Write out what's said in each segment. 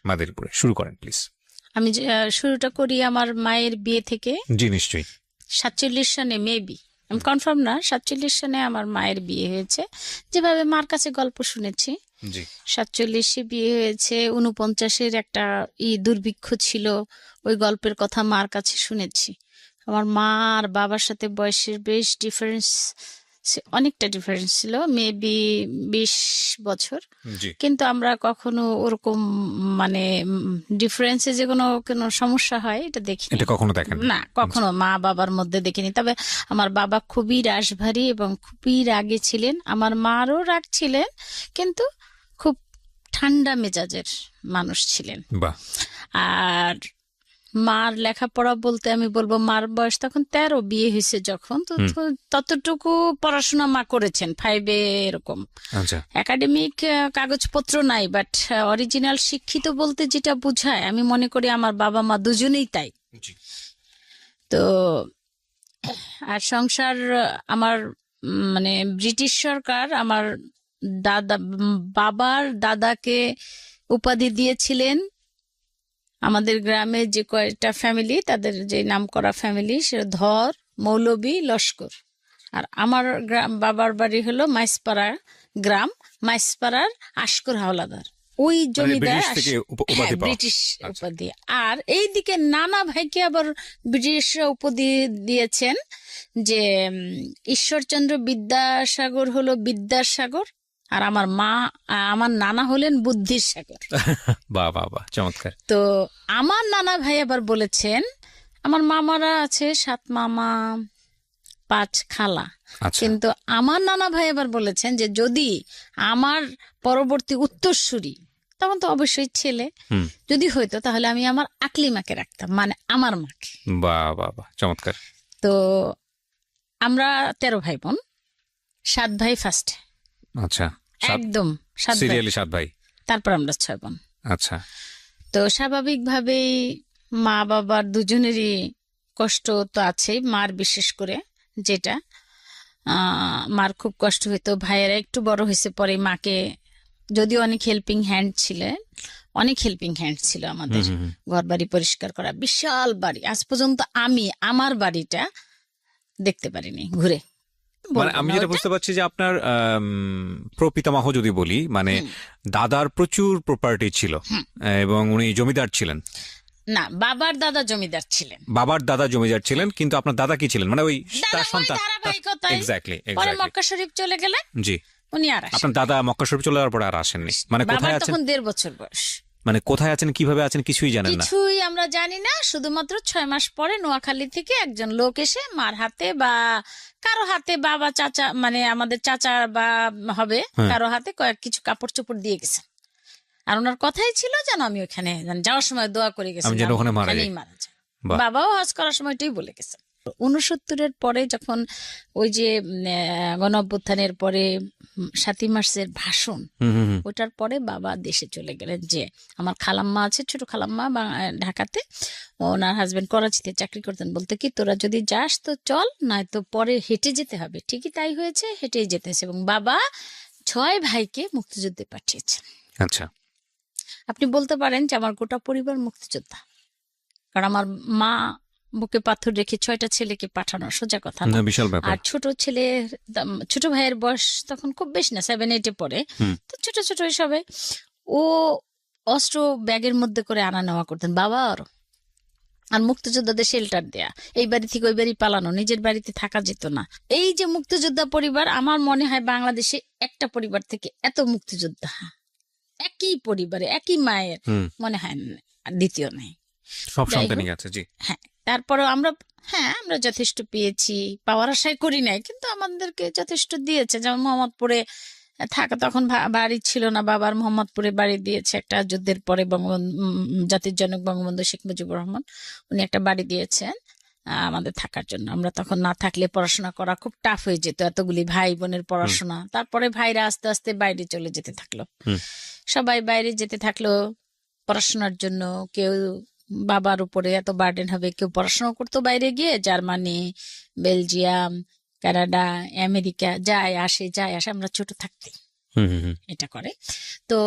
মাদারীপুরে। শুরু করেন প্লিজ। আমি শুরুটা করি আমার মায়ের বিয়ে থেকে। জি নিশ্চয়ই। 47 সনে মেবি, আমি কনফার্ম না, 47 সনে আমার মায়ের বিয়ে হয়েছে, যেভাবে মার কাছে গল্প শুনেছি। 47-এ বিয়ে হয়েছে, 49-এর একটা দুর্ভিক্ষ ছিল, ওই গল্পের কথা মার কাছে শুনেছি। আমার মা আর বাবার সাথে বয়সের বেশ ডিফারেন্স, অনেকটা ডিফারেন্স ছিল, মেবি 20 বছর। কিন্তু আমরা কখনো ওরকম মানে ডিফারেন্সে যে কোনো কোনো সমস্যা হয় এটা দেখিনি, এটা কখনো দেখেন না, কখনো মা বাবার মধ্যে দেখিনি। তবে আমার বাবা খুবই রাশভারী এবং খুবই রাগী ছিলেন, আমার মারও রাগ ছিলেন, কিন্তু খুব ঠান্ডা মেজাজের মানুষ ছিলেন। আর মার লেখাপড়া বলতে আমি বলবো, মার বয়স তখন 13, বিয়ে হয়েছে যখন, তো ততটুকু পড়াশোনা মা করেছেন, 5-এ এরকম। একাডেমিক কাগজপত্র নাই, বাট অরিজিনাল শিক্ষিত বলতে যেটা বোঝায়, আমি মনে করি আমার বাবা মা দুজনেই তাই। তো আর সংসার আমার মানে ব্রিটিশ সরকার আমার বাবার দাদাকে উপাধি দিয়েছিলেন। আমাদের গ্রামে যে কয়েকটা ফ্যামিলি, তাদের যে নামকরা ফ্যামিলি, সে ধর, মৌলবী, লস্কর। আর আমার বাবার বাড়ি হলো মাইসপাড়া গ্রাম, মাইসপাড়ার আশকর হাওলাদার, ওই জমিদার, ব্রিটিশ উপাধি। আর এইদিকে নানা ভাইকে আবার ব্রিটিশ উপাধি দিয়েছেন, যে ঈশ্বরচন্দ্র বিদ্যাসাগর হলো বিদ্যাসাগর, আর আমার নানা হলেন বুদ্ধির সাগর। বাবা চমৎকার। তো আমার নানা ভাই আবার বলেছেন, আমার মামারা আছে 7 মামা 5 খালা, কিন্তু আমার নানা ভাই আবার বলেছেন যে যদি আমার পরবর্তী উত্তরসূরি, তখন তো অবশ্যই ছেলে যদি হইতো, তাহলে আমি আমার আকলিমাকে রাখতাম, মানে আমার মাকে। বাবা চমৎকার। তো আমরা 13 ভাই বোন, 7 ভাই ফার্স্ট, আচ্ছা, একদম সিরিয়ালি 7 ভাই, তারপর আমরা 6 বোন। আচ্ছা। তো স্বাভাবিকভাবেই মা বাবার দুজনেরই কষ্ট তো আছেই, মার বিশেষ করে, যেটা মার খুব কষ্ট হইতো। ভাইয়েরা একটু বড় হয়েছে পরে মাকে, যদিও অনেক হেল্পিং হ্যান্ড ছিলেন, অনেক হেল্পিং হ্যান্ড ছিল আমাদের, ঘর বাড়ি পরিষ্কার করা, বিশাল বাড়ি। আজ পর্যন্ত আমি আমার বাড়িটা দেখতে পারিনি ঘুরে। মানে আমি যেটা বুঝতে পারছি যে আপনার প্রপিতামহ যদি বলি, মানে দাদার প্রচুর প্রপার্টি ছিল এবং উনি জমিদার ছিলেন। না, বাবার দাদা জমিদার ছিলেন। বাবার দাদা জমিদার ছিলেন, কিন্তু আপনার দাদা কি ছিলেন, মানে ওই তার সন্তান। এক্স্যাক্টলি। পরে মক্কা শরীফ চলে গেলেন। জি। উনি আর আপনার দাদা মক্কা শরীফ চলে যাওয়ার পর আর আসেননি। মানে কোথায় আছেন? তখন 1.5 বছর বয়স। মানে কোথায় আছেন, কিভাবে আছেন, কিছুই জানেন না? কিছুই আমরা জানি না, শুধুমাত্র 6 মাস পরে নোয়াখালী থেকে একজন লোক এসে মার হাতে বা কারো হাতে, বাবা চাচা মানে আমাদের চাচা বা হবে, কারো হাতে কিছু কাপড় চোপড় দিয়ে গেছে। আর ওনার কথাই ছিল যেন আমি ওখানে যাওয়ার সময় দোয়া করে গেছি ওখানেই মারা যায়। বাবাও হজ করার সময়টাই বলে গেছে। 69-এর পরে যখন ওই যে গণঅভ্যুত্থানের পরে 7ই মার্চের ভাষণ, ওটার পরে বাবা দেশে চলে গেলেন। যে আমার খালাম্মা আছে, ছোট খালাম্মা ঢাকাতে, ওনার হাজবেন্ড করাচিতে চাকরি করতেন, বলতে কি তোরা যদি যাস তো চল, নয়তো পরে হেঁটে যেতে হবে। ঠিকই তাই হয়েছে, হেঁটেই যেতে হয়েছে। এবং বাবা 6 ভাইকে মুক্তিযুদ্ধে পাঠিয়েছেন। আচ্ছা। আপনি বলতে পারেন যে আমার গোটা পরিবার মুক্তিযোদ্ধা, কারণ আমার মা বুকে পাথর রেখে 6টা ছেলেকে পাঠানো সোজা কথা না, বিশাল ব্যাপার। আর ছোট ভাইয়ের বয়স তখন খুব বেশি না, 7-8-এ পড়ে, তো ছোট ছোট সবাই, ও অস্ত্র ব্যাগের মধ্যে করে আনা নেওয়া করতেন বাবা। আর মুক্তিযোদ্ধাদের শেল্টার দেয়া, এই বাড়ি থেকে ওই বাড়ি পালানো, নিজের বাড়িতে থাকা যেত না। এই যে মুক্তিযোদ্ধা পরিবার, আমার মনে হয় বাংলাদেশে একটা পরিবার থেকে এত মুক্তিযোদ্ধা একই পরিবারে, একই মায়ের, মনে হয় দ্বিতীয় নেই। সব সন্তানই আছে। জি। হ্যাঁ, তারপরেও আমরা যথেষ্ট পেয়েছি, পাওয়ার আশাই করি নাই, কিন্তু আমাদেরকে যথেষ্ট দিয়েছে। যেমন মোহাম্মদপুরে থাকা, তখন বাড়ি ছিল না বাবার, মোহাম্মদপুরে বাড়ি দিয়েছে একটা, যুদ্ধের পরে জাতির জনক বঙ্গবন্ধু শেখ মুজিবুর রহমান, উনি একটা বাড়ি দিয়েছেন আমাদের থাকার জন্য। আমরা তখন না থাকলে পড়াশোনা করা খুব টাফ হয়ে যেত, এতগুলি ভাই বোনের পড়াশোনা। তারপরে ভাইরা আস্তে আস্তে বাইরে চলে যেতে থাকলো, সবাই বাইরে যেতে থাকলো পড়াশোনার জন্য। কেউ বাবার উপরে এত বার্ডেন হবে, কেউ পড়াশোনা করতো বাইরে গিয়ে, জার্মানি, বেলজিয়াম, কানাডা, আমেরিকা, যায় আসে। আমরা ছোট থাকতে এটা করে। তো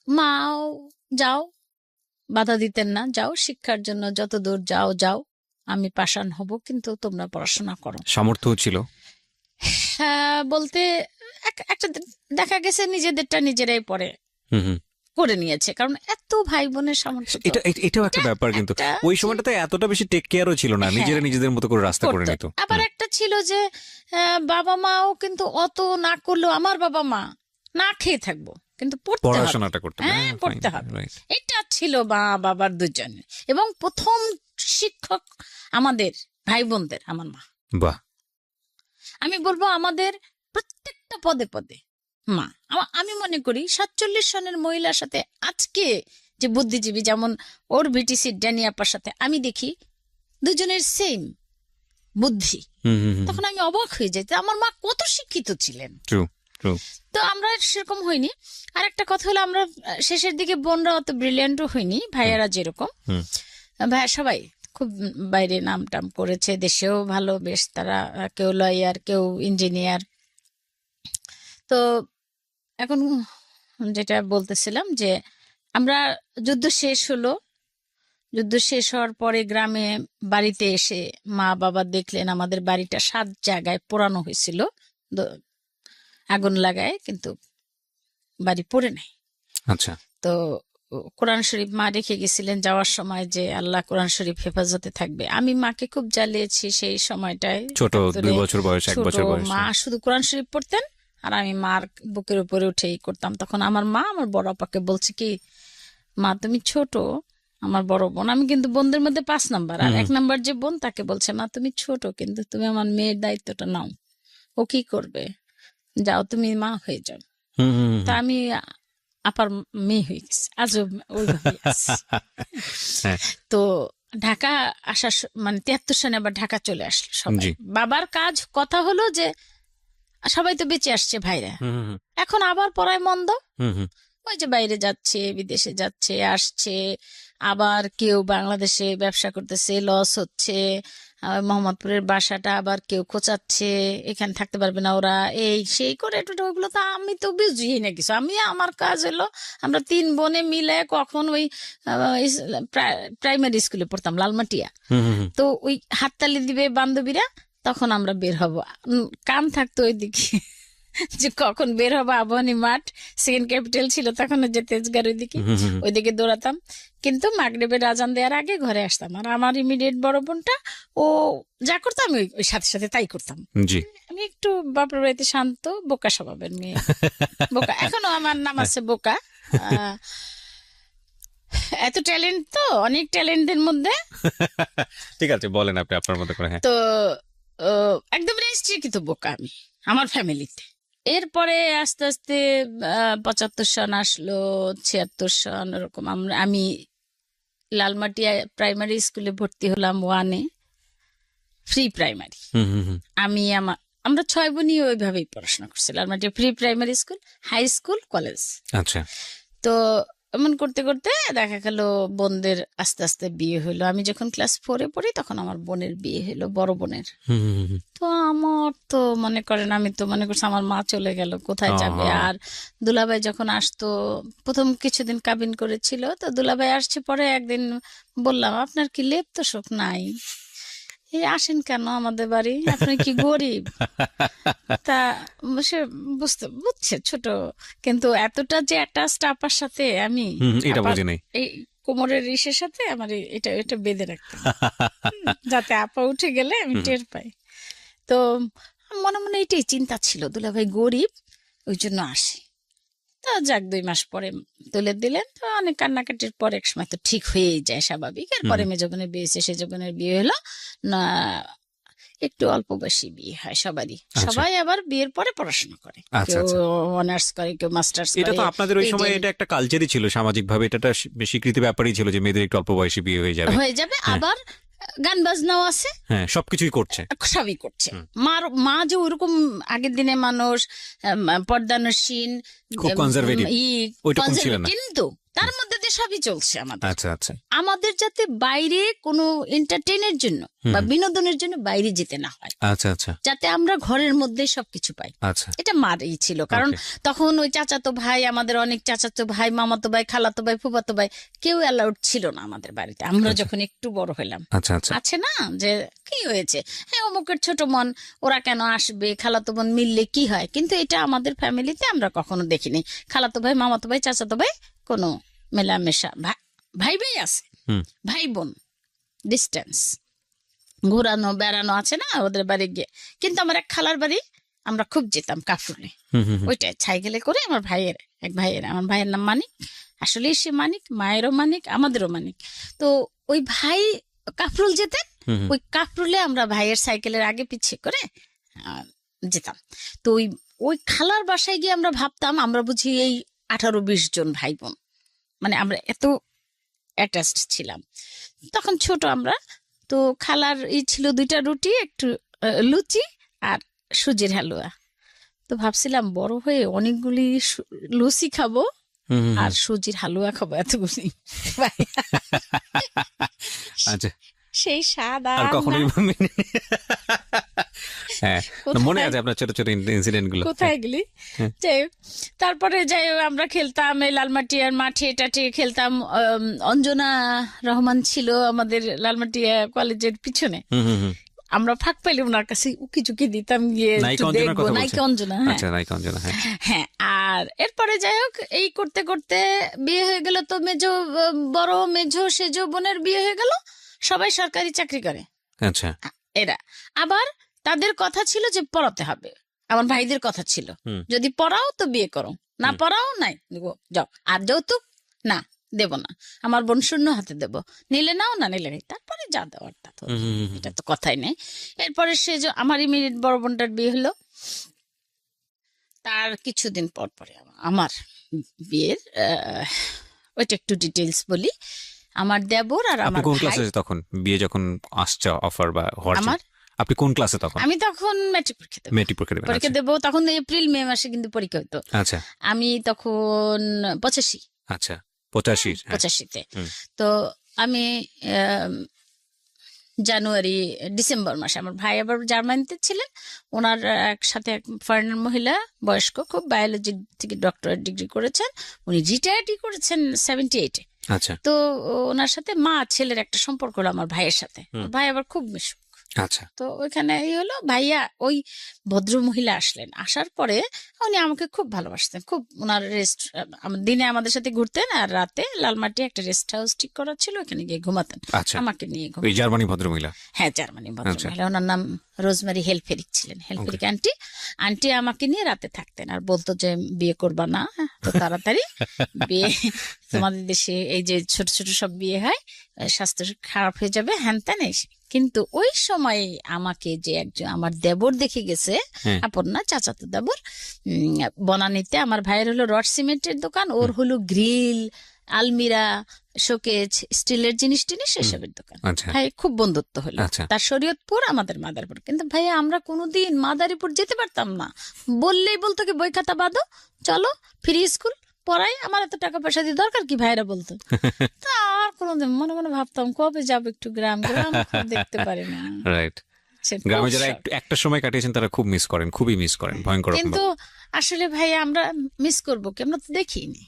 মাও যাও বাধা দিতেন না, যাও শিক্ষার জন্য যত দূর যাও যাও, আমি পাষাণ হব, কিন্তু তোমরা পড়াশোনা করো। সামর্থ্য ছিল। হ্যাঁ, বলতে একটা দেখা গেছে নিজেদেরটা নিজেরাই পরে হুম হুম। করে নিয়েছে, কারণ এত ভাই বোনের সামর্থ্য তো। এটাও একটা ব্যাপার, কিন্তু একটা ওই সময়টাতে এতটা বেশি টেক কেয়ারও ছিল না, হ্যাঁ, নিজেরা নিজেদের মতো করে রাস্তা করে করতো। নিত। আবার একটা ছিল যে বাবা মাও কিন্তু অত না করলেও, আমার বাবা মা না খেয়ে থাকবো কিন্তু পড়তে হবে, পড়াশোনাটা করতে হবে। হ্যাঁ হ্যাঁ, পড়তে fine, হবে, right. এটা ছিল মা বাবার দুজনে। এবং প্রথম শিক্ষক আমাদের ভাই বোনদের আমার মা। বাহ। আমি বলবো আমাদের প্রত্যেকটা পদে পদে মা। আমি মনে করি 47 সনের মহিলার সাথে আজকে যে বুদ্ধিজীবী, যেমন ওর ভিটিসি ড্যানি আপার সাথে আমি দেখি দুজনের সেম বুদ্ধি, হুম হুম হুম। তখন আমি অবাক হয়ে যাই যে আমার মা কত শিক্ষিত ছিলেন। True, true. তো আমরা সেরকম হইনি। আর একটা কথা হলো, আমরা শেষের দিকে বোনরা অত ব্রিলিয়ান্টও হইনি, ভাইয়ারা যেরকম। হুম। ভাইয়া সবাই খুব বাইরে নাম টাম করেছে, দেশেও ভালো বেশ তারা, কেউ লয়ার কেউ ইঞ্জিনিয়ার। তো এখন যেটা বলতেছিলাম যে আমরা যুদ্ধ শেষ হলো, যুদ্ধ শেষ হওয়ার পরে গ্রামে বাড়িতে এসে মা বাবা দেখলেন আমাদের বাড়িটা 7 জায়গায় পোড়ানো হয়েছিল, আগুন লাগায়, কিন্তু বাড়ি পড়ে নাই। আচ্ছা। তো কোরআন শরীফ মা রেখে গেছিলেন যাওয়ার সময়, যে আল্লাহ কোরআন শরীফ হেফাজতে থাকবে। আমি মাকে খুব জ্বালিয়েছি সেই সময়টায়, ছোট, 2 বছর বয়স, 1 ছোট বছর বয়স। মা শুধু কোরআন শরীফ পড়তেন আর আমি মার বুকের উপরে উঠেই করতাম। তখন আমার মা আমার বড় আপাকে বলছে কি, মা তুমি ছোট, আমার বড় বোন, আমি কিন্তু বোনদের মধ্যে 5 নাম্বার, আর 1 নাম্বার যে বোন তাকে বলছে, মা তুমি ছোট কিন্তু তুমি আমার মেয়ের দায়িত্বটা নাও, ও কি করবে, যাও তুমি মা হয়ে যাও। হুম হুম হুম। তা আমি আপার মেয়ে হয়ে গেছি, আজও ওইভাবেই আছি। হ্যাঁ। তো ঢাকা আসার মানে 73 সনে আবার ঢাকা চলে আসলো সবাই। জি। বাবার কাজ কথা হলো যে সবাই তো বেঁচে আসছে ভাইরা, হুম হুম এখন আবার পড়ায় মন্দ, হুম হুম। ওই যে বাইরে যাচ্ছে, বিদেশে যাচ্ছে আসছে, আবার কেউ বাংলাদেশে ব্যবসা করতেছে, লস হচ্ছে, মোহাম্মদপুরের বাসাটা আবার কেউ খোঁচাচ্ছে, এখানে থাকতে পারবে না ওরা, এই সেই করে একটু ওইগুলো। তো আমি তো বুঝিই না কিছু, আমি আমার কাজ হলো, আমরা 3 বোনে মিলে কখন ওই প্রাইমারি স্কুলে পড়তাম লালমাটিয়া, হুম হুম হুম। তো ওই হাততালি দিবে বান্ধবীরা, তখন আমরা বের হব, কান থাকতো ওইদিকে যে কখন বের হবো। আবাহনী মাঠ সেকেন্ড ক্যাপিটাল ছিল তখন, যে তেজগাঁর ওইদিকে, হুম হুম হুম। ওইদিকে দৌড়াতাম, কিন্তু মাগরিবের আজান দেওয়ার আগে ঘরে আসতাম। আর আমার ইমিডিয়েট বড় বোনটা, ও যা করতাম আমি ওই সাথে সাথে তাই করতাম। জি। আমি একটু বাপের বাড়িতে শান্ত বোকা স্বভাবের মেয়ে, বোকা, এখনো আমার নাম আছে বোকা। এত ট্যালেন্ট, তো অনেক ট্যালেন্টের মধ্যে। ঠিক আছে, বলেন আপনি আপনার মতো করে। হ্যাঁ। তো একদম রেজিস্ট্রিকৃত বোকা আমি আমার ফ্যামিলিতে। এরপরে আস্তে আস্তে 75 সন আসলো, 76 সন, এরকম আমি লালমাটিয়া প্রাইমারি স্কুলে ভর্তি হলাম, 1-এ ফ্রি প্রাইমারি। হুম হুম হুম। আমরা 6 বোনই ওইভাবেই পড়াশোনা করছি, Lalmatia free primary school, high school, college. আচ্ছা। তো এমন করতে করতে দেখা গেল বোনদের আস্তে আস্তে বিয়ে হলো। আমি যখন ক্লাস 4-এ পড়ি তখন আমার বোনের বিয়ে হলো, বড় বোনের। হুম হুম হুম। তো আমার তো মনে করেন, আমি তো মনে করছি আমার মা চলে গেল, কোথায় যাবে। আহা। আর দুলাভাই যখন আসতো, প্রথম কিছুদিন কাবিন করেছিল, তো দুলাভাই আসছে, পরে একদিন বললাম, আপনার কি লেপ তো শোক নাই, এই আসেন কেন আমাদের বাড়ি, আপনি কি গরিব? তা সে বুঝছে ছোট, কিন্তু এতটা যে অ্যাটাচড আপার সাথে আমি, হুম হুম, এটা আপার বুঝি নাই। এই কোমরের ইসের সাথে আমার এটা এটা বেঁধে রাখতাম, যাতে আপা উঠে গেলে আমি টের পাই। তো মনে মনে এটাই চিন্তা ছিল, দুলাভাই গরিব ওই জন্য আসে। তো যাক 2 মাস পরে তুলে দিলেন, তো অনেক কান্নাকাটির পর এক সময় তো ঠিক হয়েই যায় স্বাভাবিক। এরপরে মেজবোনের বিয়ে হয়েছে, সেজনের বিয়ে হলো না, একটু অল্প বয়সী বিয়ে হয় সবারই। সবাই আবার বিয়ের পরে পড়াশোনা করে, আচ্ছা, কেউ আচ্ছা। অনার্স করে, কেউ মাস্টার্স এটা করে। তো আপনাদের ওই সময় PhD এটা একটা কালচারই ছিল, সামাজিক ভাবে এটা একটা স্বীকৃতি ব্যাপারই ছিল যে মেয়েদের একটু অল্প বয়সে বিয়ে হয়ে যাবে। হয়ে যাবে, আবার গান বাজনাও আছে, হ্যাঁ, সবকিছুই করছে। সবই করছে। মা যে ওরকম আগের দিনে মানুষ পর্দানসীন, খুব conservative, ওইরকম ছিল না। কিন্তু তার মধ্যে দিয়ে সবই চলছে আমাদের। আচ্ছা আচ্ছা। আমাদের যাতে বাইরে কোনো এন্টারটেইনের জন্য বা বিনোদনের জন্য বাইরে যেতে না হয়, আচ্ছা আচ্ছা যাতে আমরা ঘরের মধ্যেই সবকিছু পাই। আচ্ছা এটা মারই ছিল, কারণ তখন ওই চাচাতো ভাই, আমাদের অনেক চাচাতো ভাই, মামাতো ভাই, খালাতো ভাই, ফুফাতো ভাই কেউ অ্যালাউড ছিল না আমাদের বাড়িতে। আমরা যখন একটু বড় হইলাম, আচ্ছা আচ্ছা আছে না যে কি হয়েছে, হ্যাঁ অমুকের ছোট বোন, ওরা কেন আসবে, খালাতো বোন মিললে কি হয়, কিন্তু এটা আমাদের ফ্যামিলিতে আমরা কখনো দেখিনি। খালাতো ভাই, মামাতো ভাই, চাচাতো ভাই কোনো মেলামেশা, ভাই ভাই আছে, ভাই বোন ডিস্টেন্স, ঘোরানো বেড়ানো আছে না ওদের বাড়ি গিয়ে। কিন্তু আমার এক খালার বাড়ি আমরা খুব যেতাম কাফরুলে, ওইটাই সাইকেলে করে। আমার ভাইয়ের নাম মানিক, আসলে সে মানিক, মায়েরও মানিক, আমাদেরও মানিক। তো ওই ভাই কাফরুল যেতেন, ওই কাফরুলে আমরা ভাইয়ের সাইকেলের আগে পিছিয়ে করে যেতাম। তো ওই খালার বাসায় গিয়ে আমরা ভাবতাম আমরা বুঝি এই 18-20 জন ভাই বোন, মানে আমরা এত অ্যাটাচড ছিলাম। তখন ছোট আমরা, তো খালার ছিল 2টা রুটি, একটু লুচি আর সুজির হালুয়া। তো ভাবছিলাম বড় হয়ে অনেকগুলি লুচি খাবো আর সুজির হালুয়া খাবো, এতগুলি। আচ্ছা, সেই স্বাদ আর কখনোই হ্যাঁ মনে আছে আপনার ছোট ছোট ইনসিডেন্ট গুলো? কোথায় গেলি? যাই হোক, তারপরে যাই হোক আমরা খেলতাম এই লালমাটিয়ার মাঠে টাঠে খেলতাম। অঞ্জনা রহমান ছিল আমাদের লালমাটিয়া কলেজের পিছনে, আমরা ফাঁক পাইলে ওনার কাছে উকি চুকি দিতাম গিয়ে দেখবো। নায়িকা অঞ্জনা, হ্যাঁ। আর এরপরে যাই হোক এই করতে করতে বিয়ে হয়ে গেল। তো বড় মেঝো সেজো বোনের বিয়ে হয়ে গেল, সবাই সরকারি চাকরি করে। আচ্ছা, এরা আবার তাদের কথা ছিল যে পড়াতে হবে, আমার ভাইদের কথা ছিল যদি পড়াও তো বিয়ে করো, না পড়াও নাই যাও, আর যৌতুক না দেব না, আমার বোন শূন্য হাতে দেব, নিলে নাও না নিলে নেই, তারপরে যা দেওয়ার তা তো, এটা তো কথাই নেই। এরপরে সে যে আমার ইমিডিয়েট বড় বোনটার বিয়ে হলো, তার কিছুদিন পর পরে আমার বিয়ের, ওইটা একটু ডিটেলস বলি। আমার দেবর আর আমার কোন ক্লাসে তখন বিয়ে যখন আসছে অফার বা আমার, আপনি কোন ক্লাসে তখন? আমি তখন ম্যাট্রিক পরীক্ষা দেবো, তখন এপ্রিল মে মাসে কিন্তু পরীক্ষা হতো। আচ্ছা, আমি তখন 85। আচ্ছা, 85-তে। তো আমি জানুয়ারি ডিসেম্বর মাসে, আমার ভাই আবার জার্মানিতে ছিলেন, ওনার একসাথে এক ফরেনার মহিলা বয়স্ক, খুব বায়োলজি থেকে ডক্টরেট ডিগ্রি করেছেন, উনি রিটায়ার্ডই করেছেন 78-এ। আচ্ছা, তো ওনার সাথে মা ছেলের একটা সম্পর্ক হলো আমার ভাইয়ের সাথে, ভাই আবার খুব মিশুক। আচ্ছা, তো ওইখানে হলো ভাইয়া ওই ভদ্র মহিলা আসলেন, আসার পরে উনি আমাকে খুব ভালোবাসতেন, খুব ওনার দিনে আমাদের সাথে ঘুরতেন আর রাতে লালমাটি একটা রেস্ট হাউস ঠিক করা ছিল, ওখানে গিয়ে ঘুমাতেন আমাকে নিয়ে। জার্মানি ভদ্রমহিলা? হ্যাঁ, জার্মানি ভদ্রমহিলা, ওনার নাম রোজমারি হেলফেরিক ছিলেন। হেলফেরিক আন্টি আমাকে নিয়ে রাতে থাকতেন আর বলতো যে বিয়ে করবা না তো তাড়াতাড়ি, বিয়ে তোমাদের দেশে এই যে ছোট ছোট সব বিয়ে হয়, স্বাস্থ্য খারাপ হয়ে যাবে, হ্যান ত্যান। কিন্তু ওই সময় আমাকে যে একজন আমার দেবর দেখে গেছে, আপন না চাচাতো দেবর, বনানীতে আমার ভাইয়ের হলো রড সিমেন্টের দোকান, ওর হলো গ্রিল, আলমিরা, শোকেজ, স্টিলের জিনিস টিনিস এসবের দোকান। ভাই খুব বন্ধুত্ব হলো। তার শরীয়তপুর, আমাদের মাদারীপুর। কিন্তু ভাই আমরা কোনোদিন মাদারীপুর যেতে পারতাম না, বললেই বলতো কি বই খাতা বাঁধো, চলো ফ্রি স্কুল পড়াই, আমার এত টাকা পয়সা দিয়ে দরকার কি, ভাইরা বলতো। তা আর কোনোদিন মনে মনে ভাবতাম কবে যাবো একটু গ্রাম দেখতে পারি না। রাইট, গ্রামে যারা একটা সময় কাটিয়েছেন তারা খুব মিস করেন, খুবই মিস করেন, ভয়ঙ্কর। কিন্তু আসলে ভাই আমরা মিস করবো কি, আমরা তো দেখিনি।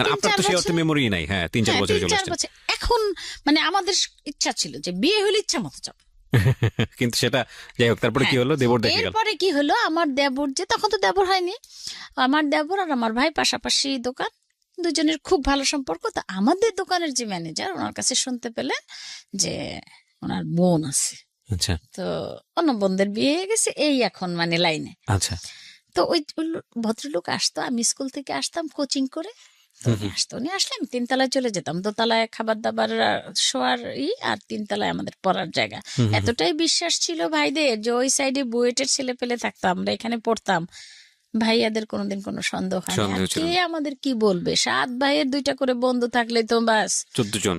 আপনার তো সেই অর্থে মেমোরি নাই। হ্যাঁ, 3-4 বছর চলে আসছে। এখন মানে আমাদের ইচ্ছা ছিল যে বিয়ে হলে ইচ্ছা মতো যাবো, কিন্তু সেটা যাই হোক। তারপরে কি হলো, দেবর দেখে গেল। এরপরে কি হলো, আমার দেবর যে তখন তো দেবর হয়নি, আমার দেবর আর আমার ভাই পাশাপাশি দোকান, দুজনের খুব ভালো সম্পর্ক। তো আমাদের দোকানের যে ম্যানেজার, ওনার কাছে শুনতে পেলেন যে ওনার বোন আছে। আচ্ছা, তো অন্য বোনদের বিয়ে হয়ে গেছে, এই এখন মানে লাইনে। আচ্ছা, তো ওই ভদ্রলোক আসতো, আমি স্কুল থেকে আসতাম কোচিং করে, আসতো, উনি আসলে আমি 3 তলায় চলে যেতাম, 2 তলায় খাবার দাবার শোয়ার আর 3 তলায় আমাদের পড়ার জায়গা। এতটাই বিশ্বাস ছিল ভাইদের যে ওই সাইডে বুয়েটের ছেলে পেলে থাকতাম, আমরা এখানে পড়তাম, ভাইয়াদের কোনোদিন কোনো সন্দেহ হয় না। কে আমাদের কি বলবে, 7 ভাইয়ের 2টা করে বন্ধু থাকলে তো বাস 14 জন।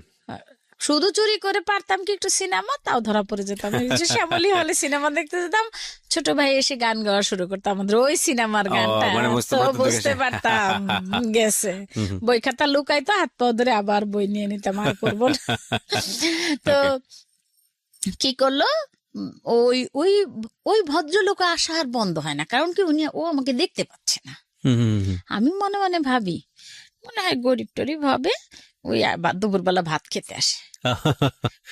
শুধু চুরি করে পারতাম কি একটু সিনেমা, তাও ধরা পড়ে যেতাম। শ্যামলী হলে সিনেমা দেখতে যেতাম, ছোট ভাই এসে গান গাওয়া শুরু করতো আমাদের ওই সিনেমার গানটা, তো বুঝতে পারতাম গেছে। বই খাতা লুকাইতো, হাত পা ধরে আবার বই নিয়ে নিতাম, আর করবো না। তো কি করলো, ওই ওই ওই ভদ্রলোক আসা আর বন্ধ হয় না, কারণ কি ও আমাকে দেখতে পাচ্ছে না। আমি মনে মনে ভাবি মনে হয় গরিব টরিব হবে, ওই দুপুরবেলা ভাত খেতে আসে।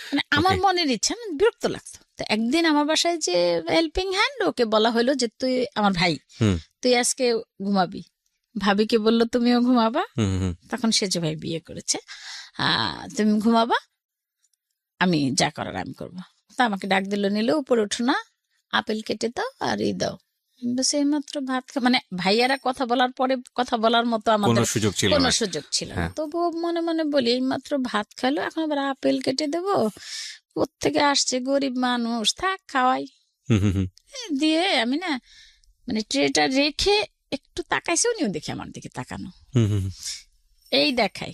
মানে আমার মনের ইচ্ছা, মানে বিরক্ত লাগতো। তো একদিন আমার বাসায় যে হেল্পিং হ্যান্ড, ওকে বলা হলো যে তুই আমার ভাই, তুই আজকে ঘুমাবি। ভাবিকে বললো তুমিও ঘুমাবা, তখন সেজ ভাই বিয়ে করেছে, তুমি ঘুমাবা, আমি যা করার আমি করবো। তা আমাকে ডাক দিল, নিল, উপরে উঠো না, আপেল কেটে দাও আর দাও। বস এই মাত্র ভাত মানে ভাইয়ারা কথা বলার পরে কথা বলার মতো আমাদের কোনো সুযোগ ছিল না। তবুও মনে মনে বলি এই মাত্র ভাত খাইলো, এখন আবার আপেল কেটে দেবো, কোত্থেকে আসছে, গরিব মানুষ, থাক খাওয়াই। দিয়ে আমি না মানে ট্রেটা রেখে একটু তাকাইছি, উনিও দেখে আমার দিকে তাকানো, এই দেখাই।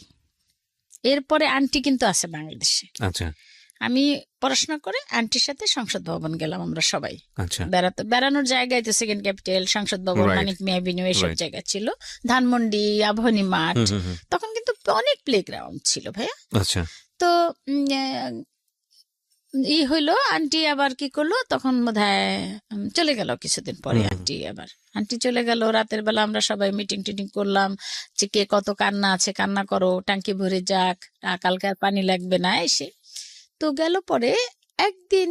এরপরে আন্টি কিন্তু আছে বাংলাদেশে। আচ্ছা, আমি পড়াশোনা করে আন্টির সাথে সংসদ ভবন গেলাম আমরা সবাই। বেড়াতে, বেড়ানোর জায়গায় তো সেকেন্ড ক্যাপিটাল, সংসদ ভবন, মানিক মিয়া এভিনিউ, এইসব জায়গা ছিল, ধানমন্ডি, আবাহনী মাঠ, তখন কিন্তু অনেক প্লেগ্রাউন্ড ছিল ভাইয়া। আচ্ছা, তো হইলো, আন্টি আবার কি করলো, তখন বোধহয় চলে গেল কিছুদিন পরে। আন্টি চলে গেল, রাতের বেলা আমরা সবাই মিটিং টিটিং করলাম যে কে কত কান্না আছে কান্না করো, টাঙ্কি ভরে যাক, কালকে আর পানি লাগবে না। এসে তো গেল। পরে একদিন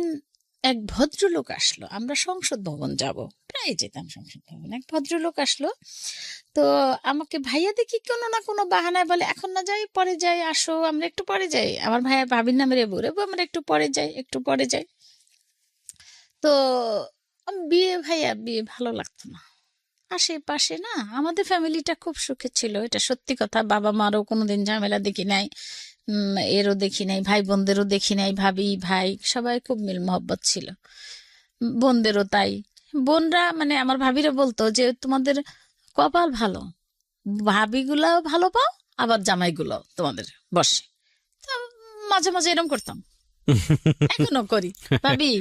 এক ভদ্রলোক আসলো, আমরা সংসদ ভবন যাব, প্রায় যেতাম সংসদ ভবন। এক ভদ্রলোক আসলো, তো আমাকে ভাইয়া দেখি কোনো না কোনো বাহানায় বলে এখন না যাই, পরে যাই, আসো আমরা একটু পরে যাই। আমার ভাইয়া ভাবির নামে রেবু আমরা একটু পরে যাই, একটু পরে যাই। তো বিয়ে ভাইয়া বিয়ে ভালো লাগতো না, আশেপাশে না আমাদের ফ্যামিলিটা খুব সুখে ছিল, এটা সত্যি কথা। বাবা মারও কোনোদিন ঝামেলা দেখি নাই, এরও দেখি নাই, ভাই বোনদেরও দেখি নাই, ভাবি ভাই সবাই খুব মিল মহব্বত ছিল, বোনদেরও তাই। বোনরা মানে আমার ভাবিরা বলতো যে তোমাদের কপাল ভালো, ভাবিগুলাও ভালো পাও, আবার জামাইগুলাও তোমাদের বসে। মাঝে মাঝে এরকম করতাম, এখনো করি, ভাবি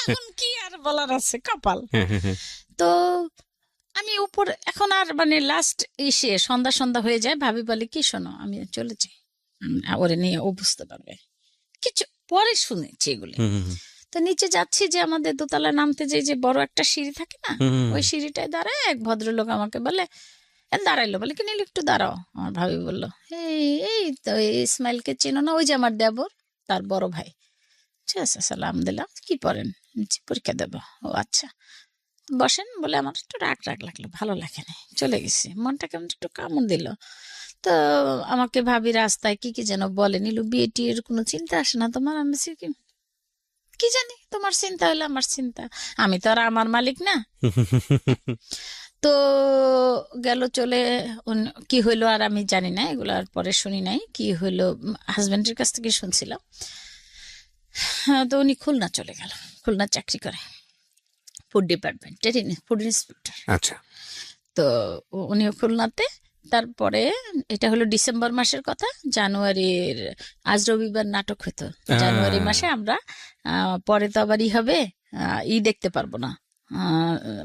এখন কি আর বলার আছে, কপাল। তো আমি উপর এখন আর মানে লাস্ট এসে সন্ধ্যা সন্ধ্যা হয়ে যায়, ভাবি বলে কি শোনো আমি চলে যাই, ওরে নিয়ে ও বুঝতে পারবে কিছু, পরে শুনেছি এগুলি। তো নিচে যাচ্ছি, যে আমাদের দোতলা নামতে যে বড় একটা সিঁড়ি থাকে না, ওই সিঁড়িটায় দাঁড়ায় এক ভদ্রলোক আমাকে বলে, দাঁড়াইলো, বলে কি নিলে একটু দাঁড়াও। আমার ভাবি বললো এই তো ইসমাইলকে চেনো না, ওই যে আমার দেবর, তার বড় ভাই। আচ্ছা সালাম দিলাম, কি পড়েন? পরীক্ষা দেবো। ও আচ্ছা, বসেন। বলে আমার একটু রাগ লাগলো, ভালো লাগে না, চলে গেছি, মনটা কেমন একটু কেমন দিল। তো আমাকে ভাবি রাস্তায় কি যেন বলে, নীলু বিয়ে টিয়ের কোনো চিন্তা আসে না তোমার? আমি কি জানি, তোমার চিন্তা হলে আমার চিন্তা, আমি তো আর আমার মালিক না। তো গেল চলে, কি হইলো আর আমি জানি না, এগুলো আর পরে শুনি নাই কি হইলো, হাজবেন্ডের কাছ থেকে শুনছিলাম। তো উনি খুলনা চলে গেল, খুলনা চাকরি করে, ফুড ডিপার্টমেন্টের ফুড ইন্সপেক্টর। আচ্ছা, তো উনিও খুলনাতে। তারপরে এটা হলো ডিসেম্বর মাসের কথা, জানুয়ারির আজ রবিবার নাটক হতো, জানুয়ারি মাসে আমরা, পরে তো আবার হবে, দেখতে পারবো না,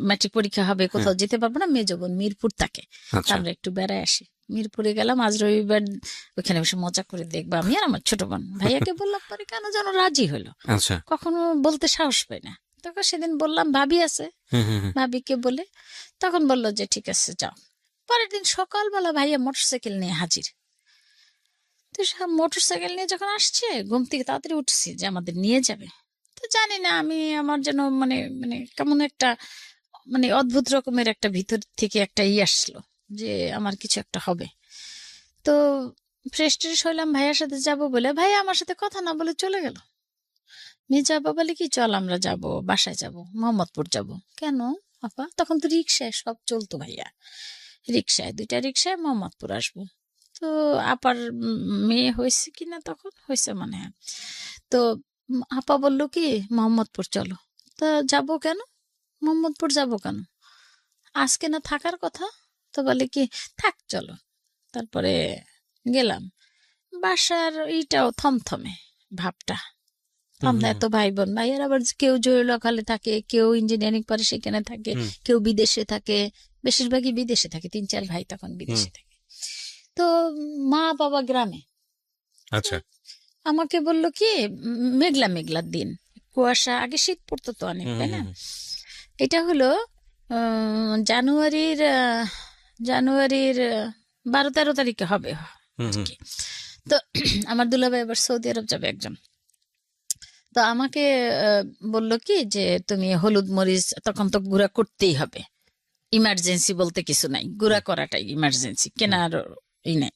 ম্যাট্রিক পরীক্ষা হবে, কোথাও যেতে পারবো না, মেয়ে বোন মিরপুর থাকে, আমরা একটু বেড়ায় আসি। মিরপুরে গেলাম আজ রবিবার, ওখানে বসে মজা করে দেখবো আমি আর আমার ছোট বোন। ভাইয়াকে বললাম, পরে কেন যেন রাজি হলো, কখনো বলতে সাহস পাই না। তখন সেদিন বললাম ভাবি আছে, ভাবিকে বলে তখন বললো যে ঠিক আছে যাও। পরের দিন সকালবেলা ভাইয়া মোটরসাইকেল নিয়ে হাজির। তো মোটরসাইকেল নিয়ে যখন আসছে, ঘুম থেকে তাড়াতাড়ি উঠছি যে আমাদের নিয়ে যাবে। তো জানি না আমি, আমার যেন মানে মানে কেমন একটা মানে অদ্ভুত রকমের একটা ভিতর থেকে একটা আসলো যে আমার কিছু একটা হবে। তো ফ্রেশ ট্রেশ হইলাম, ভাইয়ার সাথে যাব বলে, ভাইয়া আমার সাথে কথা না বলে চলে গেল। মেয়ে যাবো বলে কি, চল আমরা যাব, বাসায় যাব, মোহাম্মদপুর যাব। কেন আপা? তখন তো রিক্সায় সব চলতো ভাইয়া, রিক্সায়, 2টা রিক্সায় মোহাম্মদপুর আসবো। তো আপার মেয়ে হয়েছে কিনা, তখন হয়েছে মানে হয়। তো আপা বললো কি মোহাম্মদপুর চলো। তা যাবো কেন, মোহাম্মদপুর যাবো কেন, আজকে না থাকার কথা। তো বলে কি থাক চলো। তারপরে গেলাম, বাসার এইটাও থমথমে ভাবটা, এত ভাই বোন, ভাইয়ের আবার কেউ জয়লখালে থাকে, কেউ ইঞ্জিনিয়ারিং পরে সেখানে থাকে, কেউ বিদেশে থাকে, বেশিরভাগই বিদেশে থাকে, 3-4 ভাই তখন বিদেশে থাকে। তো মা বাবা গ্রামে। আচ্ছা, আমাকে বললো কি মেঘলা মেঘলা দিন, কুয়াশা, আগে শীত পড়তো তো অনেক, তাই না? এটা হলো জানুয়ারির 12-13 তারিখে হবে আর কি। তো আমার দুলাভাই আবার সৌদি আরব যাবে একজন। তো আমাকে বলল কি যে তুমি হলুদ মরিচ, তখন তো গুঁড়া করতেই হবে, ইমার্জেন্সি বলতে কিছু নাই, গুঁড়া করাটাই ইমার্জেন্সি, কেনার ই নাই।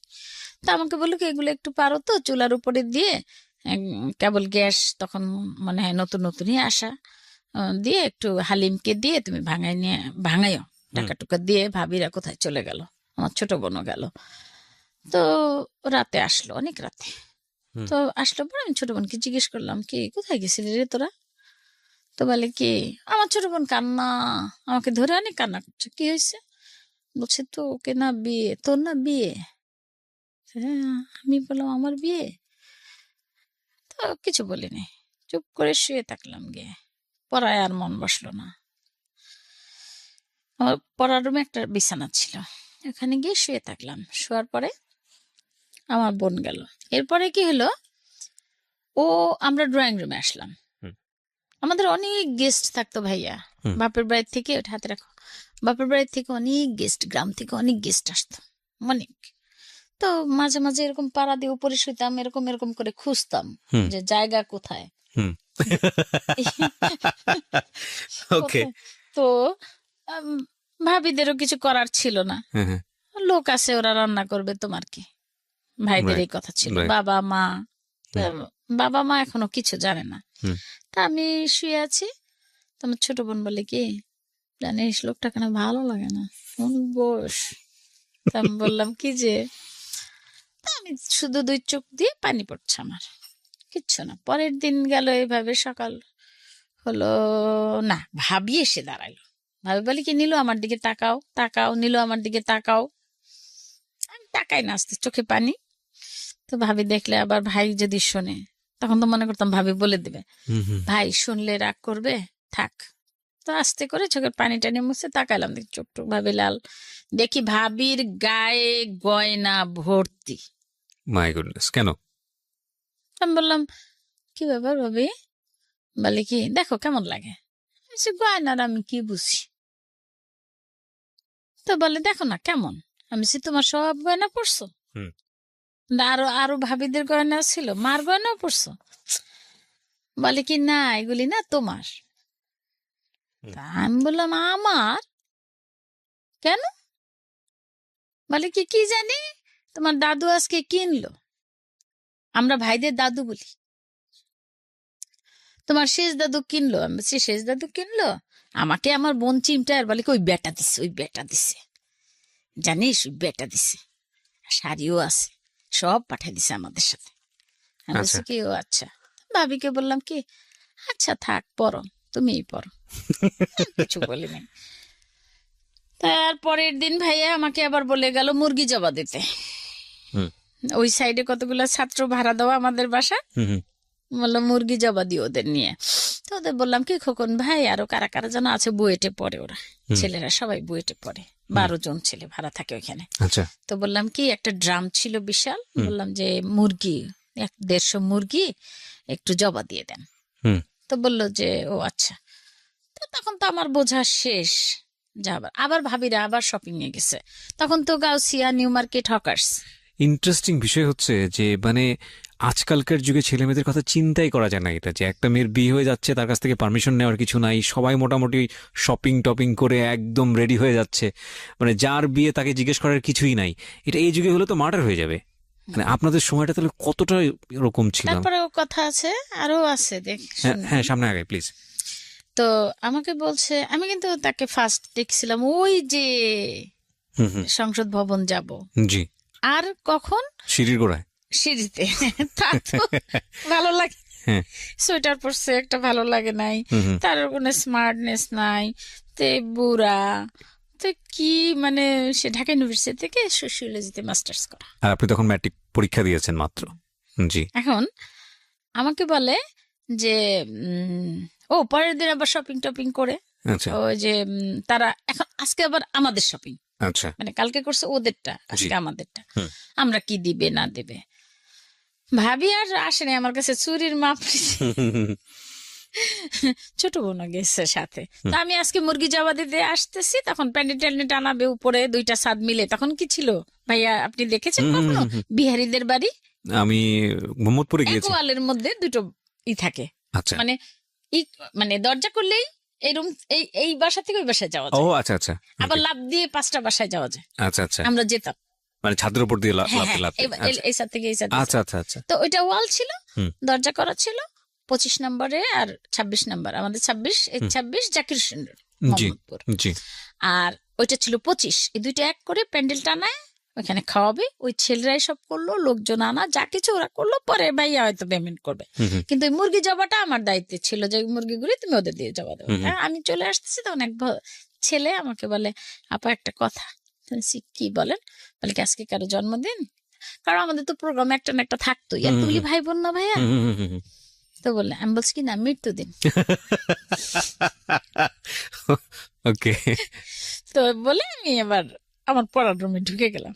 তা আমাকে বললো কি এগুলো একটু পারো তো চুলার উপরে দিয়ে, কেবল গ্যাস তখন মনে হয় নতুন নতুনই আসা, দিয়ে একটু হালিমকে দিয়ে তুমি ভাঙাইও, টাকা টুকা দিয়ে। ভাবিরা কোথায় চলে গেল, আমার ছোট বোনও গেল। তো রাতে আসলো, অনেক রাতে। তো আসলো পরে আমি ছোট বোনকে জিজ্ঞেস করলাম কি কোথায় গেছিলি রে তোরা? তো বলে কি আমার ছোট বোন কান্না, আমাকে ধরে অনেক কান্না করছে। কি হয়েছে? বলছে তো ওকে না বিয়ে, তোর না বিয়ে। হ্যাঁ, আমি বললাম আমার বিয়ে? তো কিছু বলিনি, চুপ করে শুয়ে থাকলাম গিয়ে। পড়ায় আর মন বসলো না। আমার পড়ার রুমে একটা বিছানা ছিল, ওখানে গিয়ে শুয়ে থাকলাম। শোয়ার পরে আমার বোন গেল। এরপরে কি হলো, আমরা ড্রয়িং রুমে আসলাম। আমাদের অনেক গেস্ট থাকতো ভাইয়া, বাপের বাড়ির থেকে, ওটা হাতে রাখো, বাপের বাড়ির থেকে অনেক গেস্ট, গ্রাম থেকে অনেক গেস্ট আসতো অনেক। তো মাঝে মাঝে এরকম পাড়া দিয়ে উপরে শুইতাম, এরকম এরকম করে খুঁজতাম যে জায়গা কোথায়। ওকে। তো ভাবিদেরও কিছু করার ছিল না, লোক আছে ওরা রান্না করবে, তোমার কি। ভাইদের এই কথা ছিল। বাবা মা এখনো কিছু জানে না। তা আমি শুয়ে আছি, তোমার ছোট বোন বলে কি জানিস লোকটা কেন ভালো লাগে না, বস। আমি বললাম কি যে, আমি শুধু 2 চোখ দিয়ে পানি পড়ছে আমার, কিচ্ছু না। পরের দিন গেল এইভাবে, সকাল হলো না, ভাবি এসে দাঁড়াইলো। ভাবি বলে কি নীলু আমার দিকে তাকাও, তাকাও নীলু আমার দিকে তাকাও। আমি তাকাই না, আসতে চোখে পানি। তো ভাবি দেখলে আবার, ভাই যদি শোনে, তখন তো মনে করতাম ভাবি বলে দিবে, ভাই শুনলে রাগ করবে, থাক। তো আস্তে করে চোখের পানি টানি মুছে তাকাইলাম, দেখি চোখ টোক ভাবি লাল। দেখি ভাবির গায়ে গয়না ভর্তি। মাই গুডনেস, কেন? আমি বললাম কি ব্যাপার ভাবি? বলে কি দেখো কেমন লাগে। গয়নার আমি কি বুঝি? তো বলে দেখো না কেমন। আমি তোমার সব গয়না পড়ছো? আরো আরো ভাবিদের গয়না ছিল, মার গয়নাও পড়ছো? বলে কি না এগুলি না তোমার। আমি বললাম আমার? কেন? বলে কি কি জানি তোমার দাদু আজকে কিনলো, আমরা ভাইদের দাদু বলি, তোমার শেষ দাদু কিনলো। আমি বলছি শেষ দাদু কিনলো? আমাকে আমার বোন চিমটার বলে কি ওই বেটা দিছে, ওই বেটা দিছে, জানিস ওই বেটা দিছে, শাড়িও আছে, সব পাঠাই দিছে আমাদের সাথে। আমি বলছি কি ও আচ্ছা। ভাবিকে বললাম কি আচ্ছা থাক পরো, তুমিই পরো, কিছু বলি নাই। তারপরের দিন ভাইয়া আমাকে আবার বলে গেল মুরগি জবা দিতে। ওই সাইডে কতগুলো ছাত্র ভাড়া দেওয়া আমাদের বাসা, বললো মুরগি জবা দিও ওদের নিয়ে। তো ওদের বললাম কি খোকন ভাই আরো কারা কারা যেন আছে, বুয়েটে পড়ে ওরা, ছেলেরা সবাই বুয়েটে পড়ে, 12 জন ছেলে ভাড়া থাকে ওইখানে। তো বললাম কি একটা ড্রাম ছিল বিশাল, বললাম যে মুরগি 150 মুরগি একটু জবা দিয়ে দেন। তো বললো যে ও আচ্ছা। তো তখন তো আমার বোঝা শেষ, যাবার আবার ভাবিরা আবার শপিং এ গেছে। তখন তো Gausia, new market, hawkers. Interesting বিষয় হচ্ছে যে মানে আজকালকার যুগে ছেলে মেয়েদের কথা চিন্তাই করা যায় না, এটা যে একটা মেয়ের বিয়ে হয়ে যাচ্ছে, তার কাছ থেকে পারমিশন নেওয়ার কিছু নাই, সবাই মোটামুটি শপিং টপিং করে একদম রেডি হয়ে যাচ্ছে, মানে যার বিয়ে তাকে জিজ্ঞেস করার কিছুই নাই। এটা এই যুগে হলে তো মার্ডার হয়ে যাবে। মানে আপনাদের সময়টা তাহলে কতটা এরকম ছিল? তারপরে কথা আছে, আরো আছে, দেখ। হ্যাঁ সামনে আগে প্লিজ। তো আমাকে বলছে, আমি কিন্তু তাকে ফার্স্ট দেখছিলাম ওই যে সংসদ ভবন যাব, জি, আর কখন সিঁড়ির গোড়ায়, সিঁড়িতে। তা তো ভালো লাগে, সোয়েটার পরছে একটা, ভালো লাগে নাই, তার কোনো স্মার্টনেস নাই, তে বুড়া, তো কি মানে সে ঢাকা ইউনিভার্সিটি থেকে সোশিওলজিতে মাস্টার্স করা। আর আপনি তখন ম্যাট্রিক পরীক্ষা দিয়েছেন মাত্র। জি। এখন আমাকে বলে যে ও পরের দিন আবার শপিং টপিং করে, ওই যে তারা এখন আজকে আবার আমাদের শপিং, মানে কালকে করছে ওদেরটা, আজকে আমাদেরটা, আমরা কি দিবে না দেবে। ভাবি আর আসেনি আমার কাছে, চুরির মাপ ছোট বোনও গেছে সাথে। তো আমি আজকে মুরগি জবা দিতে আসতেছি, তখন প্যান্ডেল ট্যান্ডেল টানাবে উপরে, দুইটা ছাদ মিলে। তখন কি ছিল ভাইয়া, আপনি দেখেছেন কখনো বিহারীদের বাড়ি? আমি মোহাম্মদপুরে এক গিয়েছি। ওয়ালের মধ্যে দুটো থাকে, আচ্ছা। মানে মানে দরজা করলেই এই রুম, এই বাসা থেকে ওই বাসায় যাওয়া ও যায়, আচ্ছা আচ্ছা। আবার লাফ দিয়ে 5টা বাসায় যাওয়া যায়। আচ্ছা আচ্ছা, আমরা যেতাম, মানে ছাদের উপর দিয়ে হ্যাঁ হ্যাঁ, লাফতে। এই ছাদ থেকে এই ছাদ। আচ্ছা আচ্ছা আচ্ছা। তো ওইটা ওয়াল ছিল, হুম। দরজা করা ছিল 25 নম্বরে আর 26 নম্বর, আমাদের 26, এই 26 জাকির হোসেন রোড, জি মোহাম্মদপুর। জি। আর ওইটা ছিল 25। এই দুইটা এক করে প্যান্ডেল টানায়, ওখানে খাওয়াবে। ওই ছেলেরাই সব করলো, লোকজন আনা, যা কিছু ওরা করলো, পরে ভাইয়া হয়তো পেমেন্ট করবে। কিন্তু ওই মুরগি জবাটা আমার দায়িত্বে ছিল, যে মুরগিগুলি তুমি ওদের দিয়ে জবা দেবো। হ্যাঁ, আমি চলে আসতেছি, তখন এক ছেলে আমাকে বলে, আপা একটা কথা। কি বলেন? বলে কি আজকে কারো জন্মদিন? কারণ আমাদের তো প্রোগ্রাম একটা না একটা থাকতোই, এতগুলি ভাই বোন না ভাইয়া। তো বললে, আমি বলছি কি না, মৃত্যুদিন। ওকে। তো বলে আমি এবার আমার পড়ার রুমে ঢুকে গেলাম।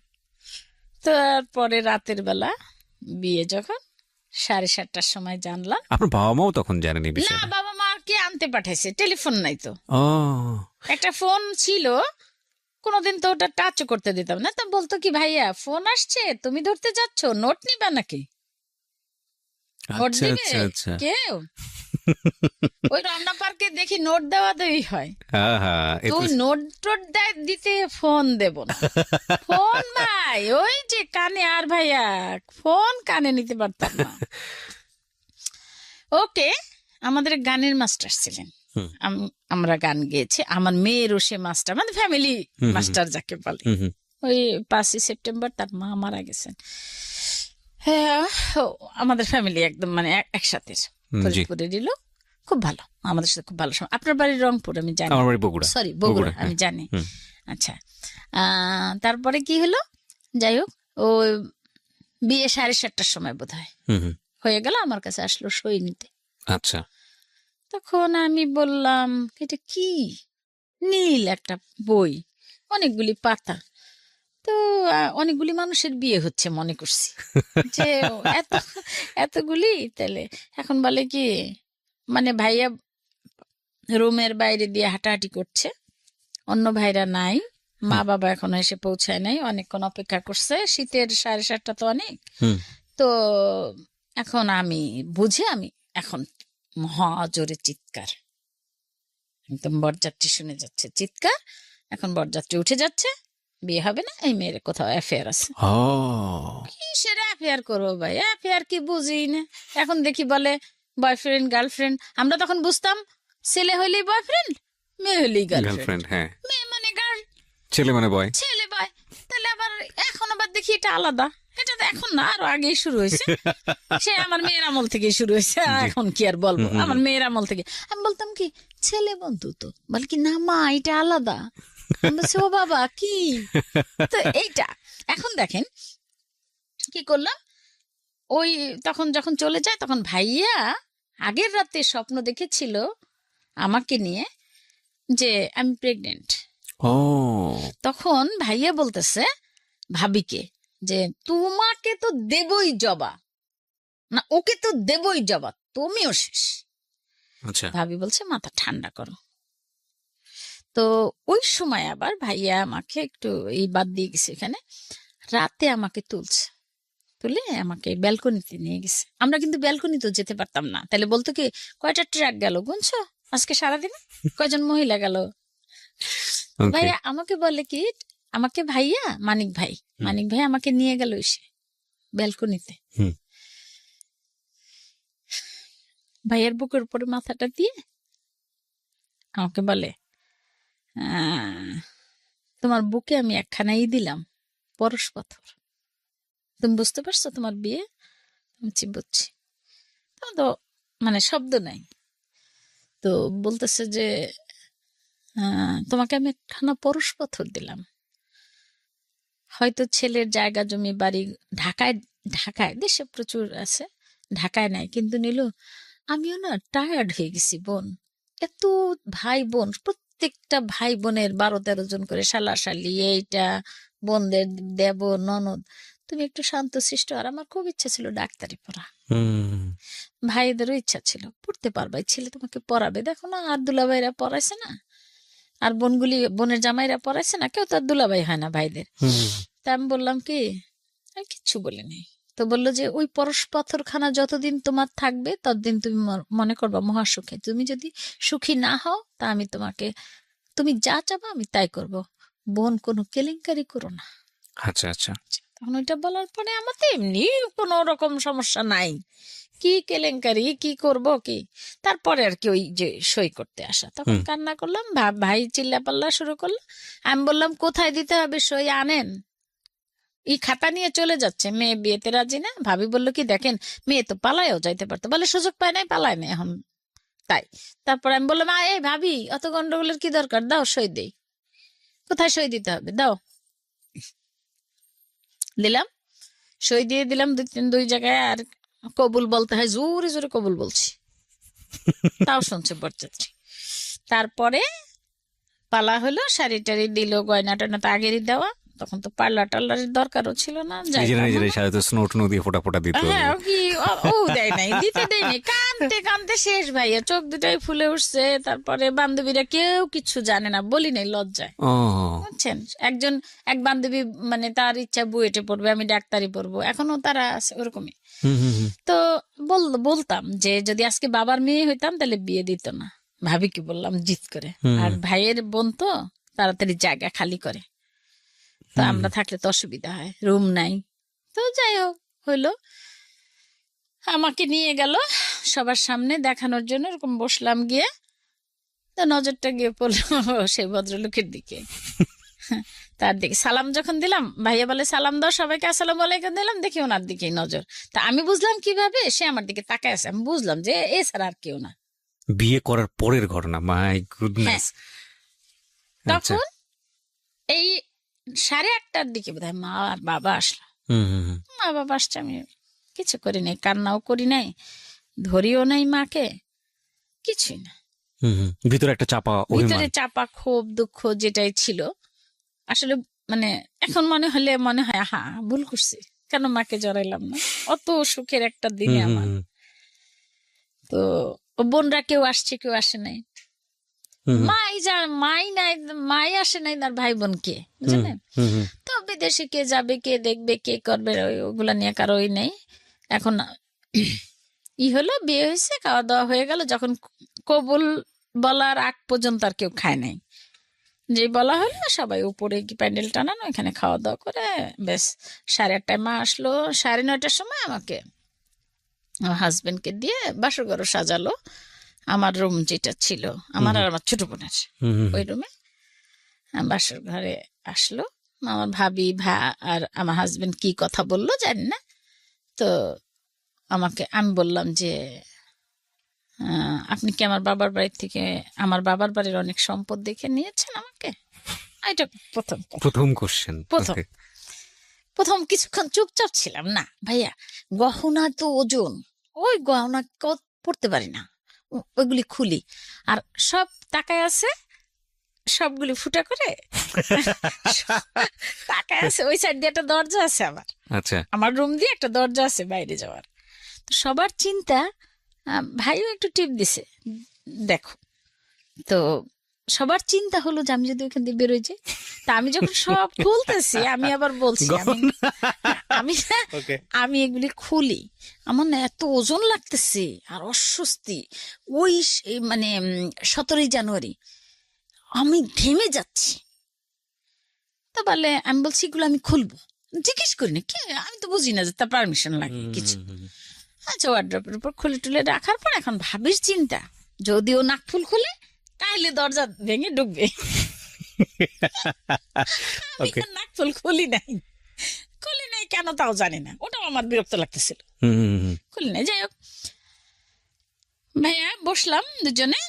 তারপরে রাতের বেলা বিয়ে যখন 7:30টার সময় জানলাম। আপনার বাবা মাও তখন জানেনি না, বিষয়টা? বাবা মা কে আনতে পাঠাইছে, টেলিফোন নাই তো। ও একটা ফোন ছিল, কোনোদিন তো ওটা টাচও করতে দিতাম না। তো বলতো কি, ভাইয়া ফোন আসছে, তুমি ধরতে যাচ্ছ, নোট নিবা নাকি? নোট আচ্ছা দিবে আচ্ছা আচ্ছা। কেউ? ওই রমনা পার্কে দেখি নোট দেওয়া দেওয়াই হয়। তুই নোট টোট দিতে ফোন দেব না। ফোন ভাই ওই যে কানে, আর ভাইয়া ফোন কানে নিতে পারতাম না। ওকে, আমাদের গানের মাস্টার ছিলেন, আমরা গান গেয়েছি। আমার মেয়েরও সে মাস্টার, মানে ফ্যামিলি মাস্টার যাকে বলে। ওই 5ই সেপ্টেম্বর তার মা মারা গেছেন। হ্যাঁ, আমাদের ফ্যামিলি একদম মানে একসাথে ফরিদপুরে দিল। খুব ভালো, আমাদের সাথে খুব ভালো সময়। আপনার বাড়ি রংপুর আমি জানি, আমার বাড়ি বগুড়া। সরি বগুড়া, আমি জানি। আচ্ছা, তারপরে কি হলো, যাই হোক, ও বিয়ে 7:30টার সময় বোধ হয় হয়ে গেল, আমার কাছে আসলো সই নিতে। আচ্ছা। তখন আমি বললাম, এটা কি? নীল একটা বই, অনেকগুলি পাতা। তো অনেকগুলি মানুষের বিয়ে হচ্ছে মনে করছি, যে এতগুলি। তাহলে এখন বলে কি, মানে ভাইয়া রুমের বাইরে দিয়ে হাঁটাহাঁটি করছে, অন্য ভাইরা নাই, মা বাবা এখনো এসে পৌঁছায় নাই, অনেকক্ষণ অপেক্ষা করছে, শীতের 7:30 তো অনেক। তো এখন আমি বুঝে, আমি এখন মহা জোরে চিৎকার, একদম বরযাত্রী শুনে যাচ্ছে চিৎকার। এখন বরযাত্রী উঠে যাচ্ছে, বিয়ে হবে না, এই মেয়ের কোথাও অ্যাফেয়ার আছে। কিসের অ্যাফেয়ার করবো ভাই, অ্যাফেয়ার কি বুঝি না। এখন দেখি বলে বয়ফ্রেন্ড গার্লফ্রেন্ড। আমরা তখন বুঝতাম ছেলে হইলেই বয়ফ্রেন্ড, মেয়ে হইলেই গার্লফ্রেন্ড। হ্যাঁ, মেয়ে মানে গার্ল, ছেলে মানে বয়। ছেলে বয়। তাহলে আবার এখন আবার দেখি এটা আলাদা। এটা তো এখন না, আরো আগেই শুরু হয়েছে। সে আমার মেয়ের আমল থেকে শুরু হয়েছে, এখন কি আর বলবো, আমার মেয়ের আমল থেকে। আমি বলতাম কি, ছেলে বন্ধু তো, বল কি না মা এটা আলাদা। ও বাবা কি, তো এইটা। এখন দেখেন কি করলাম, ওই তখন যখন চলে যায়, তখন ভাইয়া আগের রাতে স্বপ্ন দেখেছিল আমাকে নিয়ে, যে আমি প্রেগনেন্ট। তখন ভাইয়া বলতেছে ভাবিকে, যে তোমাকে তো দেবই জবা, না ওকে তো দেবই জবা, তুমিও শেষ। ভাবি বলছে মাথা ঠান্ডা করো। তো ওই সময় আবার ভাইয়া আমাকে একটু এই বাদ দিয়ে গেছে, এখানে রাতে আমাকে তুলে আমাকে ব্যালকনিতে নিয়ে গেছে। আমরা কিন্তু ব্যালকনিতেও যেতে পারতাম না, তাহলে বলতো কি, কয়টা ট্রাক গেল গুনছো আজকে সারাদিনে, কয়জন মহিলা গেল। ভাইয়া আমাকে বলে কি, আমাকে ভাইয়া মানিক ভাই আমাকে নিয়ে গেল এসে ব্যালকনিতে, ভাইয়ের বুকের উপরে মাথাটা দিয়ে আমাকে বলে, তোমার বুকে আমি একখানাই দিলাম পরশ পাথর, তুমি বুঝতে পারছো তোমার বিয়ে? বুঝছি। তো মানে শব্দ নাই। তো বলতেছে যে তোমাকে আমি একখানা পরশ পাথর দিলাম, হয়তো ছেলের জায়গা জমি বাড়ি ঢাকায় দেশে প্রচুর আছে, ঢাকায় নাই, কিন্তু নীলু আমিও না টায়ার্ড হয়ে গেছি বোন। এত ভাই বোন, প্রত্যেকটা ভাই বোনের 12-13 জন করে শালা শালি, এইটা বোনদের দেব ননদ, তুমি একটু শান্তশিষ্ট। আর আমার খুব ইচ্ছা ছিল ডাক্তারি পড়া, হুম। ভাইদেরও ইচ্ছা ছিল পড়তে পারবে, ছেলে তোমাকে পড়াবে। দেখো না, আর দুলাভাইরা পড়াইছে না, আর বোনের জামাইরা পড়াইছে না, কেউ তো আর দুলাভাই হয় না ভাইদের। হুম। তা আমি বললাম কি, আমি কিচ্ছু বলিনি। তো বললো যে ওই পরশ পাথরখানা যতদিন তোমার থাকবে ততদিন তুমি মনে করবা মহাসুখে। তুমি যদি সুখী না হও তা আমি তোমাকে, তুমি যা চাবা আমি তাই করব, বোন কোনো কেলেঙ্কারি করো না। আচ্ছা আচ্ছা। তখন ওইটা বলার পরে আমার তো এমনি কোনো রকম সমস্যা নাই, কি কেলেঙ্কারি কি করব কি। তারপরে আর কি ওই যে সই করতে আসা, তখন কান্না করলাম, ভাই চিল্লা পাল্লা শুরু করলো। আমি বললাম কোথায় দিতে হবে সই আনেন, এই খাতা নিয়ে চলে যাচ্ছে, মেয়ে বিয়েতে রাজি না। ভাবি বললো কি দেখেন, মেয়ে তো পালায়ও যাইতে পারতো, বলে সুযোগ পায় নাই, পালায় নাই এখন তাই। তারপর আমি বললাম এই ভাবি অত গন্ডগোলের কি দরকার, দাও সই দেই। কোথায় সই দিতে হবে দাও। দিলাম, সই দিয়ে দিলাম দুই জায়গায়। আর কবুল বলতে হয়, জোরে জোরে কবুল বলছি, তাও শুনছে বরযাত্রী। তারপরে পালা হলো, শাড়ি টাড়ি দিল, গয়না টয়না তো আগেরই দেওয়া, তখন তো পার্লার টার্লারের দরকারও ছিল না। নিজেরা নিজেরাই সাথে তো স্নো টুনো দিয়ে ফোটা ফোটা দিত। হ্যাঁ, ও দেয় নাই, দিতে দেয়নি, কানতে কানতে শেষ ভাইয়া, চোখ দুটাই ফুলে উঠছে। তারপরে বান্ধবীরা কেউ কিছু জানে না, বলি নাই লজ্জায়, ও বুঝছেন। এক বান্ধবী মানে তার ইচ্ছা বুয়েটে পড়বে, আমি ডাক্তারি পড়বো, এখনো তারা আছে ওরকমই। হুম হুম হুম। তো বলতাম যে যদি আজকে বাবার মেয়ে হইতাম তাহলে বিয়ে দিত না। ভাবি কি বললাম জিদ করে, আর ভাইয়ের বোন তো তাড়াতাড়ি জায়গা খালি করে, তো আমরা থাকলে তো অসুবিধা হয়, রুম নাই। তো যাই হোক হইলো, আমাকে নিয়ে গেল সবার সামনে দেখানোর জন্য, এরকম বসলাম গিয়ে, তো নজরটা গিয়ে পড়লো সেই ভদ্রলোকের দিকে। তার দিকে সালাম যখন দিলাম, ভাইয়া বলে সালাম দাও সবাইকে, আসসালামু আলাইকুম দিলাম, দেখি ওনার দিকেই নজর। তা আমি বুঝলাম কিভাবে সে আমার দিকে তাকায় আছে, আমি বুঝলাম যে এছাড়া আর কেউ না। বিয়ে করার পরের ঘটনা, মাই গুডনেস। তখন এই 1:30টার দিকে বোধহয় মা আর বাবা আসলো। হুম হুম হুম। মা বাবা আসছে, আমি কিছু করি নাই, কান্নাও করি নাই, ধরিও নাই মাকে, কিছুই না। হুম হুম। ভিতরে একটা চাপা অভিমান। ভিতরে চাপা ক্ষোভ দুঃখ যেটাই ছিল আসলে, মানে এখন মনে হয় ভুল করছি, কেন মাকে জড়াইলাম না, অত সুখের একটা দিনে হুম হুম আমার। হুম। তো ও বোনরা কেউ আসছে কেউ আসে নাই, হুম হুম। মাই নাই, মাই আসে নাই, তার ভাই বোন কে বুঝলেন। হুম হুম। তো বিদেশে কে যাবে কে দেখবে কে করবে ওগুলা নিয়ে কারোই নেই এখন। হলো বিয়ে হয়েছে, খাওয়া দাওয়া হয়ে গেল, যখন কবুল বলার আগ পর্যন্ত আর কেউ খায় নাই, যে বলা হলো সবাই উপরে কি প্যান্ডেল টানানো, এখানে খাওয়া দাওয়া করে বেশ 8:30টায় মা আসলো। 9:30টার সময় আমাকে আমার হাজবেন্ডকে দিয়ে বাসর ঘর সাজালো, আমার রুম যেটা ছিল আমার আর আমার ছোট বোনের, ওই রুমে বাসর ঘরে আসলো। আমার ভাবি আর আমার হাজবেন্ড কি কথা বললো জানি না। তো আমি বললাম যে আপনি কি আমার বাবার বাড়ি থেকে আমার বাবার বাড়ির অনেক সম্পদ দেখে নিয়েছেন আমাকে। এটা প্রথম কোশ্চেন। প্রথম কিছুক্ষণ চুপচাপ ছিলাম, না ভাইয়া গহনা তো ওজন, ওই গহনা পড়তে পারি না, ওইগুলি খুলি, আর সব টাকায় আছে, সবগুলি ফুটা করে টাকায় আছে। ওই সাইড দিয়ে একটা দরজা আছে আমার, আচ্ছা, আমার রুম দিয়ে একটা দরজা আছে বাইরে যাওয়ার। তো সবার চিন্তা, ভাইও একটু টিপ দিছে দেখো, তো সবার চিন্তা হলো যে আমি যদি ওখান দিয়ে বেরোই যাই। তা আমি যখন সব খুলতেছি আমি আবার বলছি আমি এগুলি খুলি, আমার না এত ওজন লাগতেছে আর অস্বস্তি। ওই মানে 17 জানুয়ারি আমি ঘেমে যাচ্ছি। তো বলে, আমি বলছি এগুলো আমি খুলবো, জিজ্ঞেস করি না কি, আমি তো বুঝি না যে তার পারমিশন লাগে কিছু। আচ্ছা, ওয়ার্ড্রপের উপর খুলে টুলে রাখার পর এখন ভাবির চিন্তা, যদিও নাক ফুল খুলে তাহলে দরজা ভেঙে ঢুকবে। নাক ফুল খুলি নাই কেন তাও জানি না, ওটাও আমার বিরক্ত লাগতেছিল, খুলি নাই। যাই হোক ভাইয়া বসলাম দুজনে,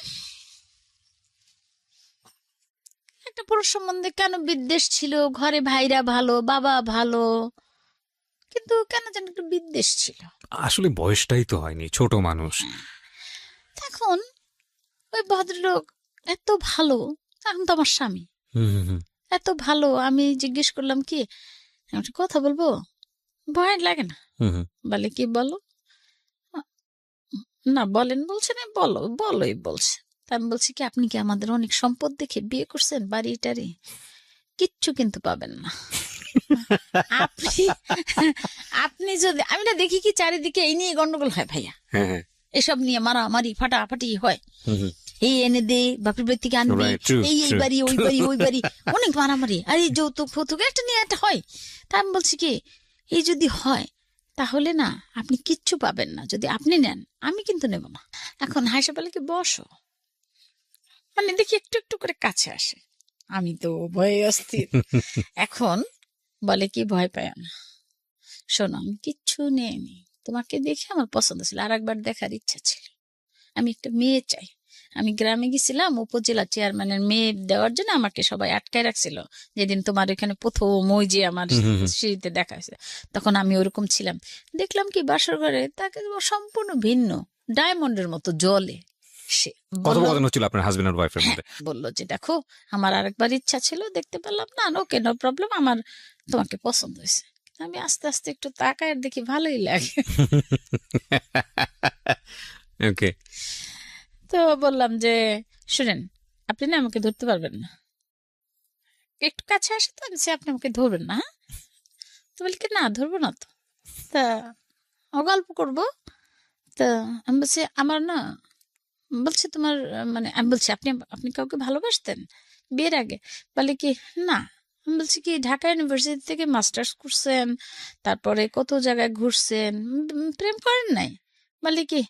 একটা পুরুষ সম্বন্ধে কেন বিদ্বেষ ছিল, ঘরে ভাইরা ভালো বাবা ভালো, কিন্তু কেন যেন একটু বিদ্বেষ ছিল। আসলে বয়সটাই তো হয়নি, ছোট মানুষ। এখন ওই ভদ্রলোক এত ভালো, এখন তো আমার স্বামী, এত ভালো। আমি জিজ্ঞেস করলাম কি, আমি একটা কথা বলবো, ভয় লাগে না। হুম হুম। বলে কি বলো? না বলেন বলছে না, বলো বলোই বলছে। তা আমি বলছি কি আপনি কি আমাদের অনেক সম্পদ দেখে বিয়ে করছেন, বাড়ি টাড়ি? কিচ্ছু কিন্তু পাবেন না। আপনি আপনি যদি আমি না দেখি কি চারিদিকে এই নিয়ে গন্ডগোল হয় ভাইয়া, হ্যাঁ হ্যাঁ। এসব নিয়ে মারামারি ফাটাফাটি হয়। হুম হুম। এই এনে দে, বাপের বাড়ি থেকে আনবি, Right, true, এই true. বাড়ি ওই বাড়ি ওই বাড়ি, অনেক মারামারি। আর এই যৌতুক ফৌতুক একটা নিয়ে একটা হয়। তা আমি বলছি কি এই যদি হয় তাহলে না আপনি কিচ্ছু পাবেন না, যদি আপনি নেন আমি কিন্তু নেব না। এখন হাসে বলে কি বসো, মানে দেখি একটু একটু করে কাছে আসে। আমি তো ভয়ে অস্থির। এখন বলে কি ভয় পায় না, শোনো আমি কিচ্ছু নেইনি, তোমাকে দেখে আমার পছন্দ ছিল, আর একবার দেখার ইচ্ছা ছিল। আমি একটা মেয়ে চাই। আমি গ্রামে গেছিলাম উপজেলা চেয়ারম্যানের মেয়ে দেওয়ার জন্য, আমাকে সবাই আটকায় রাখছিল যেদিন তোমার ওইখানে প্রথম ওই যে আমার হুম হুম হুম। সিঁড়িতে দেখা হয়েছে, তখন আমি ওরকম ছিলাম। দেখলাম কি বাসর ঘরে তাকে সম্পূর্ণ ভিন্ন, ডায়মন্ডের মতো জলে। সে বলল, কথোপকথন হচ্ছিল আপনার হাজবেন্ড আর ওয়াইফের হ্যাঁ মধ্যে? বললো যে দেখো আমার আরেকবার ইচ্ছা ছিল, দেখতে পেলাম না, ওকে নো প্রবলেম, আমার তোমাকে পছন্দ হয়েছে। আমি আস্তে আস্তে একটু তাকায় আর দেখি ভালোই লাগে। ওকে। তো বললাম যে শুনেন, আপনি না আমাকে ধরতে পারবেন না, একটু কাছে আসে তো, আমি বলছি, আপনি আমাকে ধরবেন না, হ্যাঁ? তো বলি কি না ধরবো না তো। তা ও গল্প করবো। তা আমি বলছি আমার না, বলছে তোমার মানে, আমি বলছি আপনি আপনি কাউকে ভালোবাসতেন বিয়ের আগে? বলে কি না। আমি বলছি কি ঢাকা ইউনিভার্সিটি থেকে মাস্টার্স করছেন, তারপরে কত জায়গায় ঘুরছেন, প্রেম করেন নাই? বলে কি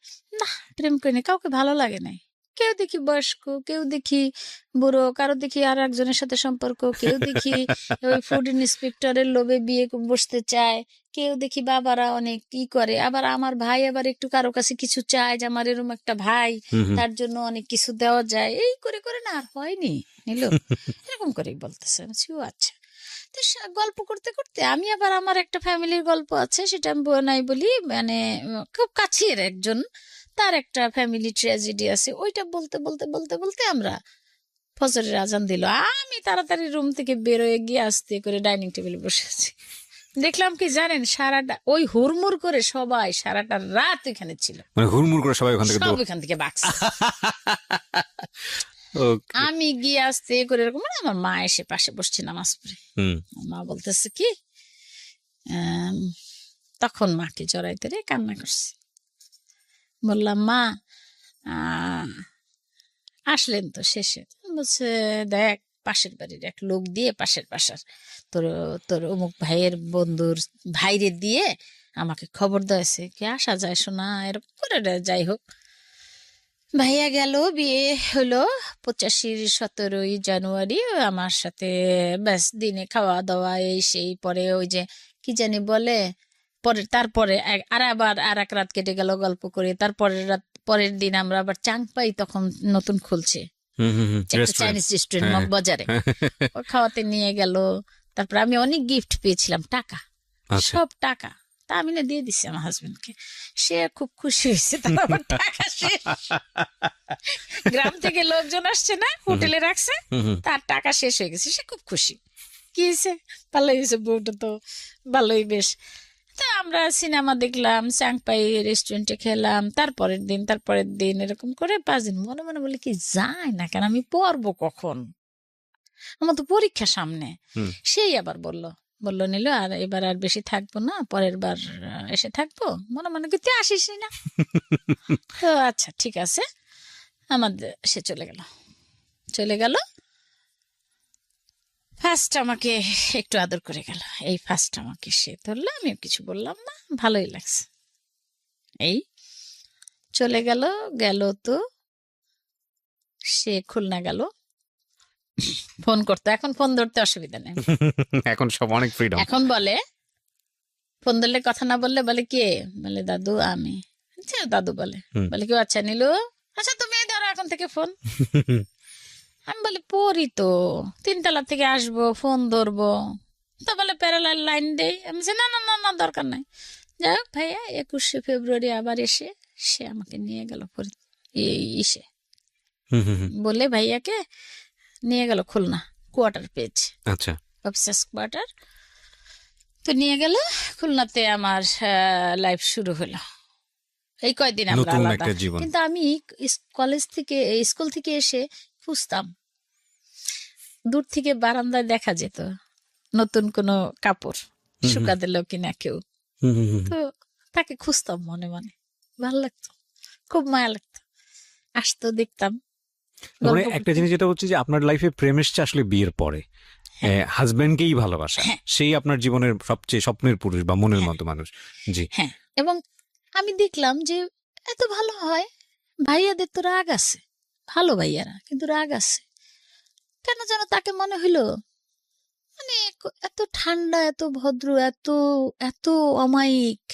না প্রেম করিনি, কাউকে ভালো লাগে নাই। কেউ দেখি বয়স্ক, কেউ দেখি বুড়ো, কারো দেখি আর একজনের সাথে সম্পর্ক, কেউ দেখি ওই ফুড ইন্সপেক্টরের লোভে বিয়ে বসতে চায়, কেউ দেখি বাবারা অনেক কি করে, আবার আমার ভাই আবার একটু কারো কাছে কিছু চায় যে আমার এরকম একটা ভাই, হুম হুম। তার জন্য অনেক কিছু দেওয়া যায়, এই করে করে না আর হয়নি নিল, এরকম করেই বলতেছে। আমি বলছি, ও আচ্ছা। তো গল্প করতে করতে আমি আবার আমার একটা ফ্যামিলির গল্প আছে, সেটা আমি নাই বলি, মানে খুব কাছের একজন, তার একটা ফ্যামিলি ট্র্যাজেডি আছে, ওইটা বলতে বলতে বলতে বলতে আমরা ফজরের আজান দিল। আমি তাড়াতাড়ি রুম থেকে বেরোয় গিয়ে আস্তে করে ডাইনিং টেবিলে বসে আছি। দেখলাম কি জানেন, সারাটা ওই হুড়মুড় করে সবাই সারাটা রাত ওইখানে ছিল, মানে হুড়মুড় করে সবাই ওখান থেকে সব ওইখান থেকে বাকছে। ওকে। আমি গিয়ে আস্তে করে এরকম, মানে আমার মা এসে পাশে বসছে নামাজ পড়ে। হুম। মা বলতেছে কি আম, তখন মাকে জড়াইতে রে কান্না করছে। বললাম মা আহ, আসলেন তো শেষে? বলছে দেখ পাশের বাড়ির এক লোক দিয়ে, পাশের বাসার তোর তোর অমুক ভাইয়ের বন্ধুর ভাইরে দিয়ে আমাকে খবর দিয়েছে কি আসা যায় শোনা, এরকম করে যাই হোক ভাইয়া গেল, বিয়ে হলো 85-র 17ই জানুয়ারি আমার সাথে। ব্যাস দিনে খাওয়া দাওয়া এই সেই, পরে ওই যে কি জানি বলে, পরে তারপরে আবার আর এক রাত কেটে গেল গল্প করে, তারপরের রাত পরের দিন আমরা আবার চাংপাই তখন নতুন খুলছে হুম হুম হুম। একটা চাইনিজ রেস্টুরেন্ট হ্যাঁ। মগবাজারে, ও খাওয়াতে নিয়ে গেল। তারপর আমি অনেক গিফট পেয়েছিলাম, টাকা, আচ্ছা। সব টাকা, তা আমি না দিয়ে দিচ্ছি আমার হাজবেন্ডকে। সে খুব খুশি হয়েছে, তার আবার টাকা শেষ। গ্রাম থেকে লোকজন আসছে না, হোটেলে রাখছে, হুম হুম। তার টাকা শেষ হয়ে গেছে, সে খুব খুশি। কি হয়েছে, ভালোই হয়েছে, বউটা তো ভালোই বেশ। তা আমরা সিনেমা দেখলাম, চাংপাই রেস্টুরেন্টে খেলাম, তারপরের দিন এরকম করে 5 দিন। মনে মনে বলে কি যায় না কেন, আমি পড়বো কখন, আমার তো পরীক্ষা সামনে। হুম। সেই আবার বললো নিল আর এবার আর বেশি থাকবো না, পরের বার এসে থাকবো। মনে মনে করতে আসিস না। তো আচ্ছা ঠিক আছে, আমাদের সে চলে গেল। ফার্স্ট আমাকে একটু আদর করে গেল, এই ফার্স্ট আমাকে সে ধরলো, আমিও কিছু বললাম না, ভালোই লাগছে। এই চলে গেল, তো সে খুলনা গেল ফোন করতে, এখন ফোন ধরতে অসুবিধা নেই, এখন সব অনেক ফ্রিডম। এখন বলে ফোন ধরলে কথা না বললে বলে কে, বলে দাদু আমি। আচ্ছা দাদু বলে, হুম। বলে কি আচ্ছা নিলু, আচ্ছা তুমি ধরো এখন থেকে ফোন। আমি বলি পড়ি তো, 3 তলা থেকে আসবো ফোন ধরবো, তো বলে প্যারালাল লাইন দেই। আমি বলছি, না না না না দরকার নাই। যাই হোক ভাইয়া 21শে ফেব্রুয়ারি আবার এসে সে আমাকে নিয়ে গেল এই ইসে, হুম হুম হুম। বলে ভাইয়াকে নিয়ে গেল খুলনা, কোয়ার্টার পেয়েছে, আচ্ছা। Officers quarter. তো নিয়ে গেল খুলনাতে, আমার লাইফ শুরু হলো। এই কয়দিন আমরা নতুন আলাদা, একটা জীবন। কিন্তু আমি কলেজ থেকে স্কুল থেকে এসে খুঁজতাম, দূর থেকে বারান্দায় দেখা যেত নতুন কোনো কাপড় শুকা দিল কিনা কেউ, তো তাকে খুঁজতাম মনে মনে, ভালো লাগতো, খুব মায়া লাগতো, আসতো, দেখতাম, মানে গল্প একটা করতাম। জিনিস যেটা হচ্ছে যে আপনার লাইফে প্রেম এসছে আসলে বিয়ের পরে, হাজবেন্ডকেই ভালোবাসা, হ্যাঁ। সেই আপনার জীবনের সবচেয়ে স্বপ্নের পুরুষ বা মনের হ্যাঁ। মতো মানুষ। জি। হ্যাঁ, এবং আমি দেখলাম যে এত ভালো হয়, ভাইয়াদের তো রাগ আছে, ভালো ভাইয়ারা কিন্তু রাগ আছে, কেন যেন তাকে মনে হইলো মানে এত ঠান্ডা, এত ভদ্র, এত এত অমায়িক,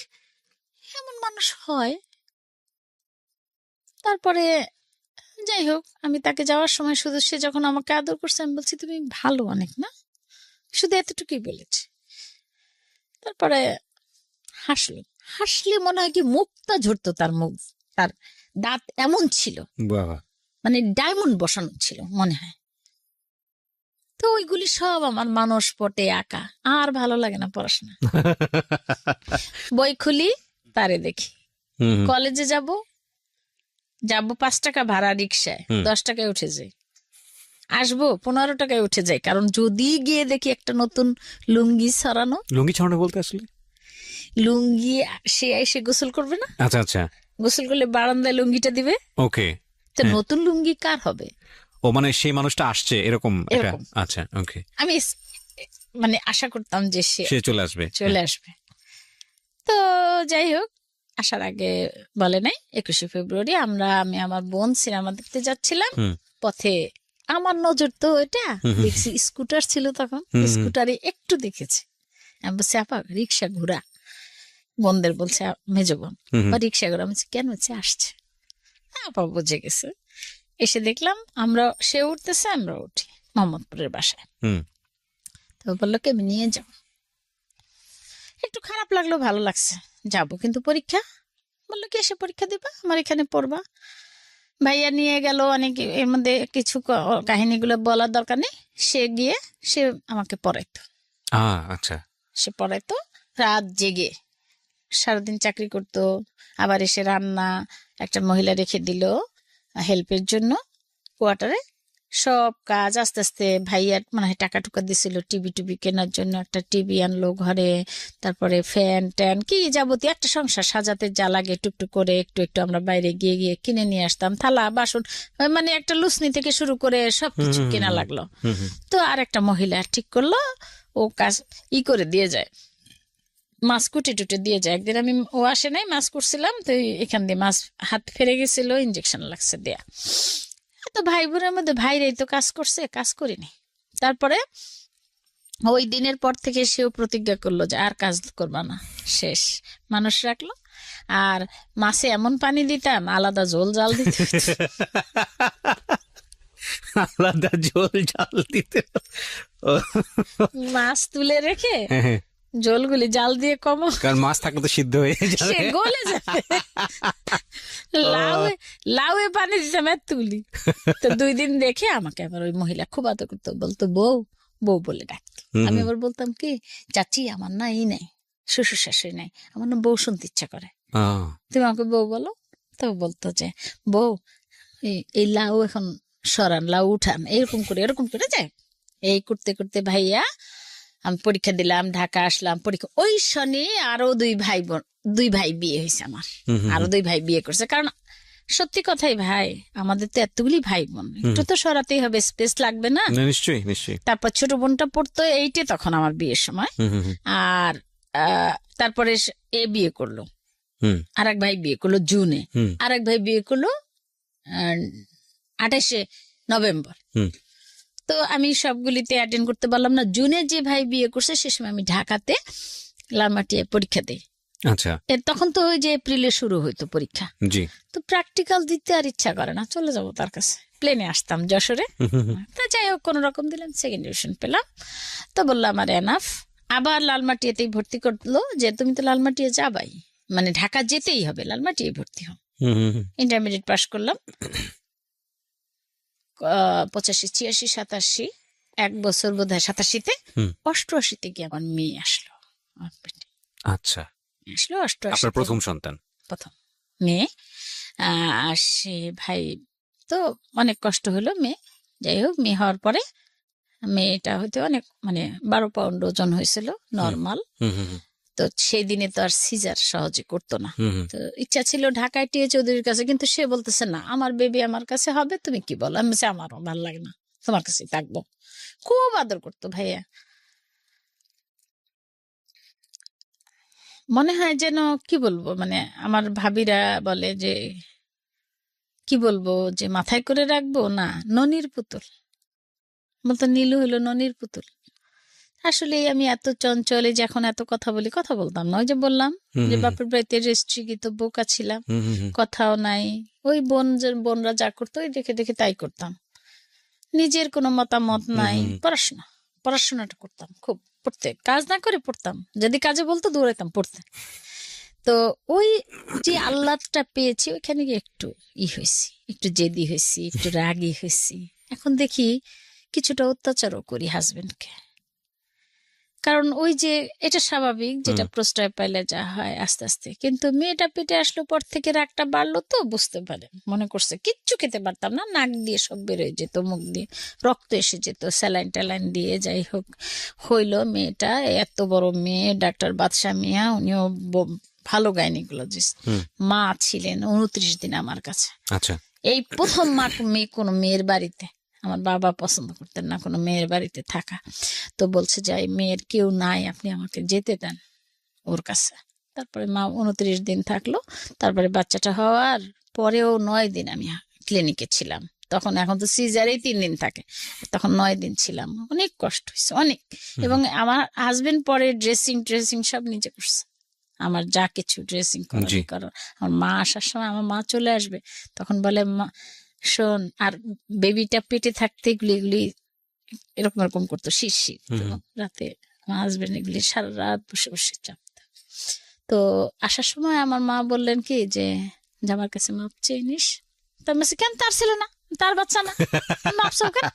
এমন মানুষ হয়। তারপরে যাই হোক, আমি তাকে যাওয়ার সময় শুধু, সে যখন আমাকে আদর করছে, আমি বলছি তুমি ভালো অনেক না, শুধু এতটুকুই বলেছি। তারপরে হাসলো, হাসলে মনে হয় কি মুক্তা ঝরতো তার মুখ, তার দাঁত এমন ছিল, বাবা। মানে ডায়মন্ড বসানো ছিল মনে হয়। তো ওইগুলি সব আমার মানস পটে আঁকা, আর ভালো লাগে না পড়াশোনা। বই খুলি, তারে দেখি, কলেজে যাব 5 টাকা ভাড়া রিক্সায়, 10 টাকায় উঠে যাই, আসবো 15 টাকায় উঠে যাই, কারণ যদি গিয়ে দেখি একটা নতুন লুঙ্গি ছড়ানো, লুঙ্গি ছড়ানো বলতে আসলে? লুঙ্গি, সে এসে গোসল করবে না, আচ্ছা আচ্ছা, গোসল করলে বারান্দায় লুঙ্গিটা দিবে, ওকে। তো নতুন লুঙ্গি কার হবে? ও মানে সেই মানুষটা আসছে এরকম একটা, এরকম। আচ্ছা ওকে, আমি মানে আশা করতাম যে সে সে চলে আসবে। চলে আসবে। তো যাই হোক, আসার আগে বলে নাই, 21শে ফেব্রুয়ারি আমি আমার বোন সিনেমা দেখতে যাচ্ছিলাম, পথে আমার নজর তো এটা দেখছি, স্কুটার ছিল তখন, স্কুটারে একটু দেখেছি, আমি বলছি আপা রিক্সা ঘোরা, বোনদের বলছে, মেজো বোন, রিক্সা ঘোরা, আমি বলছি কেন, হচ্ছে আসছে, আপা বুঝে গেছে। এসে দেখলাম আমরা, সে উঠতেছে, আমরা উঠি মোহাম্মদপুরের বাসায়। তো বললো কি আমি নিয়ে যাও, একটু খারাপ লাগলো, ভালো লাগছে, যাব, কিন্তু পরীক্ষা, বললো কি এসে পরীক্ষা দিবা, আমার এখানে পড়বা। ভাইয়া নিয়ে গেল, অনেক, এর মধ্যে কিছু কাহিনীগুলো বলার দরকার নেই, সে গিয়ে সে আমাকে পড়াইতো, আচ্ছা। সে পড়াইতো রাত জেগে, সারাদিন চাকরি করতো, আবার এসে রান্না, একটা মহিলা রেখে দিল হেল্পের জন্য কোয়ার্টারে, সব কাজ আস্তে আস্তে ভাইয়ার মানে টাকা টুকা দিছিল টিভি টুবি কেনার জন্য, একটা টিভি আনলো ঘরে, তারপরে ফ্যান ট্যান কি যাবতীয় একটা সংসার সাজাতে যা লাগে টুকটুক করে একটু একটু আমরা বাইরে গিয়ে গিয়ে কিনে নিয়ে আসতাম, থালা বাসন, মানে একটা লুসনি থেকে শুরু করে সবকিছু কেনা লাগলো। তো আর একটা মহিলা ঠিক করলো, ও কাজ করে দিয়ে যায়, মাছ কুটে টুটে দিয়ে যায়। একদিন আমি, ও আসে নাই, মাছ করছিলাম, তো এখান দিয়ে মাছ হাত ফেরে গেছিল, ইঞ্জেকশন লাগছে দেয়া। তো ভাই বোনের মধ্যে ভাইরাই তো কাজ করছে, কাজ করিনি। তারপরে ওই দিনের পর থেকে সেও প্রতিজ্ঞা করলো যে আর কাজ করবা না, শেষ, মানুষ রাখলো। আর মাছে এমন পানি দিতাম, আলাদা ঝোল জাল দিতে হতো। আলাদা ঝোল জাল দিতে। মাছ তুলে রেখে ঝোলগুলি জাল দিয়ে কমো, কারণ মাছ থাকলে তো সিদ্ধ হয়ে যাবে, সে গলে যাবে। লাউয়ে পানি দিতাম আর তুলি। তো 2 দিন দেখে আমাকে আবার ওই মহিলা খুব আদর করতো, বলতো বউ বউ বলে ডাকতো। আমি আবার বলতাম কি, চাচি আমার না এই নাই, শ্বশুর শাশুড়ি নাই, আমার না বউ শুনতে ইচ্ছা করে, তুমি আমাকে বউ বলো। তো বলতো যে বউ এই লাউ এখন সরান, লাউ উঠান, এরকম করে যায়। এই করতে করতে ভাইয়া, আমি পরীক্ষা দিলাম, ঢাকা আসলাম, পরীক্ষা ওই শনি আরো 2 ভাই বিয়ে হয়েছে আমার, আরো 2 ভাই বিয়ে করছে। কারণ সত্যি কথাই ভাই, আমাদের তো এতগুলি ভাই বোন, একটু তো সরাতেই হবে, স্পেস লাগবে না? নিশ্চয়ই নিশ্চয়ই। তারপর ছোট বোনটা পড়তো 8-এ, তখন আমার বিয়ের সময়। আর তারপরে এ বিয়ে করলো, আরেক ভাই বিয়ে করলো জুনে, আরেক ভাই বিয়ে করলো 28শে নভেম্বর। তো আমি সবগুলিতে অ্যাটেন্ড করতে পারলাম না। জুনে যে ভাই বিয়ে করছে সে সময় আমি ঢাকাতে লালমাটিয়া পরীক্ষা দিই। আচ্ছা, তখন তো ওই যে এপ্রিলে শুরু হইতো পরীক্ষা, জি। তো প্র্যাকটিক্যাল দিতে আর ইচ্ছা করে না, চলে যাবো তার কাছে, প্লেনে আসতাম যশোরে। তা যাই হোক, কোন রকম দিলাম, সেকেন্ড ডিভিশন পেলাম। তো বললাম আমার এনাফ, আবার লালমাটিয়াতেই ভর্তি করলো, যে তুমি তো লালমাটিয়া যাবাই, মানে ঢাকা যেতেই হবে, লালমাটিয়ায় ভর্তি হও। ইন্টারমিডিয়েট পাস করলাম 85, 86, 87, 1 বছর বোধ হয় 87-তে, 88-তে গিয়ে আমার মেয়ে আসলো। আমার পেটে আচ্ছা, আসলো আপনার অষ্টআশিতে প্রথম সন্তান। প্রথম মেয়ে। আর সে ভাই তো অনেক কষ্ট হলো মেয়ে। যাই হোক, মেয়ে হওয়ার পরে মেয়েটা হয়তো অনেক মানে 12 পাউন্ড ওজন হয়েছিল, নর্মাল। হুম হুম হুম তো সেই দিনে তো আর সিজার সহজে করতো না। হুম হুম। তো ইচ্ছা ছিল ঢাকায় টিএ চৌধুরীর কাছে, কিন্তু সে বলতেছে না, আমার বেবি আমার কাছে হবে, তুমি কি বলো? আমি বলছি আমারও ভালো লাগে না, তোমার কাছেই থাকবো। খুব আদর করতো ভাইয়া। মনে হয় যেন কি বলবো, মানে আমার ভাবিরা বলে যে কি বলবো, যে মাথায় করে রাখবো না, ননির পুতুল। বলতো নীলু হলো ননির পুতুল। আসলে আমি এত চঞ্চলে যে এখন এত কথা বলি, কথা বলতাম না। ওই যে বললাম হুম যে হুম বাপের বাড়িতে রেস্ট্রিগিত বোকা ছিলাম, হুম হুম হুম কথাও নাই। ওই বোনরা যা করতো ওই দেখে দেখে তাই করতাম, নিজের কোনো মতামত হুম নাই। হুম পড়াশোনাটা করতাম খুব, পড়তে কাজ না করে পড়তাম, যদি কাজে বলতো দৌড়াইতাম পড়তে। তো ওই যে আহ্লাদটা পেয়েছি ওইখানে গিয়ে একটু হয়েছি, একটু জেদি হয়েছি, একটু রাগী হয়েছি। এখন দেখি কিছুটা অত্যাচারও করি হাজবেন্ডকে, কারণ ওই যে এটা স্বাভাবিক, যেটা হুম প্রশ্রয় পাইলে যা হয় আস্তে আস্তে। কিন্তু মেয়েটা পেটে আসলো পর থেকে রাগটা বাড়লো, তো বুঝতে পারে, মনে করছে কিচ্ছু খেতে পারতাম না, নাক দিয়ে সব বেরোয় যেত, মুখ দিয়ে রক্ত এসে যেত, স্যালাইন ট্যালাইন দিয়ে। যাই হোক, হইলো মেয়েটা, এত বড় মেয়ে, ডাক্তার বাদশা মিয়া, উনিও ভালো গাইনিকোলজিস্ট। হুম। মা ছিলেন 29 দিন আমার কাছে। আচ্ছা। এই প্রথম মা মেয়ে কোনো মেয়ের বাড়িতে, আমার বাবা পছন্দ করতেন না কোনো মেয়ের বাড়িতে থাকা। তো বলছে যে এই মেয়ের কেউ নাই, আপনি আমাকে যেতে দেন ওর কাছে। তারপরে মা 29 দিন থাকলো। তারপরে বাচ্চাটা হওয়ার পরেও 9 দিন আমি ক্লিনিকে ছিলাম। তখন, এখন তো সিজারেই 3 দিন থাকে, তখন 9 দিন ছিলাম। অনেক কষ্ট হয়েছে, অনেক। হুম এবং আমার হাজবেন্ড পরে ড্রেসিং সব নিজে করছে, আমার যা কিছু ড্রেসিং জি। করার। আমার মা আসার সময় আমার মা চলে আসবে, তখন বলে মা শোন, আর বেবিটা পেটে থাকতে এগুলি এরকম এরকম করতো, শিরশির। হুম তো হুম রাতে আমার হাজবেন্ড এগুলি সারা রাত বসে বসে চাপতো। তো আসার সময় আমার মা বললেন কি যে জামার কাছে মাপ চেয়ে নিস। তো আমি বলছি, কেন, তার ছিল না, তার বাচ্চা না, মাপ চাও কেন?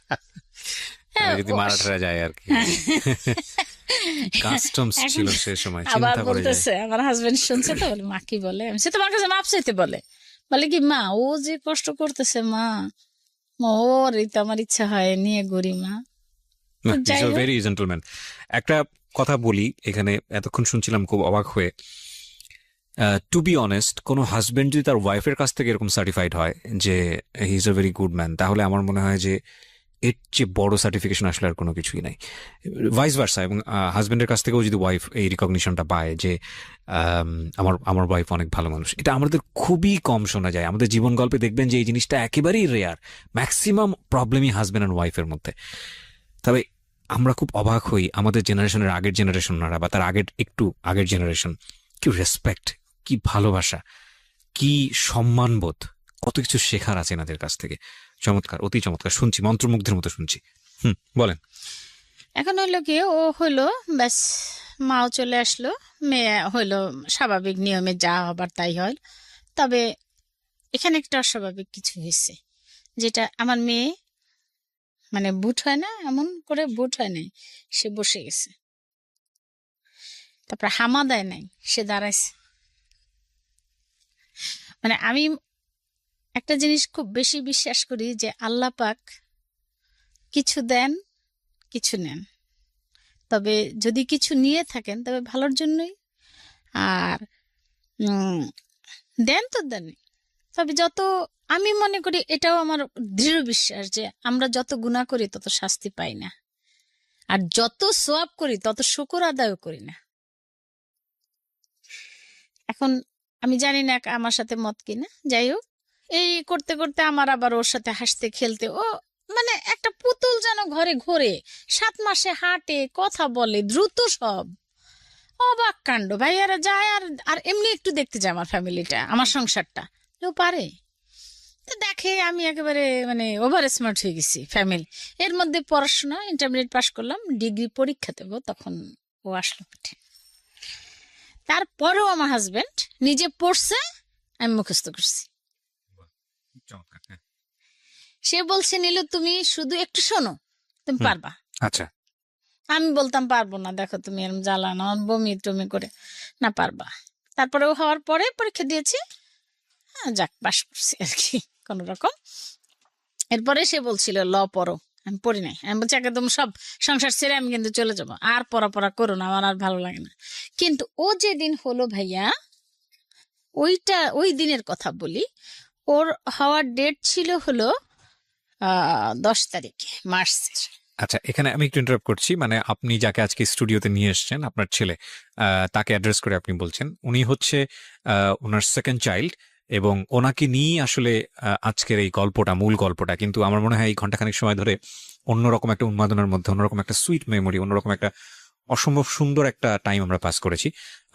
হ্যাঁ, যদি ও মারাঠারা যায় আর কি, কাস্টমস ছিল এখন সে সময়, আবার চিন্তা করে যায়। বলতেছে, আমার হাজবেন্ড শুনছে তো, বলে মা কি বলে, আমি সে তোমার কাছে মাপ চাইতে বলে। বলে কি মা, ও যে কষ্ট করতেছে মা, ওর তো আমার ইচ্ছা হয় নিয়ে গরিমা। তো যাই হোক, ভেরি জেন্টলম্যান। একটা কথা বলি এখানে, এতক্ষণ শুনছিলাম খুব অবাক হয়ে। টু বি অনেস্ট, কোনো হাজবেন্ড যদি তার ওয়াইফের কাছ থেকে এরকম সার্টিফাইড হয় যে he is a very good man, তাহলে আমার মনে হয় যে এর চেয়ে বড় সার্টিফিকেশন আসলে আর কোনো কিছুই নাই। ভাইস ভার্সা, এবং হাজবেন্ডের কাছ থেকেও যদি ওয়াইফ এই রিকগনিশনটা পায় যে আমার আমার ওয়াইফ অনেক ভালো মানুষ, এটা আমাদের খুবই কম শোনা যায়। আমাদের জীবন গল্পে দেখবেন যে এই জিনিসটা একেবারেই রেয়ার। ম্যাক্সিমাম প্রবলেমই হাজবেন্ড অ্যান্ড ওয়াইফের মধ্যে। তবে আমরা খুব অবাক হই, আমাদের জেনারেশনের আগের জেনারেশনরা বা তার আগের একটু আগের জেনারেশন, কি রেসপেক্ট, কি ভালোবাসা, কি সম্মানবোধ, কত কিছু শেখার আছে এনাদের কাছ থেকে। চমৎকার, অতি চমৎকার শুনছি, মন্ত্রমুগ্ধের মতো শুনছি। বলেন। এখন হইলো কি, ও হইলো ব্যাস, মাও চলে আসলো, মেয়ে হইলো স্বাভাবিক নিয়মে যা হবার তাই হয়। তবে এখানে একটা অস্বাভাবিক কিছু হয়েছে, যেটা আমার মেয়ে মানে বুট হয় না, এমন করে বুট হয় নাই, সে বসে গেছে। তারপর হামা দেয় নাই, সে দাঁড়াইছে। মানে আমি একটা জিনিস খুব বেশি বিশ্বাস করি, যে আল্লাহ পাক কিছু দেন, কিছু নেন। তবে যদি কিছু নিয়ে থাকেন তবে ভালোর জন্যই। আর উম, দেন তো দেন। তবে যত, আমি মনে করি, এটাও আমার দৃঢ় বিশ্বাস, যে আমরা যত গুনাহ করি তত শাস্তি পাই না, আর যত সওয়াব করি তত শুকর আদায় করি না। এখন আমি জানি না আমার সাথে মত কিনা, যাই হোক, এই করতে করতে আমার আবার ওর সাথে হাসতে খেলতে, ও মানে একটা পুতুল যেন ঘরে ঘোরে, 7 মাসে হাঁটে, কথা বলে দ্রুত, সব অবাক কাণ্ড। ভাইয়ারা যায়, আর আর এমনি একটু দেখতে যায় আমার ফ্যামিলিটা, আমার সংসারটা, কেউ পারে তো দেখে। আমি একেবারে মানে ওভার স্মার্ট হয়ে গেছি ফ্যামিলি। এর মধ্যে পড়াশোনা, ইন্টারমিডিয়েট পাশ করলাম, ডিগ্রি পরীক্ষা দেবো, তখন ও আসলো পেটে। তারপরেও আমার হাজবেন্ড নিজে পড়ছে, আমি মুখস্থ করছি। সে বলছে নীলু তুমি শুধু একটু শোনো, তুমি পারবা। আচ্ছা। আমি বলতাম পারবো না, দেখো তুমি এরকম জ্বালানো বমি টমি করে, না পারবা। তারপরেও হওয়ার পরে পরীক্ষা দিয়েছি, হ্যাঁ যাক পাস করছি আর কি কোন রকম। এরপরে সে বলছিল ল পড়ো, আমি পড়ি নাই। আমি বলছি একদম সব সংসার ছেড়ে আমি কিন্তু চলে যাবো, আর পড়া করো না, আমার আর ভালো লাগে না। কিন্তু ও যেদিন হলো ভাইয়া, ওই দিনের কথা বলি, ওর হওয়ার ডেট ছিল হলো 10 তারিখে মার্চের। আচ্ছা, এখানে আমি একটু ইন্টারাপ্ট করছি, মানে আপনি যাকে আজকে স্টুডিওতে নিয়ে এসেছেন, আপনার ছেলে, তাকে অ্যাড্রেস করে আপনি বলছেন, উনি হচ্ছে ওনার সেকেন্ড চাইল্ড, এবং ওনাকে নিয়ে আসলে আজকের এই গল্পটা, মূল গল্পটা। কিন্তু আমার মনে হয় এই ঘন্টাখানেক সময় ধরে অন্যরকম একটা উন্মাদনার মধ্যে, অন্যরকম একটা সুইট মেমোরি, অন্যরকম একটা অসম্ভব সুন্দর একটা টাইম আমরা পাস করেছি।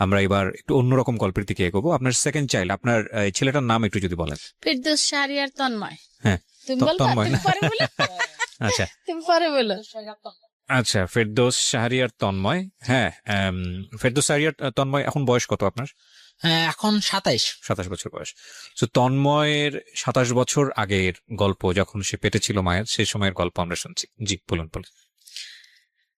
আমরা এবার একটু অন্যরকম গল্পের দিকে এগোবো। আপনার সেকেন্ড চাইল্ড, আপনার ছেলেটার নাম একটু যদি বলেন। ফেরদৌস শাহরিয়ার তন্ময়। হ্যাঁ, তুমি বলবা, তন্ময় তুমি না? পরে বলো। আচ্ছা তুমি পরে বলো। আচ্ছা, ফেরদৌস শাহরিয়ার তন্ময়। হ্যাঁ, ফেরদৌস শাহরিয়ার তন্ময়, এখন বয়স কত আপনার? এখন 27। 27 বছর বয়স। তো তন্ময়ের 27 বছর আগের গল্প, যখন সে পেটে ছিল মায়ের, সেই সময়ের গল্প আমরা শুনছি। জি বলুন বলুন।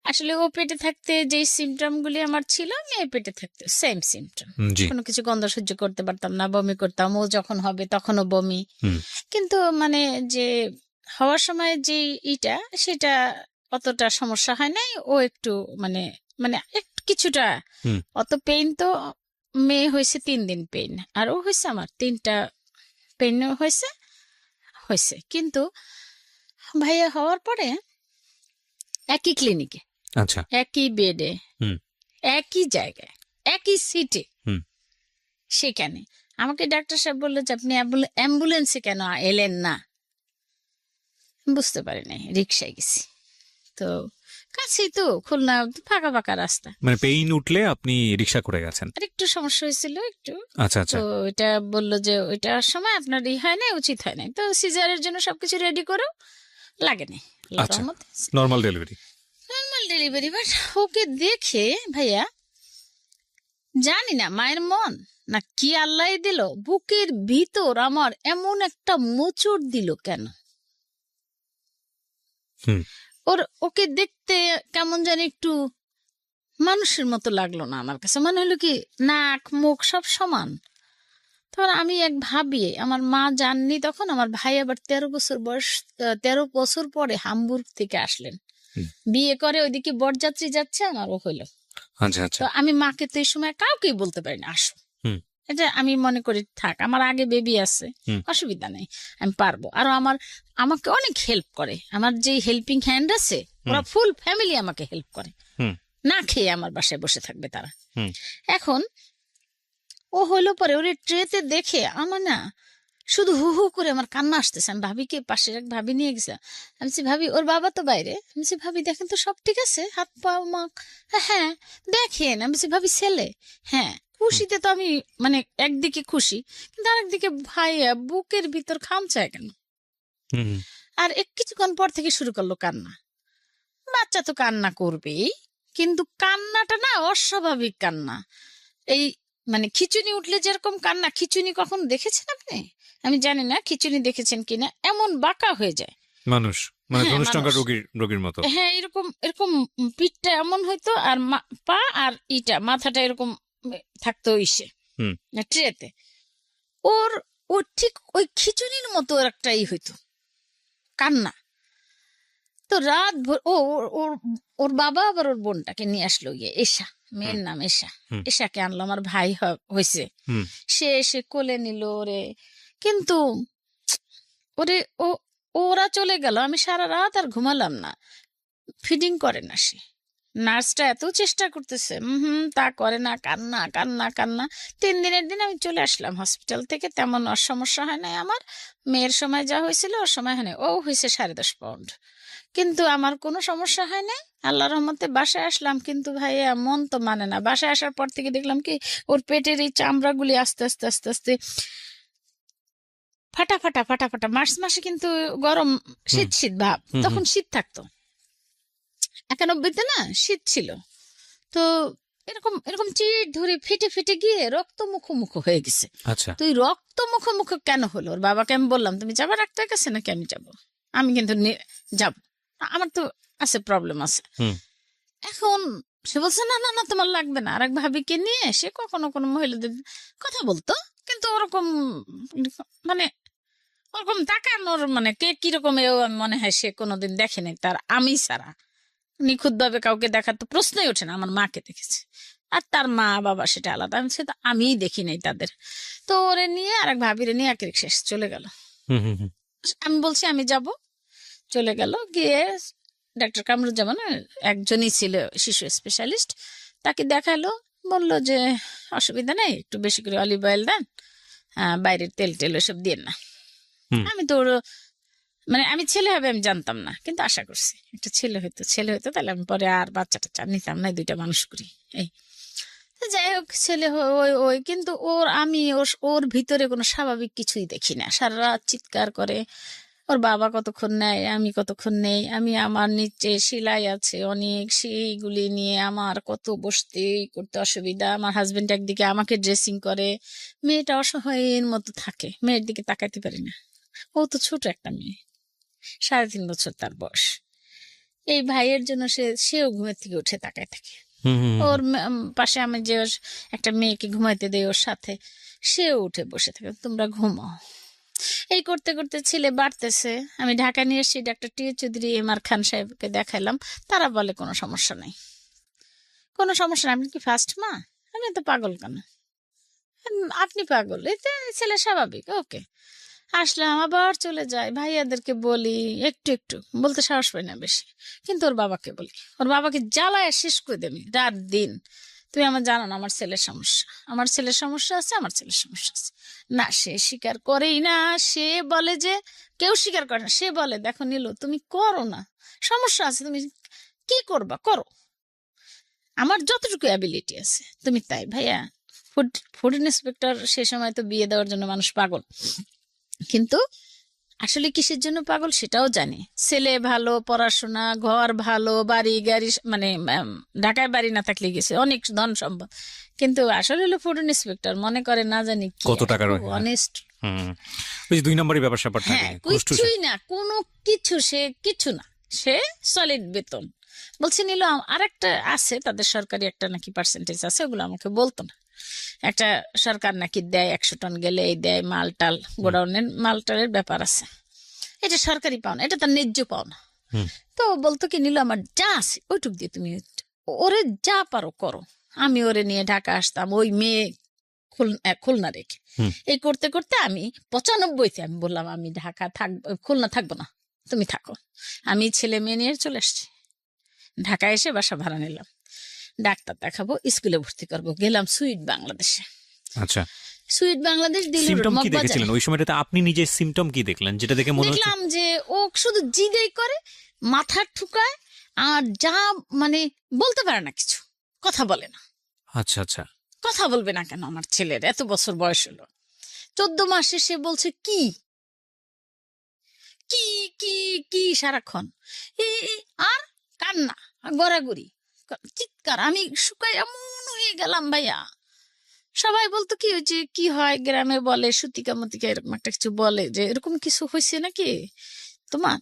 আসলে ও পেটে থাকতে যে সিমটম গুলি আমার ছিল, মেয়ে পেটে থাকতে সেম সিমটম। জি। কোনো কিছু গন্ধ সহ্য করতে পারতাম না, বমি করতাম, ও যখন হবে তখনও বমি। হুম। কিন্তু মানে যে হওয়ার সময় যে ইটা, সেটা অতটা সমস্যা হয় নাই। ও একটু মানে মানে একটু কিছুটা, হুম। অত পেইন তো, মেয়ে হয়েছে 3 দিন পেইন, আর ও হয়েছে আমার 3টা পেইন হয়েছে হয়েছে। কিন্তু ভাইয়া হওয়ার পরে একই ক্লিনিকে, আচ্ছা। একই বেডে, হুম। একই জায়গায়, একই সিটে, হুম। সেখানে আমাকে ডাক্তার সাহেব বললো যে আপনি অ্যাম্বুলেন্সে কেন এলেন না। বুঝতে পারি নাই, রিক্সায় গেছি। তো কাছেই তো, খুলনা ফাঁকা ফাঁকা রাস্তা। মানে পেইন উঠলে আপনি রিক্সা করে গেছেন? আর একটু সমস্যা হয়েছিল একটু। আচ্ছা আচ্ছা। তো এটা বললো যে ওইটার সময় আপনার হয় নাই, উচিত হয় নাই। তো সিজারের জন্য সবকিছু রেডি করো, লাগে নাই, আল্লাহর আচ্ছা, রহমতে normal delivery. Normal delivery. But ওকে দেখে ভাইয়া, জানি না মায়ের মন না কি আল্লাহ দিল, বুকের ভিতর আমার এমন একটা মোচড় দিল কেন। হুম। ওকে দেখতে কেমন জানি একটু মানুষের মতো লাগলো না আমার কাছে। মনে হলো কি নাক মুখ সব সমান। তখন আমি এক ভাবি, আমার মা জাননি তখন, আমার ভাই আবার 13 বছর বয়স, 13 বছর পরে হামবুর্গ থেকে আসলেন, বিয়ে করে, ওইদিকে বরযাত্রী যাচ্ছে, আমারও হইলো। আচ্ছা আচ্ছা। তো আমি মাকে তো এই সময় কাউকেই বলতে পারি না আসো, হুম। এটা আমি মনে করি থাক, আমার আগে বেবি আছে, অসুবিধা নেই, আমি পারবো। আর আমাকে অনেক হেল্প করে, আমার যে হেল্পিং হ্যান্ড আছে, ওরা ফুল ফ্যামিলি আমাকে হেল্প করে, না খেয়ে আমার বাসায় বসে থাকবে তারা। এখন ও হইলো পরে ওর ট্রেতে দেখে আমার না শুধু হু হু করে আমার কান্না আসতেছে। আমি ভাবিকে, পাশের এক ভাবি নিয়ে গেছে, আমি বলছি ভাবি, ওর বাবা তো বাইরে, আমি বলছি ভাবি দেখেন তো সব ঠিক আছে, হাত পা মাখ, হ্যাঁ দেখেন। আমি বলছি ভাবি ছেলে, হ্যাঁ। খুশিতে তো আমি মানে একদিকে খুশি, কিন্তু আরেকদিকে ভাইয়া বুকের ভিতর খামচায় কেন। আর কিছুক্ষণ পর থেকে শুরু করলো কান্না। বাচ্চা তো কান্না করবেই, কিন্তু কান্নাটা না অস্বাভাবিক কান্না। এই মানে খিচুনি উঠলে যেরকম কান্না, খিচুনি কখন দেখেছেন আপনি? আমি জানি না খিচুনি দেখেছেন কিনা, এমন বাঁকা হয়ে যায় মানুষ, মানে ধনুষ্টঙ্কার রোগীর মতো। হ্যাঁ, এরকম এরকম পিঠটা এমন হইতো, আর পা আর মাথাটা এরকম থাকতো ট্রেতে। ও ঠিক ওই খিচুনির মতো একটাই হইতো কান্না। তো রাত ভোর ওর বাবা আবার ওর বোনটাকে নিয়ে আসলো, এশা, মেয়ের নাম এশা, এশাকে আনলো, আমার ভাই হয়েছে, সে এসে কোলে নিল ওরে। কিন্তু ওরা চলে গেল, আমি সারা রাত আর ঘুমালাম না। ফিডিং করে না সে, নার্সটা এত চেষ্টা করতেছে, তা করে না, কান্না কান্না কান্না। 3 দিনের দিন আমি চলে আসলাম হসপিটাল থেকে। তেমন সমস্যা হয় নাই আমার, মেয়ের সময় যা হয়েছিল ওর সময় হয় নাই। ও হয়েছে 10.5 পাউন্ড, কিন্তু আমার কোনো সমস্যা হয় নাই, আল্লাহর রহমতে। বাসায় আসলাম, কিন্তু ভাইয়া মন তো মানে না। বাসায় আসার পর থেকে দেখলাম কি ওর পেটের এই চামড়াগুলি আস্তে আস্তে আস্তে আস্তে ফাটা ফাটা ফাটা ফাটা। মার্চ মাসে কিন্তু গরম, শীত শীত ভাব, তখন শীত থাকতো, 91-তে না শীত ছিল। তো এরকম এরকম চিট ধরে ফেটে ফেটে গিয়ে রক্ত মুখোমুখো হয়ে গেছে। আচ্ছা। তুই রক্ত মুখোমুখো কেন হলো? ওর বাবাকে আমি বললাম, তুমি যাবা ডাক্তারের কাছে নাকি? আমি যাবো, আমি কিন্তু যাব, আমার তো আছে প্রবলেম আছে। এখন সে বলছে না না না তোমার লাগবে না, আরেক ভাবিকে নিয়ে সে কখনো কোনো মহিলাদের কথা বলতো, কিন্তু ওরকম মানে ওরকম তাকানোর মানে কে কিরকম এও আমি মনে হয় সে কোনোদিন দেখেনি তার আমি ছাড়া। নিখুঁত ভাবে কাউকে দেখার তো প্রশ্নই ওঠে না, আমার মাকে দেখেছে, আর তার মা বাবা সেটা আলাদা, আমি সেটা আমিই দেখি নাই তাদের। তো ওরে নিয়ে আরেক ভাবিরে নিয়ে এক রিক্সা চলে গেল। হুম হুম হুম। আমি বলছি আমি যাব, চলে গেল গিয়ে ডাক্তার কামরুজ্জামান একজনই ছিল শিশু স্পেশালিস্ট, তাকে দেখালো, বলল যে অসুবিধা নেই, একটু বেশি করে অলিভ অয়েল দেন, বাইরের তেল টেল এসব দিয়ে না। হুম। আমি তো মানে আমি ছেলে হবে আমি জানতাম না, কিন্তু আশা করছি একটা ছেলে হইতো তাহলে আমি পরে আর বাচ্চা টাচ্চা নিতাম না, দুইটা মানুষ করি এই। তো যাই হোক ছেলে ওই ওই কিন্তু আমি ওর ভিতরে কোনো স্বাভাবিক কিছুই দেখি না, সারা রাত চিৎকার করে, ওর বাবা কতক্ষণ নেয় আমি কতক্ষণ নেই, আমি আমার নিচে সেলাই আছে অনেক, সেইগুলি নিয়ে আমার কত বসতে করতে অসুবিধা, আমার হাজবেন্ড একদিকে আমাকে ড্রেসিং করে, মেয়েটা অসহায়ের মতো থাকে, মেয়ের দিকে তাকাইতে পারি না। ও তো ছোট একটা মেয়ে, 3.5 বছর তার বয়স। এই ভাইয়ের জন্য সেও ঘুমের থেকে উঠে তাকায় থাকে। হুম হুম ওর হুম। পাশে আমি যে একটা মেয়েকে ঘুমাইতে দেই ওর সাথে, সেও উঠে বসে থাকে, তোমরা ঘুমাও। এই করতে করতে ছেলে বাড়তেছে। আমি ঢাকা নিয়ে এসেছি, ডাক্তার টি চৌধুরী এম আর খান সাহেবকে দেখালাম, তারা বলে কোনো সমস্যা নাই, কোনো সমস্যা নাই, আপনি কি ফার্স্ট মা? আমি তো পাগল কেন? আপনি পাগল, এতে ছেলে স্বাভাবিক, ওকে। আসলাম আবার চলে যায়, ভাইয়াদেরকে বলি, একটু একটু বলতে সাহস পাই না বেশি, কিন্তু ওর বাবাকে বলি, ওর বাবাকে জ্বালায় শেষ করে দেবে রাত দিন। তুমি আমার জানো না আমার ছেলের সমস্যা, আমার ছেলের সমস্যা আছে, আমার ছেলের সমস্যা আছে। না সে স্বীকার করেই না, সে বলে যে কেউ স্বীকার করে না, সে বলে দেখো নীলু তুমি করো না, সমস্যা আছে, তুমি কি করবা করো, আমার যতটুকু অ্যাবিলিটি আছে তুমি তাই। ভাইয়া ফুড ফুড ইন্সপেক্টর, সে সময় তো বিয়ে দেওয়ার জন্য মানুষ পাগল, কিন্তু আসলে কিসের জন্য পাগল সেটাও জানি। ছেলে ভালো, পড়াশোনা, ঘর ভালো, বাড়ি গাড়ি, মানে ঢাকায় বাড়ি না থাকলে গেছে অনেক ধন সম্পদ, কিন্তু আসলে হলো ফুড ইন্সপেক্টর, মনে করে না জানি কি কত টাকার হয়, হ্যাঁ। অনেস্ট। হুম। ওই যে 2 নম্বরই ব্যাপার স্যাপার থাকে, হ্যাঁ ঘুষ টুস। কিছুই না, কোনো কিছু, সে কিছু না, সে সলিড বেতন। বলছে নিল আরেকটা আছে তাদের সরকারি একটা নাকি পার্সেন্টেজ আছে, ওগুলো আমাকে বলতো না, একটা সরকার নাকি দেয় 100 টন গেলে এই দেয়, মালটাল গোডাউনের মালটালের ব্যাপার আছে, এটা সরকারি পাওনা, এটা তার ন্যায্য পাওনা। হুম। তো বলতো কি নিল আমার যা আছে ওইটুক দিয়ে তুমি ওরে যা পারো করো। আমি ওরে নিয়ে ঢাকা আসতাম, ওই মেয়ে খুলনা রেখে, হুম। এই করতে করতে আমি 95-তে আমি বললাম আমি ঢাকা থাকবো, খুলনা থাকবো না, তুমি থাকো। আমি ছেলে মেয়ে নিয়ে চলে আসছি, ঢাকা এসে বাসা ভাড়া নিলাম, ডাক্তার দেখাবো, স্কুলে ভর্তি করবো, গেলাম সুইট বাংলাদেশে। আচ্ছা, সুইট বাংলাদেশ দিল্লি সিমটম কি মগবাজারে। দেখেছিলেন ওই সময়টাতে? আপনি নিজে সিমটম কি দেখলেন যেটা দেখে মনে হচ্ছে? দেখলাম যে ও শুধু জিদেই করে, মাথা ঠুকায়, আর যা মানে বলতে পারে না, কিছু কথা বলে না। আচ্ছা আচ্ছা। কথা বলবে না কেন, আমার ছেলের এত বছর বয়স হলো, 14 মাসে সে বলছে কি কি কি কি সারাক্ষণ আর কান্না আর গড়াগড়ি চিৎকার, আমি শুকাই এমন হয়ে গেলাম ভাইয়া। সবাই বলতো কি হয়েছে, কি হয় গ্রামে বলে সুতিকা মতিকা এরকম একটা কিছু বলে যে এরকম কিছু হয়েছে নাকি তোমার।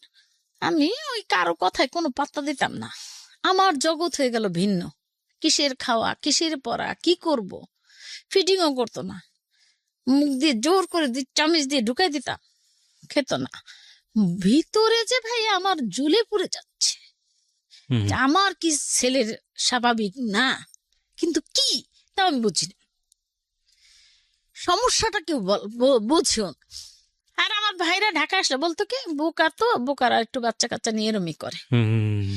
আমি ওই কারো কথায় কোনো পাত্তা দিতাম না, আমার জগৎ হয়ে গেল ভিন্ন, কিসের খাওয়া কিসের পড়া কি করব, ফিডিংও করতো না, মুখ দিয়ে জোর করে চামিচ দিয়ে ঢুকাই দিতাম, খেত না। ভিতরে যে ভাই আমার জ্বলে পুড়ে যাচ্ছে, হুম যে আমার কি ছেলের স্বাভাবিক না, কিন্তু কি তা আমি বুঝি না, সমস্যাটা কেউ বুঝিও না। আর আমার ভাইরা ঢাকা আসলে বলতো কি বোকা, তো বোকারা একটু বাচ্চা কাচ্চা নিয়ে এরমই করে। হুম।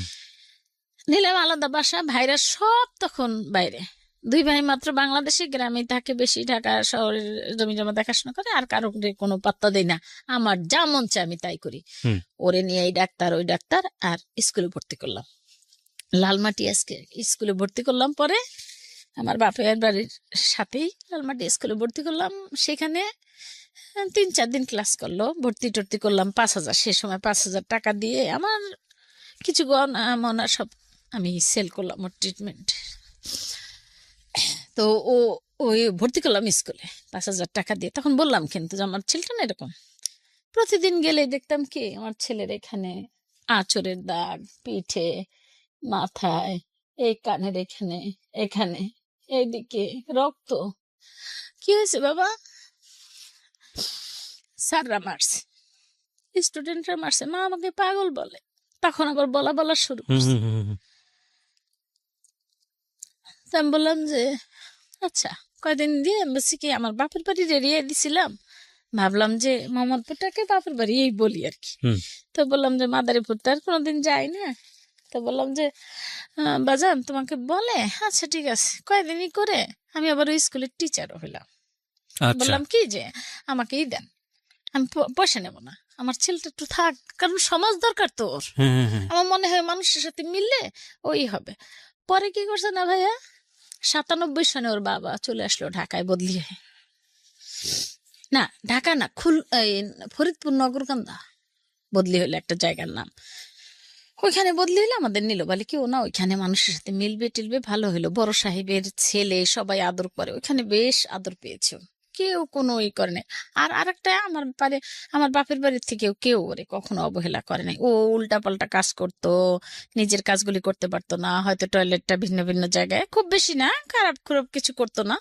নিলাম আলাদা বাসা, ভাইরা সব তখন বাইরে, 2 ভাই মাত্র বাংলাদেশে, গ্রামে থাকে বেশি, ঢাকা শহরের জমি জমা দেখাশোনা করে, আর কারো কোনো পাত্তা দেই না, আমার যা মন চায় আমি তাই করি। হুম। ওরে নিয়ে এই ডাক্তার ওই ডাক্তার, আর স্কুলে ভর্তি করলাম, লালমাটি আজকে স্কুলে ভর্তি করলাম। পরে আমার বাপের বাড়ির সাথেই লালমাটি স্কুলে ভর্তি করলাম, সেখানে 3-4 দিন ক্লাস করলো, ভর্তি টর্তি করলাম 5,000, সে সময় 5,000 টাকা দিয়ে আমার কিছু গহনা মনা সব আমি সেল করলাম ওর ট্রিটমেন্ট। তো ও ওই ভর্তি করলাম স্কুলে 5,000 টাকা দিয়ে। তখন বললাম কিন্তু যে আমার ছেলেটা না এরকম, প্রতিদিন গেলে দেখতাম কি আমার ছেলের এখানে আঁচড়ের দাগ, পিঠে, মাথায়, এই কানের এখানে, এখানে, এইদিকে রক্ত। কি হয়েছে বাবা? স্যাররা মারছে, স্টুডেন্টরা মারছে, মা আমাকে পাগল বলে। তখন আবার বলা বলা শুরু করছে। তো আমি বললাম যে আচ্ছা, কয়দিন দিয়ে এমবাসি কি আমার বাপের বাড়ি রেড়িয়ে দিছিলাম, ভাবলাম যে মোহাম্মদপুরটাকে বাপের বাড়ি এই বলি আর কি। তো বললাম যে মাদারীপুরটা আর কোনোদিন যাই না। তো বললাম যে বাজান তোমাকে বলে আচ্ছা ঠিক আছে, কয়দিনই করে আমি আবার ওই স্কুলের টিচারও হইলাম। আচ্ছা। বললাম কি যে আমাকেই দেন, আমি পয়সা নেবো না, আমার ছেলেটা একটু থাক, কারণ সমাজ দরকার তো ওর। আমার মনে হয় মানুষের সাথে মিললে ওই হবে। পরে কি করছে না ভাইয়া, 97 সনে ওর বাবা চলে আসলো ঢাকায় বদলি হয়ে। না ঢাকা না, ফরিদপুর নগরকান্দা বদলি হইলো, একটা জায়গার নাম। ওইখানে বদলি হইলো, আমাদের নিল বলে কেউ না, ওইখানে মানুষের সাথে মিলবে টিলবে, ভালো হইলো। বড় সাহেবের ছেলে, সবাই আদর করে, ওইখানে বেশ আদর পেয়েছে, কেউ কোনো ই করে নাই। আর আরেকটা, আমার বাপের বাড়ির থেকেও কেউ ওরে কখনো অবহেলা করে নাই। ও উল্টা পাল্টা কাজ করতো, নিজের কাজগুলি করতে পারতো না, হয়তো টয়লেটটা ভিন্ন ভিন্ন জায়গায়, খুব বেশি না, খারাপ খুব কিছু করতো না,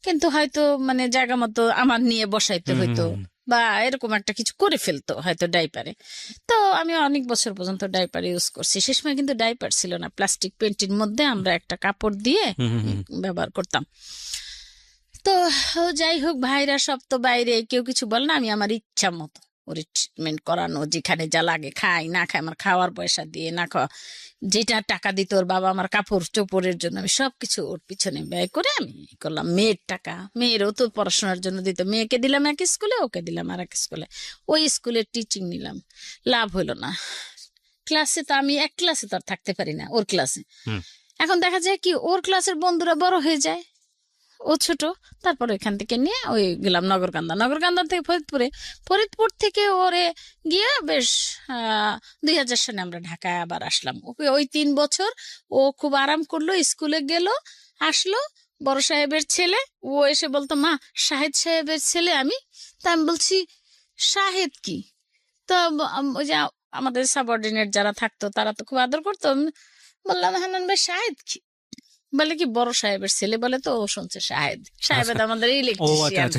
কিন্তু হয়তো মানে জায়গা মতো আমার নিয়ে বসাইতে হইতো বা এরকম একটা কিছু করে ফেলতো হয়তো ডাইপারে। তো আমি অনেক বছর পর্যন্ত ডাইপার ইউজ করছি। সে সময় কিন্তু ডাইপার ছিল না, প্লাস্টিক পেন্টির মধ্যে আমরা একটা কাপড় দিয়ে ব্যবহার করতাম। তো যাই হোক, ভাইরা সব তো বাইরে, কেউ কিছু বল না, আমি আমার ইচ্ছা মতো ওর ট্রিটমেন্ট করানো, যেখানে যা লাগে খাই না খাই, আমার খাওয়ার পয়সা দিয়ে না খাওয়া, যেটা টাকা দিত ওর বাবা আমার কাপড় চোপড়ের জন্য, আমি সবকিছু ওর পিছনে ব্যয় করে আমি করলাম। মেয়ের টাকা, মেয়েরও তো পড়াশোনার জন্য দিত, মেয়েকে দিলাম এক স্কুলে, ওকে দিলাম আর এক স্কুলে, ওই স্কুলের টিচিং নিলাম, লাভ হইলো না। ক্লাসে তো আমি এক ক্লাসে তো আর থাকতে পারি না, ওর ক্লাসে। এখন দেখা যায় কি, ওর ক্লাসের বন্ধুরা বড় হয়ে যায়, ও ছোট। তারপর এখান থেকে নিয়ে ওই গেলাম নগরকান্দা থেকে ফরিদপুর থেকে ওরে গিয়ে বেশ 2000 সালে আমরা ঢাকায় আবার আসলাম। ওকে ওই 3 বছর ও খুব আরাম করলো, স্কুলে গেল আসলো। বড় সাহেবের ছেলে, ও এসে বলতো মা শাহেদ সাহেবের ছেলে আমি। তা আমি বলছি শাহেদ কি? তো ওই যে আমাদের সাবঅর্ডিনেট যারা থাকতো তারা তো খুব আদর করতো। বললাম হান্নান ভাই শাহেদ কি? বলে কি বড় সাহেবের ছেলে, বলে তো ও শুনছে শাহেদ। শাহেদ আমাদের ইলেকট্রিশিয়ান,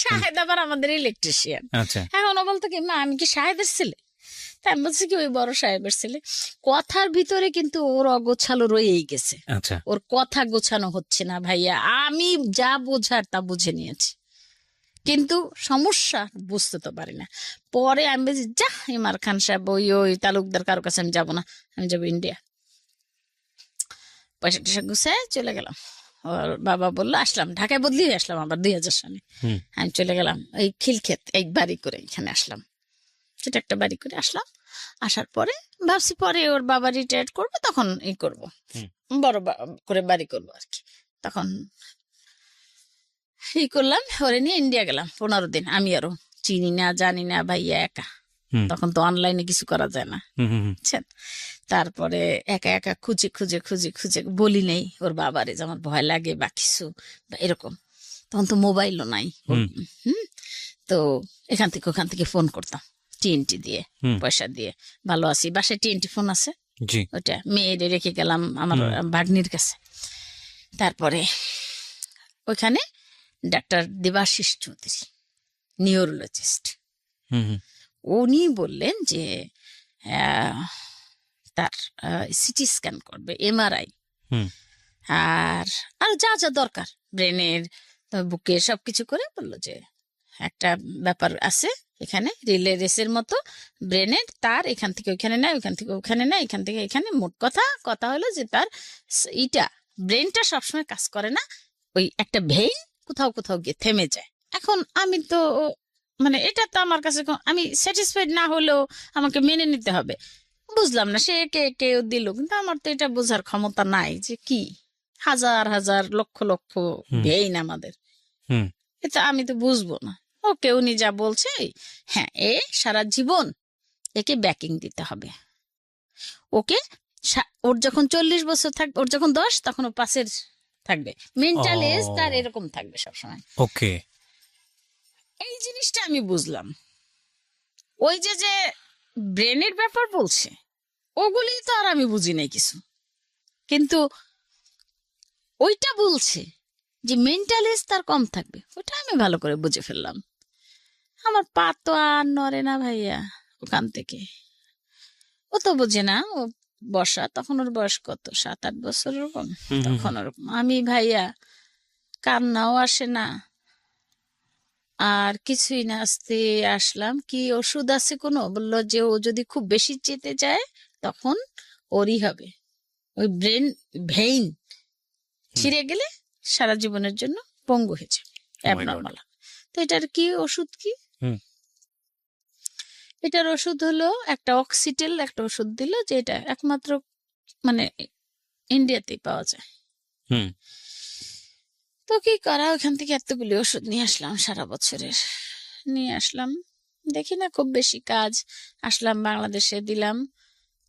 শাহেদ আবার আমাদের ইলেকট্রিশিয়ান। এখন ও বলতো কি মা আমি কি শাহেদের ছেলে? তাই আমি বলছি কি ওই বড় সাহেবের ছেলে। কথার ভিতরে কিন্তু ওর অগোছালো রয়েই গেছে, ওর কথা গোছানো হচ্ছে না ভাইয়া। আমি যা বোঝার তা বুঝে নিয়েছি, কিন্তু সমস্যা বুঝতে তো পারি না। পরে আমি বলছি যা ইমার খান সাহেব, ওই তালুকদার কারো কাছে আমি যাবো না, আমি যাবো ইন্ডিয়া। পয়সা টয়সা গুছায় চলে গেলাম। ওর বাবা বললো, আসলাম ঢাকায় বদলি হয়ে আসলাম আবার 2000 সালে। আমি চলে গেলাম এই খিলক্ষেত, এই বাড়ি করে এখানে আসলাম, সেটা একটা বাড়ি করে আসলাম। আসার পরে ভাবছি পরে ওর বাবা রিটায়ার করবে, তখন ই করবো, বড় করে বাড়ি করবো আর কি। তখন ই করলাম, ওরে নিয়ে ইন্ডিয়া গেলাম 15 দিন। আমি আরো চিনি না জানি না ভাইয়া, একা, তখন তো অনলাইনে কিছু করা যায় না, বুঝছেন। তারপরে একা একা খুঁজে খুঁজে খুঁজে খুঁজে বলি নেই ওর বাবারে যে আমার ভয় লাগে বা কিছু বা এরকম। তখন তো মোবাইলও নাই। তো এখান থেকে ওখান থেকে ফোন করতাম টিএনটি দিয়ে, পয়সা দিয়ে। ভালো আছি, বাসায় টিএনটি ফোন আছে, ওটা মেয়েরে রেখে গেলাম আমার ভাগ্নির কাছে। তারপরে ওইখানে ডাক্তার দেবাশিস চৌধুরী, নিউরোলজিস্ট, উনি বললেন যে তার সিটি স্ক্যান করবে, এমআরআই, আর যা যা দরকার ব্রেনের, বুকে, সবকিছু করে বললো যে একটা ব্যাপার আছে এখানে, রিলে রেসের মতো ব্রেনের তার এখান থেকে ওইখানে নেয়, ওইখান থেকে ওখানে নেয়, এখান থেকে এখানে। মোট কথা হলো যে তার ব্রেনটা সবসময় কাজ করে না, ওই একটা ভেইন কোথাও কোথাও গিয়ে থেমে যায়। এখন আমি তো মানে এটা তো আমার কাছে আমি স্যাটিসফাইড না হলেও আমাকে মেনে নিতে হবে। বুঝলাম না সে কেউ দিল, কিন্তু আমার তো এটা বোঝার ক্ষমতা নাই যে কি হাজার হাজার লক্ষ লক্ষ ভেইন আমাদের, এটা আমি তো বুঝবো না। ওকে উনি যা বলছে, হ্যাঁ এ সারা জীবন একে ব্যাকিং দিতে হবে। ওকে ওর যখন 40 বছর থাকবে, ওর যখন 10, তখন ও 5-এর থাকবে, মেন্টাল এজ তার এরকম থাকবে সবসময়। ওকে, এই জিনিসটা আমি বুঝলাম। ওই যে ব্রেনের ব্যাপার বলছে, ওগুলি তো আর আমি বুঝি নাই কিছু। কিন্তু ওইটা বলছে যে মেন্টাল এজ তার কম থাকবে, ওটা আমি ভালো করে বুঝে ফেললাম। আমার পা তো আর নড়ে না ভাইয়া ওখান থেকে। ও তো বোঝে না, ও বর্ষা, তখন ওর বয়স কত, 7-8 বছর ওরকম। তখন ওরকম আমি ভাইয়া, কান্নাও আসে না আর কিছুই না। আস্তে আসলাম, কি ওষুধ আছে কোনো, বললো যে ও যদি খুব বেশি চেতে যায় তখন ওরই হবে, ওই ব্রেন ভেইন ছিঁড়ে গেলে সারা জীবনের জন্য পঙ্গু হয়ে যাবে, অ্যাবনর্মাল। তো এটার কি ওষুধ কি? এটার ওষুধ হলো একটা অক্সিটেল, একটা ওষুধ দিল, যে এটা একমাত্র মানে ইন্ডিয়াতেই পাওয়া যায়। তো কি করা, ওখান থেকে এতগুলি ওষুধ নিয়ে আসলাম, সারা বছরের নিয়ে আসলাম, দেখি না খুব বেশি কাজ। আসলাম বাংলাদেশে, দিলাম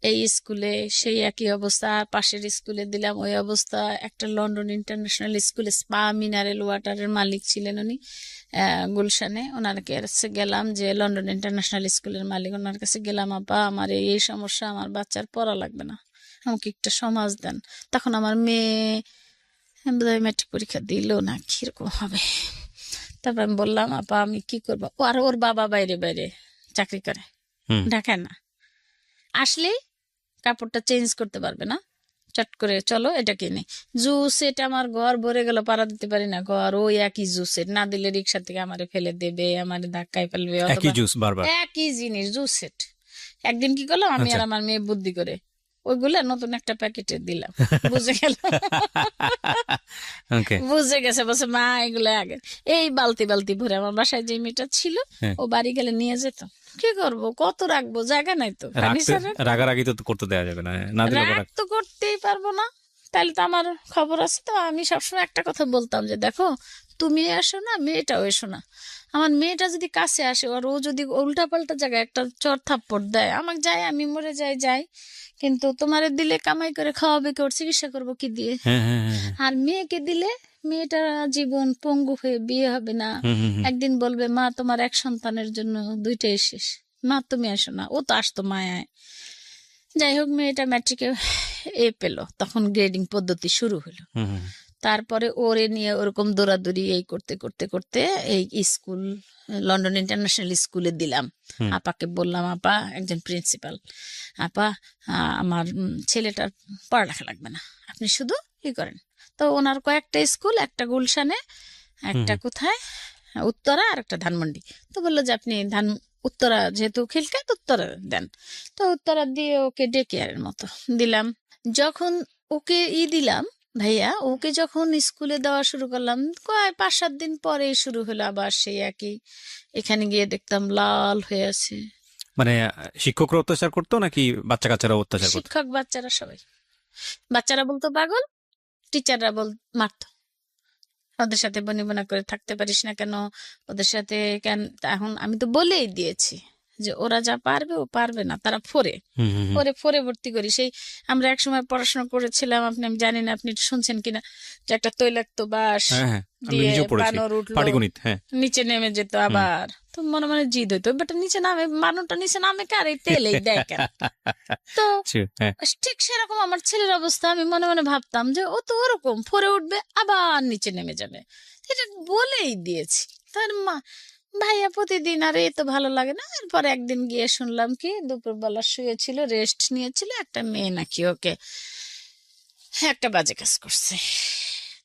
এই স্কুলে সেই একই অবস্থা, পাশের স্কুলে দিলাম ওই অবস্থা। একটা লন্ডন ইন্টারন্যাশনাল স্কুলে স্পা মিনারেল ওয়াটারের মালিক ছিলেন উনি, গুলশানে, ওনার কাছে গেলাম, যে লন্ডন ইন্টারন্যাশনাল স্কুলের মালিক, ওনার কাছে গেলাম, আপা আমার এই সমস্যা, আমার বাচ্চার পড়া লাগবে না, আমাকে একটা সমাজ দেন। তখন আমার মেয়ে বোধহয় ম্যাট্রিক পরীক্ষা দিল না, কিরকম হবে। তারপর আমি বললাম, আপা আমি কি করবো। আর ওর বাবা বাইরে বাইরে চাকরি করে, ঢাকায় না, আসলেই কাপড়টা চেঞ্জ করতে পারবে না, চট করে চলো এটা কিনে। জুস সেট আমার ঘর ভরে গেল, পাড়া দিতে পারি না ঘর, ওই একই জুস সেট, না দিলে রিক্সা থেকে আমারে ফেলে দেবে, আমারে ধাক্কায় ফেলবে, একই জুস বারবার, একই জিনিস জুস সেট। একদিন কি করলাম আমি আর আমার মেয়ে বুদ্ধি করে ওইগুলা নতুন একটা প্যাকেটে দিলাম, বুঝে গেল, বুঝে গেছে, বলছে মা এগুলা আগে। এই বালতি বালতি ভরে আমার বাসায় যে মেয়েটা ছিল, ও বাড়ি গেলে নিয়ে যেত। কি করবো, কত রাখবো, জায়গা নাই তো, রাগারাগি তো করতে দেওয়া যাবে না, রাগ তো করতেই পারবো না, তাহলে তো আমার খবর আছে। তো আমি সবসময় একটা কথা বলতাম যে দেখো, তুমি এসো না, মেয়েটাও এসো না। আমার মেয়েটা যদি কাছে আসে আর ও যদি উল্টা পাল্টা জায়গায় একটা চর থাপ্পড় দেয়, আমাকে যায়, আমি মরে যাই, কিন্তু তোমারে দিলে কামাই করে খাওয়াবে কে, ওর চিকিৎসা করবো কি দিয়ে? আর মেয়েকে দিলে মেয়েটা জীবন পঙ্গু হয়ে বিয়ে হবে না, একদিন বলবে মা তোমার এক সন্তানের জন্য দুইটাই শেষ, মা তুমি আসো না। ও তো আসতো মায়ায়। যাই হোক, মেয়েটা ম্যাট্রিকে এ পেলো, তখন গ্রেডিং পদ্ধতি শুরু হলো। তারপরে ওরে নিয়ে ওরকম দৌড়াদৌড়ি এই করতে করতে করতে এই স্কুল, লন্ডন ইন্টারন্যাশনাল স্কুলে দিলাম। আপাকে বললাম, আপা, একজন প্রিন্সিপাল, আপা আমার ছেলেটার পড়ালেখা লাগবে না, আপনি শুধু ই করেন। তো ওনার কয়েকটা স্কুল, একটা গুলশানে, একটা কোথায় উত্তরা, আর একটা ধানমন্ডি। তো বললো যে আপনি উত্তরা যেহেতু খিলকাত, উত্তরা দেন। তো উত্তরা দিয়ে ওকে ডে কেয়ারের মতো দিলাম। যখন ওকে দিলাম ভাইয়া, ওকে যখন স্কুলে দেওয়া শুরু করলাম, 5-7 দিন পরে শুরু হলো আবার সেই একই। এখানে গিয়ে দেখতাম লাল হয়ে আছে। মানে শিক্ষকরা অত্যাচার করতো নাকি বাচ্চা কাচ্চারা অত্যাচার করতো? শিক্ষক, বাচ্চারা সবাই। বাচ্চারা বলতো পাগল, টিচাররা মারতো, ওদের সাথে বনিবনা করে থাকতে পারিস না কেন, ওদের সাথে কেন। এখন আমি তো বলেই দিয়েছি যে ওরা যা পারবে ও পারবে না, তারা ফোরে ভর্তি করি। সেই আমরা একসময় পড়াশোনা করেছিলাম, আপনি, আমি জানি না আপনি শুনছেন কিনা, যে একটা তৈলাক্ত বাঁশ দিয়ে বানর উঠলো, নিচে নেমে যেত, আবার তো মনে মনে জিদ হইতো, বেটা নিচে নামে, বানরটা নিচে নামে কার, এই তেলেই দেয় কেন। তো ঠিক সেরকম আমার ছেলের অবস্থা। আমি মনে মনে ভাবতাম যে ও তো ওরকম ফোরে উঠবে আবার নিচে নেমে যাবে, এটা বলেই দিয়েছি। তার মা ভাইয়া প্রতিদিন, আর এ তো ভালো লাগে না। এরপর একদিন গিয়ে শুনলাম কি, দুপুরবেলা শুয়েছিল, রেস্ট নিয়েছিল, একটা মেয়ে নাকি ওকে একটা বাজে কাজ করছে।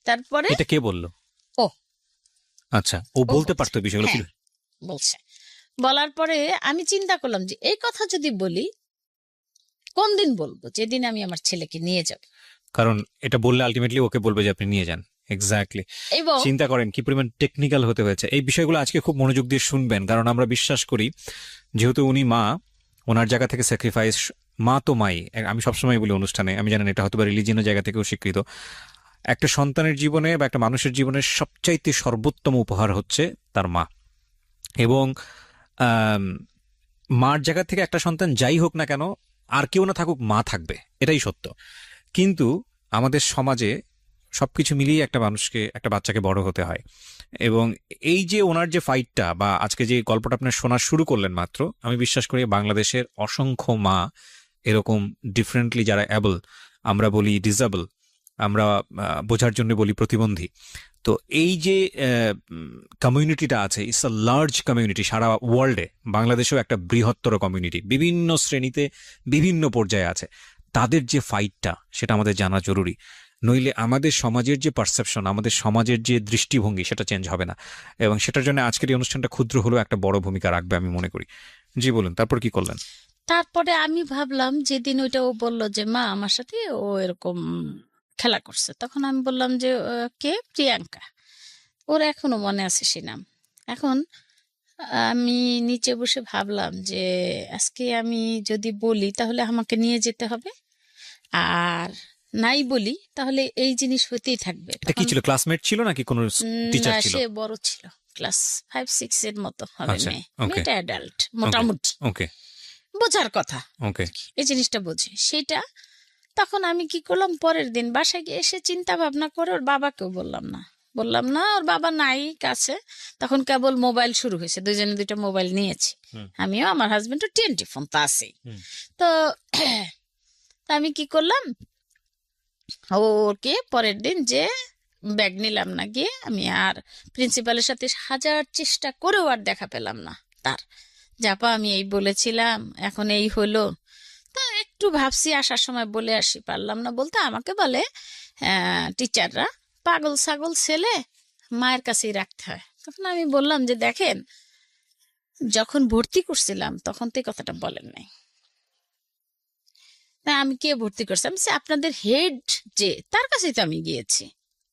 তারপরে এটা কে বললো? ও আচ্ছা, ও বলতে পারতো বিষয়গুলো? বলছে। বলার পরে আমি চিন্তা করলাম যে এই কথা যদি বলি, কোন দিন বলবো, যেদিন আমি আমার ছেলেকে নিয়ে যাব। কারণ এটা বললে আলটিমেটলি ওকে বলবে যে আপনি নিয়ে যান। এক্স্যাক্টলি। চিন্তা করেন কি পরিমাণ টেকনিক্যাল হতে হয়েছে। এই বিষয়গুলো আজকে খুব মনোযোগ দিয়ে শুনবেন, কারণ আমরা বিশ্বাস করি যেহেতু উনি মা, ওনার জায়গা থেকে স্যাক্রিফাইস, মা তো মাই, আমি সবসময় বলি অনুষ্ঠানে, আমি জানেন এটা হয়তো বা রিলিজিয়নের জায়গা থেকেও স্বীকৃত, একটা সন্তানের জীবনে বা একটা মানুষের জীবনে সবচাইতে সর্বোত্তম উপহার হচ্ছে তার মা। এবং মার জায়গা থেকে একটা সন্তান যাই হোক না কেন, আর কেউ না থাকুক, মা থাকবে, এটাই সত্য। কিন্তু আমাদের সমাজে সবকিছু মিলিয়ে একটা মানুষকে, একটা বাচ্চাকে বড় হতে হয়। এবং এই যে ওনার যে ফাইটটা, বা আজকে যে গল্পটা আপনার শোনা শুরু করলেন মাত্র, আমি বিশ্বাস করি বাংলাদেশের অসংখ্য মা এরকম ডিফারেন্টলি যারা অ্যাবল, আমরা বলি ডিসেবল, আমরা বোঝার জন্য বলি প্রতিবন্ধী। তো এই যে কমিউনিটিটা আছে, ইটস আ লার্জ কমিউনিটি সারা ওয়ার্ল্ডে, বাংলাদেশেও একটা বৃহত্তর কমিউনিটি, বিভিন্ন শ্রেণীতে বিভিন্ন পর্যায়ে আছে। তাদের যে ফাইটটা সেটা আমাদের জানা জরুরি, নইলে আমাদের সমাজের যে পারসেপশন, আমাদের সমাজের যে দৃষ্টিভঙ্গি সেটা চেঞ্জ হবে না। এবং সেটার জন্য আজকের এই অনুষ্ঠানটা ক্ষুদ্র হলেও একটা বড় ভূমিকা রাখবে আমি মনে করি। জি বলুন, তারপর কি করলেন? তারপরে আমি ভাবলাম, যেদিন ওইটা ও বললো যে মা আমার সাথে ও এরকম খেলা করছে, তখন আমি বললাম যে কে? প্রিয়াঙ্কা। ওর এখনো মনে আছে সে নাম। এখন আমি নিচে বসে ভাবলাম যে আজকে আমি যদি বলি তাহলে আমাকে নিয়ে যেতে হবে, আর নাই বলি তাহলে এই জিনিস হতেই থাকবে। এটা কি ছিল, ক্লাসমেট ছিল নাকি কোনো টিচার না, ছিল? সে বড় ছিল, ক্লাস 5-6 এর মতো হবে আচ্ছা, মেয়ে। ওকে। মেয়েটা অ্যাডাল্ট মোটামুটি, ওকে বোঝার কথা, ওকে। এই জিনিসটা বোঝে সেটা। তখন আমি কি করলাম, পরের দিন বাসায় গিয়ে এসে চিন্তা ভাবনা করে ওর বাবাকেও বললাম না, ওর বাবা নাই কাছে। তখন কেবল মোবাইল শুরু হয়েছে, দুইজনে দুইটা মোবাইল নিয়েছি, আমিও আমার হাজবেন্ডও 20 ফোন তো আছেই। তো আমি কি করলাম, ওকে পরের দিন যে ব্যাগ নিলাম না, গিয়ে আমি আর প্রিন্সিপালের সাথে হাজার চেষ্টা করেও আর দেখা পেলাম না তার। জাপা আমি এই বলেছিলাম, এখন এই হলো। তা একটু ভাবছি আসার সময় বলে আসি, পারলাম না বলতে। আমাকে বলে টিচাররা, পাগল ছাগল ছেলে মায়ের কাছেই রাখতে হয়। তখন আমি বললাম যে দেখেন, যখন ভর্তি করছিলাম তখন তো এই কথাটা বলেন নাই। আমি কে ভর্তি করছি? আমি আপনাদের হেড যে, তার কাছেই তো আমি গিয়েছি,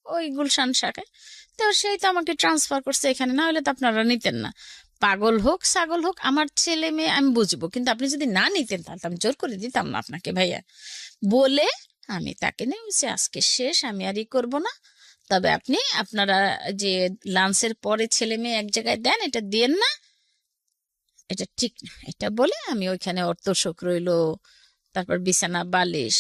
ওই গুলশান শাখায়। তো সেই তো আমাকে ট্রান্সফার করছে এখানে, না হলে তো আপনারা নিতেন না। পাগল হোক ছাগল হোক আমার ছেলে মেয়ে আমি বুঝবো, কিন্তু আপনি যদি না নিতেন তাহলে আমি জোর করে দিতাম না আপনাকে ভাইয়া। বলে আমি তাকে নিয়ে আজকে শেষ, আমি আর ই করবো না। তবে আপনি আপনারা যে লাঞ্চের পরে ছেলে মেয়ে এক জায়গায় দেন, এটা দিয়েন না, এটা ঠিক না। এটা বলে আমি ওইখানে ওর তোষক রইলো, তারপর বিছানা বালিশ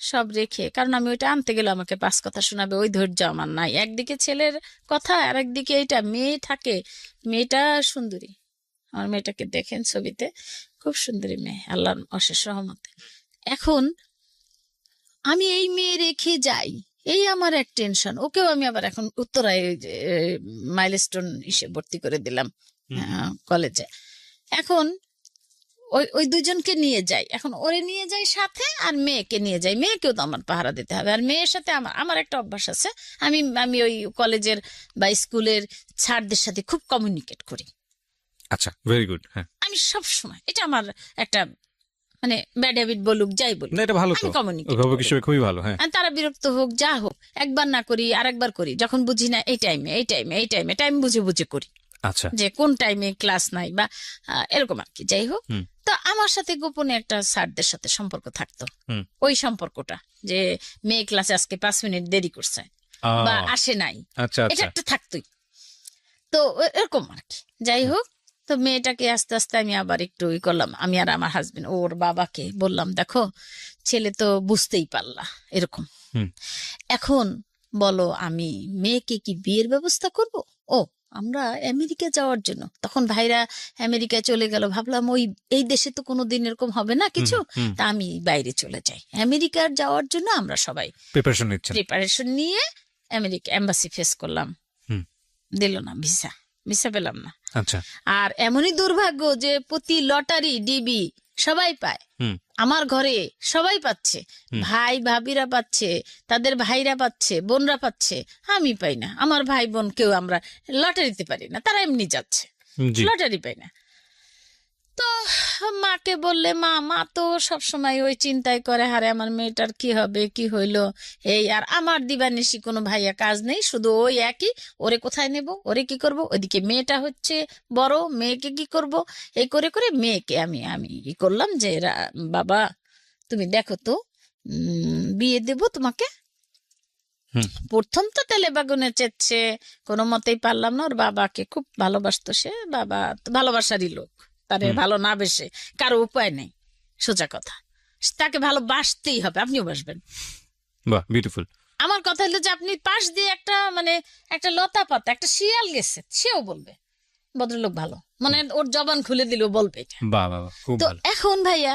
সব রেখে, কারণ আমি ওইটা আনতে গেলে আমাকে 5 কথা শোনাবে, ওই ধৈর্য আমার নাই। একদিকে ছেলের কথা আর একদিকে এইটা, মেয়ে থাকে, মেয়েটা সুন্দরী, আমার মেয়েটাকে দেখেন ছবিতে, খুব সুন্দরী মেয়ে, আল্লাহর অশেষ রহমতে। এখন আমি এই মেয়ে রেখে যাই, এই আমার এক টেনশন। ওকেও আমি আবার এখন উত্তরায় মাইলস্টোন এসে ভর্তি করে দিলাম কলেজে। এখন ওই দুজনকে নিয়ে যাই, এখন ওরে নিয়ে যাই সাথে, আর মেয়েকে নিয়ে যাই। মেয়েকেও তো আমার পাহারা দিতে হবে, আর মেয়ের সাথে আমার একটা অভ্যাস আছে, আমি ওই কলেজের বা স্কুলের স্যারদের সাথে খুব কমিউনিকেট করি। আচ্ছা, ভেরি গুড। হ্যাঁ, আমি সব সময়, এটা আমার একটা মানে ব্যাড হ্যাবিট বলুক যাই বলুক, না এটা ভালো তো, আমি কমিউনিকেট অভিভাবক হিসেবে খুবই ভালো। হ্যাঁ, তারা বিরক্ত হোক যা হোক, একবার না করি আর একবার করি, যখন বুঝি না এই টাইমে টাইম বুঝে করি, আচ্ছা, যে কোন টাইমে ক্লাস নাই বা এরকম আর কি। যাই হোক, তো আমার সাথে গোপনে একটা স্যারদের সাথে সম্পর্ক থাকতো। ওই সম্পর্কটা যে মেয়ে ক্লাসে আজকে 5 মিনিট দেরি করছে বা আসে নাই, আচ্ছা এটা আচ্ছা, একটা থাকতোই। তো এরকম আর কি। যাই হোক, তো মেয়েটাকে আস্তে আস্তে আমি আবার একটু ই করলাম, আমি আর আমার হাজবেন্ড ওর বাবাকে বললাম, দেখো ছেলে তো বুঝতেই পারলা এরকম, এখন বলো আমি মেয়েকে কি বিয়ের ব্যবস্থা করব? ও আমরা আমেরিকা যাওয়ার জন্য, তখন ভাইরা আমেরিকায় চলে গেল। ভাবলাম এই দেশে তো কোনোদিন এরকম হবে না কিছু, তা আমি বাইরে চলে যাই আমেরিকার যাওয়ার জন্য। আমরা সবাই প্রিপারেশন নিয়ে আমেরিকা এম্বাসি ফেস করলাম, দিল না ভিসা পেলাম না। আচ্ছা, আর এমনই দুর্ভাগ্য যে প্রতি লটারি ডিবি সবাই পায়, আমার ঘরে সবাই পাচ্ছে, ভাই ভাবিরা পাচ্ছে, তাদের ভাইরা পাচ্ছে, বোনরা পাচ্ছে, আমি পাই না। আমার ভাই বোন কেউ আমরা লটারিতে পারি না, তারা এমনি যাচ্ছে, লটারি পাই না। তো মাকে বললে মা তো সবসময় ওই চিন্তাই করে, হারে আমার মেয়েটার কি হবে, কি হইলো এই। আর আমার দিবানিশি কোনো ভাইয়া কাজ নেই, শুধু ওই একই, ওরে কোথায় নেব, ওরে কি করব, ওইদিকে মেয়েটা হচ্ছে বড়, মেয়েকে কি করব, এই করে করে মেয়েকে আমি ই করলাম যে বাবা তুমি দেখো তো বিয়ে দেব তোমাকে। প্রথম তো তেলে বাগুনে চেচ্ছে, কোনো মতেই পারলাম না। ওর বাবাকে খুব ভালোবাসতো সে, বাবা ভালোবাসারই লোক, তারে ভালো না বেসে কারো উপায় নেই, সোজা কথা, তাকে ভালোবাসতেই হবে, আপনিও বাসবেন। বাহ, বিউটিফুল। আমার কথা হলো যে আপনি পাশ দিয়ে একটা লতা পাতা একটা শিয়াল গেছে, সেও বলবে ভদ্রলোক ভালো, মানে ওর জবান খুলে দিলেও বলবে এটা। বাহ বাহ, খুব তো ভালো। এখন ভাইয়া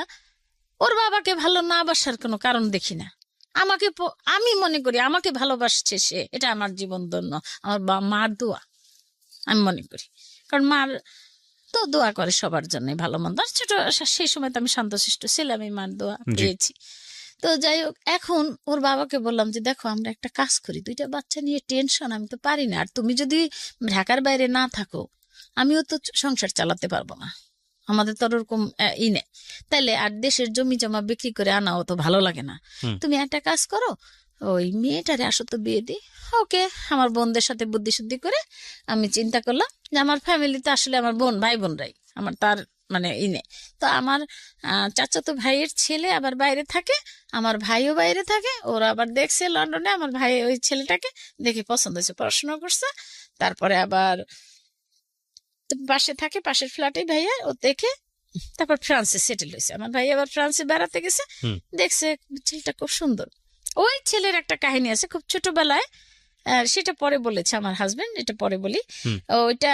ওর বাবাকে ভালো না বাসার কোনো কারণ দেখি না। আমি মনে করি আমাকে ভালোবাসছে সে, এটা আমার জীবন ধন্য, আমার মার দোয়া আমি মনে করি। কারণ মার তো দোয়া করে সবার জন্য ভালো মন্দ। আর ছোট সেই সময় তো আমি শান্তশিষ্ট ছিলাম, আমি মার দোয়া পেয়েছি। তো যাই হোক, এখন ওর বাবাকে বললাম যে দেখো আমরা একটা কাজ করি, 2টা বাচ্চা নিয়ে টেনশন, আমি তো পারি না, আর তুমি যদি ঢাকার বাইরে না থাকো আমিও তো সংসার চালাতে পারবো না, আমাদের তো ওরকম নেই, তাইলে আর দেশের জমি জমা বিক্রি করে আনাও তো ভালো লাগে না, তুমি একটা কাজ করো, ওই মেয়েটারে আসো তো বিয়ে দিই। ওকে, আমার বোনদের সাথে বুদ্ধি শুদ্ধি করে আমি চিন্তা করলাম যে আমার ফ্যামিলিতে আসলে আমার ভাই বোনরাই আমার, তার মানে নেই। তো আমার চাচাতো ভাইয়ের ছেলে আবার বাইরে থাকে, আমার ভাইও বাইরে থাকে, ওরা আবার দেখছে লন্ডনে, আমার ভাই ওই ছেলেটাকে দেখে পছন্দ হয়েছে, পড়াশোনা করছে, তারপরে আবার পাশে থাকে, পাশের ফ্ল্যাটে ভাইয়া, ও দেখে তারপর ফ্রান্সে সেটেল হয়েছে। আমার ভাই আবার ফ্রান্সে বেড়াতে গেছে, দেখছে ছেলেটা খুব সুন্দর। ওই ছেলের একটা কাহিনী আছে খুব ছোটবেলায়, সেটা পরে বলেছে আমার হাজবেন্ড, এটা পরে বলি। ওইটা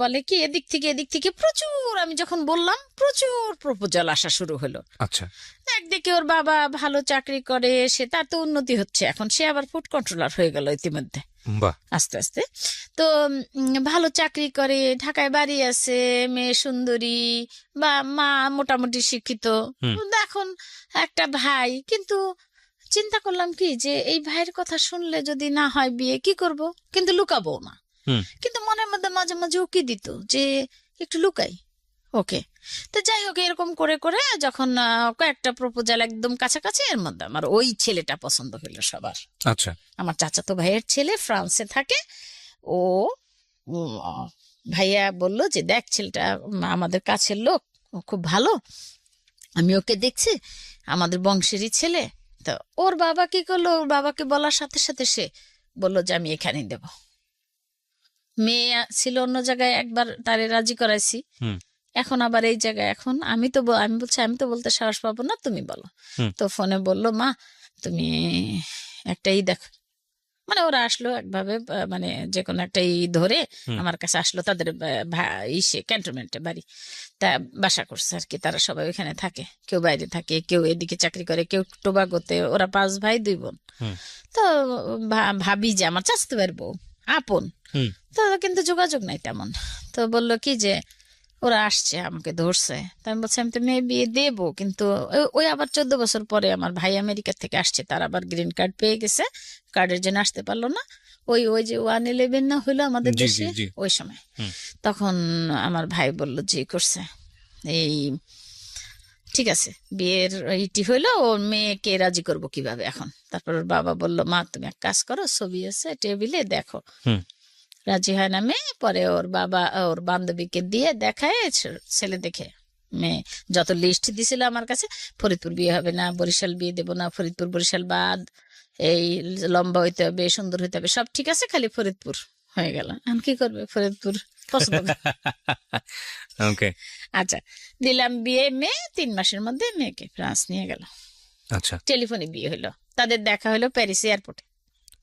বলে কি এদিক থেকে প্রচুর, আমি যখন বললাম প্রচুর প্রপোজাল আসা শুরু হলো। আচ্ছা, একদিকে ওর বাবা ভালো চাকরি করে, সে তার তো উন্নতি হচ্ছে, এখন সে আবার ফুড কন্ট্রোলার হয়ে গেল ইতিমধ্যে আস্তে আস্তে। তো ভালো চাকরি করে, ঢাকায় বাড়ি আছে, মেয়ে সুন্দরী, বা মা মোটামুটি শিক্ষিত, এখন একটা ভাই। কিন্তু চিন্তা করলাম কি যে এই ভাইয়ের কথা শুনলে যদি না হয় বিয়ে, কি করব? কিন্তু লুকাবো না, কিন্তু মনের মধ্যে মাঝে মাঝে উকি দিত যে একটু লুকাই। ওকে, তো যাই হোক, এরকম করে করে যখন কয়েকটা প্রপোজাল একদম কাছাকাছি, এর মধ্যে আমার ওই ছেলেটা পছন্দ হইলো সবার। আচ্ছা, আমার চাচাতো ভাইয়ের ছেলে ফ্রান্সে থাকে, ও ভাইয়া বলল যে দেখ ছেলেটা আমাদের কাছের লোক, ও খুব ভালো, আমি ওকে দেখছি, আমাদের বংশেরই ছেলে। তো ওর বাবা কি করলো, ওর বাবাকে বলার সাথে সাথে সে বললো যে আমি এখানেই দেব। মেয়ে ছিল অন্য জায়গায়, একবার তারে রাজি করাইছি, এখন আবার এই জায়গায়। এখন আমি বলছি আমি তো বলতে সাহস পাবো না, তুমি বলো। তো ফোনে বললো মা তুমি একটাই দেখো, মানে ওরা আসলো একভাবে, মানে যে কোনো একটা ধরে আমার কাছে আসলো, তাদের ইসে ক্যান্টনমেন্টে বাড়ি, তা বাসা করছে আর কি, তারা সবাই ওখানে থাকে, কেউ বাইরে থাকে, কেউ এদিকে চাকরি করে, কেউ টোবাগোতে, ওরা 5 ভাই 2 বোন। তো ভাবি যে আমার চাচতে পারবো আপন, তো কিন্তু যোগাযোগ নাই তেমন। তো বললো কি যে ওরা আসছে, আমাকে ধরছে, তা আমি বলছি আমি তো মেয়ে বিয়ে দেবো, কিন্তু ওই আবার 14 বছর পরে আমার ভাই আমেরিকা থেকে আসছে, তার আবার গ্রিন কার্ড পেয়ে গেছে, কার্ডের জন্য আসতে পারলো না। ওই যে 111 না হইলো আমাদের দেশে ওই সময়, তখন আমার ভাই বলল যে করছে এই ঠিক আছে, বিয়ের ইটি হইলো, ওর মেয়েকে রাজি করবো কিভাবে এখন। তারপর ওর বাবা বলল মা তুমি এক কাজ করো, ছবি আছে টেবিলে, দেখো। রাজি হয় না মেয়ে, পরে ওর বাবা ওর বান্ধবীকে দিয়ে দেখায়, ছেলে দেখে মেয়ে যত লিস্ট দিছিল আমার কাছে, ফরিদপুর বিয়ে হবে না, বরিশাল বিয়ে দেবো না, ফরিদপুর বরিশাল বাদ, এই লম্বা হইতে হবে, সুন্দর হইতে হবে, সব ঠিক আছে, খালি ফরিদপুর হয়ে গেল। এখন কি করবে, ফরিদপুর পছন্দ। ওকে, আচ্ছা, দিলাম বিয়ে, মেয়ে 3 মাসের মধ্যে মেয়েকে ফ্রান্স নিয়ে গেল। আচ্ছা, টেলিফোনে বিয়ে হলো, তাদের দেখা হলো প্যারিস এয়ারপোর্টে।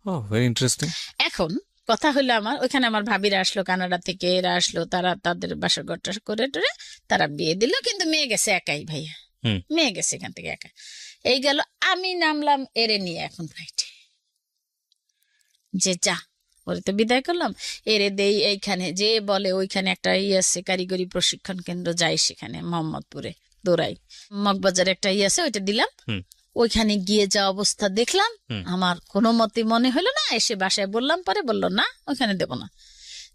ও ভেরি ইন্টারেস্টিং। এখন কথা হলো আমার ওইখানে আমার ভাবিরা আসলো, কানাডা থেকে এরা আসলো, তারা তাদের বাসা ঘরটা করে টরে তারা বিয়ে দিল, কিন্তু মেয়ে গেছে একাই ভাইয়া, মেয়ে গেছে এখান থেকে একা। এই গেল, আমি নামলাম এরে নিয়ে এখন ফ্লাইটে, যে যা ওরে তো বিদায় করলাম, এরে দেই এইখানে, যে বলে ওইখানে একটা আছে কারিগরি প্রশিক্ষণ কেন্দ্র, যাই সেখানে মোহাম্মদপুরে দৌড়াই, মগবাজারে একটা আছে, ওইটা দিলাম। ওইখানে গিয়ে যা অবস্থা দেখলাম, আমার কোনো মতে মনে হলো না, এসে বাসায় বললাম, পরে বললো না ওইখানে দেব না,